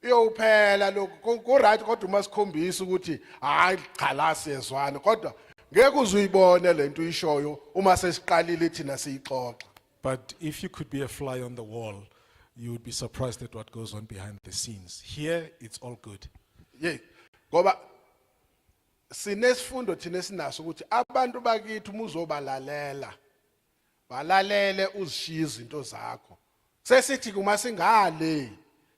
Iyophela lokho ku right kodwa uma sikhombisa ukuthi hayi cha la siyezwana kodwa ngeke uzuyibone lento uyishoyo uma sesiqalile thina siyixoxa. But if you could be a fly on the wall, you would be surprised at what goes on behind the scenes. Here, it's all good. Yeah, ngoba sinesifundo thina esinaso ukuthi abantu bakithi umuzobalalela balalele uzishiya izinto zakho. Sesithi kuma singale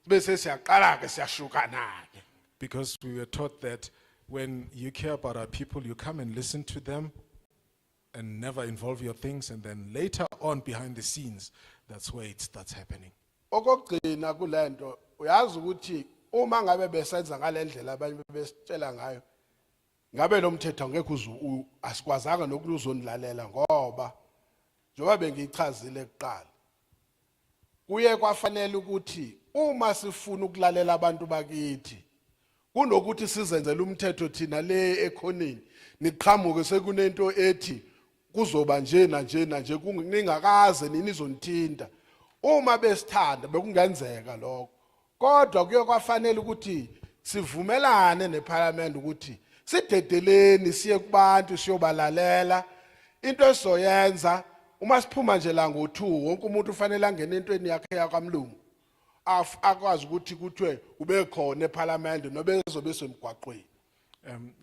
bese siyaqala ke siyashukana ke. Because we were taught that when you care about our people, you come and listen to them and never involve your things. And then later on, behind the scenes, that's where it starts happening. Okugcina kulento uyazi ukuthi uma ngabe besenza ngalendlela abanye besitshela ngayo ngabe lo mthetho ngeke asikwazanga nokuzonilalela ngoba njengoba bengichazile kuqala kuye kwafanele ukuthi uma sifuna ukulalela abantu bakithi kunokuthi sizenzele umthetho thina le ekhoneni niqhamuke sekunento ethi kuzoba nje nje kuningakaze ninizonithinta uma besithanda bekungenzeka lokho kodwa kuye kwafanele ukuthi sivumelane neParliament ukuthi sidedeleni siye kubantu siyobalalela into esizoyenza uma siphuma nje la ngo2 wonke umuntu ufanele angene entweni yakhe yakamlungu akwazi ukuthi kuthwe ube khona eParliament nobezobe semgwaqweni.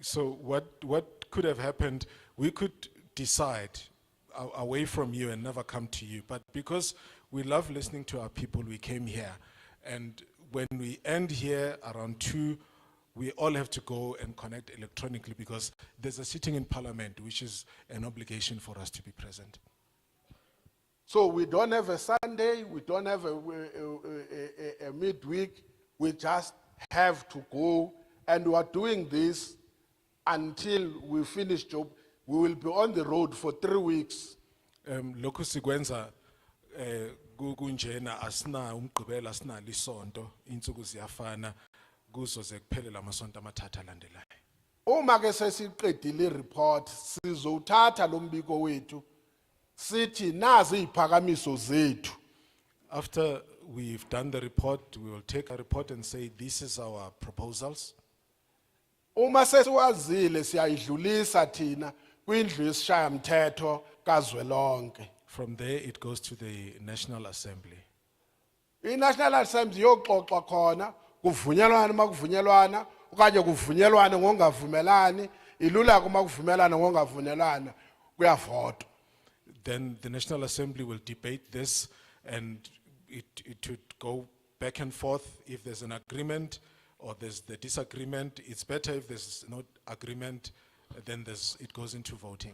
So what could have happened, we could decide away from you and never come to you. But because we love listening to our people, we came here. And when we end here around 2, we all have to go and connect electronically because there's a sitting in Parliament, which is an obligation for us to be present. So we don't have a Sunday, we don't have a midweek, we just have to go and we are doing this until we finish job. We will be on the road for 3 weeks. Lokhu sikwenza kunjena asina umgqibelo asina lisonto insuku ziyafana kuzo zekuphelela amasonto amathathu alandelayo. Uma ke sesiqedile report sizothatha lo mbiko wethu sithi nazi iziphakamiso zethu. After we've done the report, we will take a report and say this is our proposals. Uma sesiwazile siyayidlulisa thina kwindlu yesishaya mthetho kazwelonke. From there, it goes to the National Assembly. I-National Assembly yoxoxa khona kuvunyelwana makuvunyelwana okanye kuvunyelwana ngongavumelani ilula kuma kuvumelana ngongavunyelwana kuyavotwa. Then the National Assembly will debate this and it would go back and forth. If there's an agreement or there's the disagreement, it's better if there's no agreement, then it goes into voting.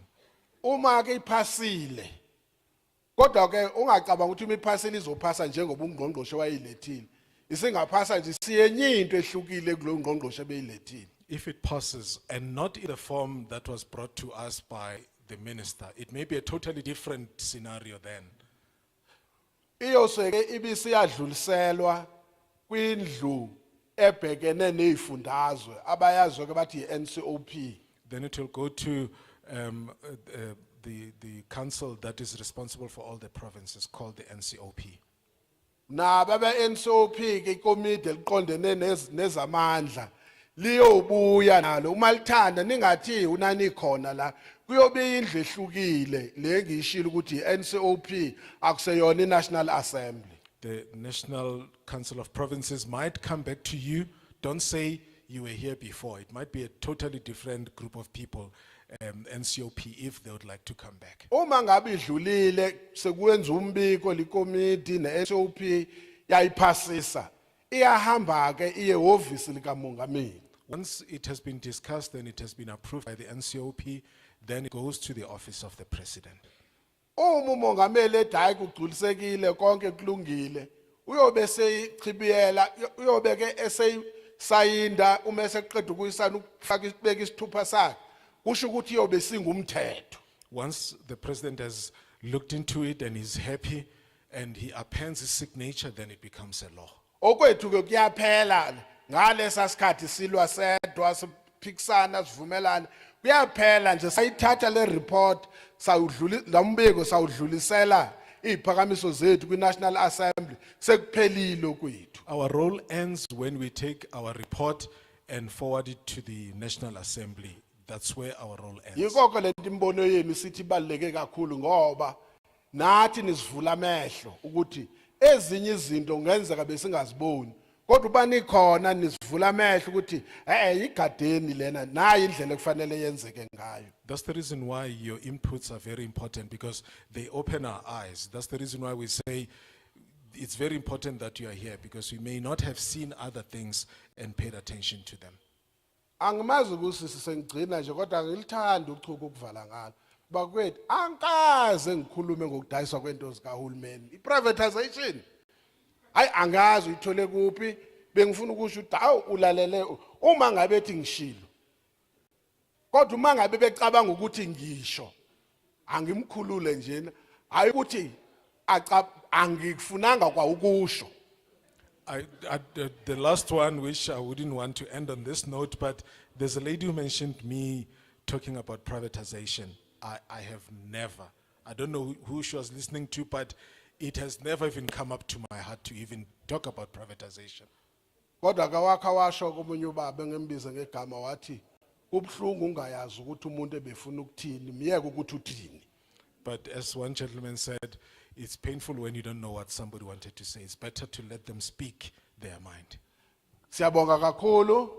Uma ke iphasile kodwa ke ungacabanga ukuthi imiphasile izophasa njengoba ungqongqoshe wayilethile isingaphasa nje siyenye into ehlukile kulo ngqongqoshe beyilethile. If it passes and not in the form that was brought to us by the minister, it may be a totally different scenario then. Iyoseke ibisiyadluliselwa kwindlu ebhekene nezifundazwe abayazwe ke bathi iNCOP. Then it will go to the council that is responsible for all the provinces called the NCOP. Na baba NCOP ke ikomiti eliqondene nezamandla liyobuya nalo uma lithanda ningathi unani khona la kuyobe indlu ehlukile le ngishilo ukuthi iNCOP akuseyona iNational Assembly. The National Council of Provinces might come back to you. Don't say you were here before. It might be a totally different group of people, NCOP, if they would like to come back. Uma ngabe idlulile sekwenza umbiko likomiti ne-SOP yayiphasisa iyahamba ke iye office likamongameli. Once it has been discussed and it has been approved by the NCOP, then it goes to the office of the president. Uma umongameli ethi hayi kugculisekile konke kulungile uyobe seyichibiyela uyobe ke esayinda uma eseqeda ukuyisana ukufaka isibeka isithupha sakhe kusho ukuthi iyobe singumthetho. Once the president has looked into it and is happy and he appends his signature, then it becomes a law. Okwethu ke kuyaphela ngalesa sikhathi silwa sedwa siphikisana sivumelana kuyaphela nje sayithatha le report sawudlulisa lambiko sawudlulisela iziphakamiso zethu kwi-National Assembly sekuphelile kwethu. Our role ends when we take our report and forward it to the National Assembly. That's where our role ends. Yikho le imbono yenu sithi baleke kakhulu ngoba nathi nisivula amehlo ukuthi ezinye izinto ngenzeka besingaziboni kodwa ubani khona nisivula amehlo ukuthi igadeni lena nayi indlela ekufanele yenzeke ngayo. That's the reason why your inputs are very important, because they open our eyes. That's the reason why we say it's very important that you are here, because we may not have seen other things and paid attention to them. Angimazi ukuthi sisengcina nje kodwa ngilithanda uchuku ukuvala ngalo. Bakwethu ankaze ngikhulume ngokudayiswa kwento zikahulumeni. I-privatization. Hayi angazi uyithole kuphi bengifuna ukusho ukuthi hawu ulalele uma ngabe ethi ngishilo. Kodwa uma ngabe becabanga ukuthi ngisho angimkhulule njena hayi ukuthi angikufunanga kwa ukusho. The last one, which I wouldn't want to end on this note, but there's a lady who mentioned me talking about privatization. I have never, I don't know who she was listening to, but it has never even come up to my heart to even talk about privatization. Kodwa kawakha washo komunye ubaba ngembiza ngegama wathi ubhlungu ungayazi ukuthi umuntu ebefuna ukuthini miyeke ukuthi uthini. But as one gentleman said, it's painful when you don't know what somebody wanted to say. It's better to let them speak their mind. Siyabonga kakhulu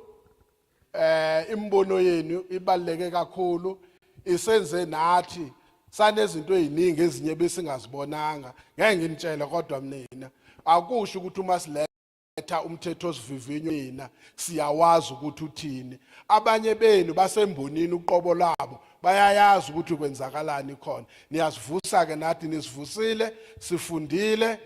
imbono yenu ibaleke kakhulu isenze nathi sanezinto eziningi ezinye besingazibonanga ngeke nginitshele kodwa mina akusho ukuthi uma siletha umthetho osivivinyo yena siyawazi ukuthi uthini abanye benu basembonini uqobo labo bayayazi ukuthi kwenzakalani khona niyasivusa ke nathi nisivusile sifundile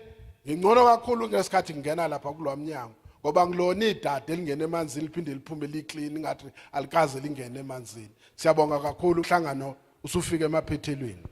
ngingcono kakhulu ngesikhathi ngena lapha kulomnyango ngoba ngilona idade elingene emanzini liphinde liphume liclean ngathi alikaze lingene emanzini siyabonga kakhulu uhlangano usufika emaphethelweni.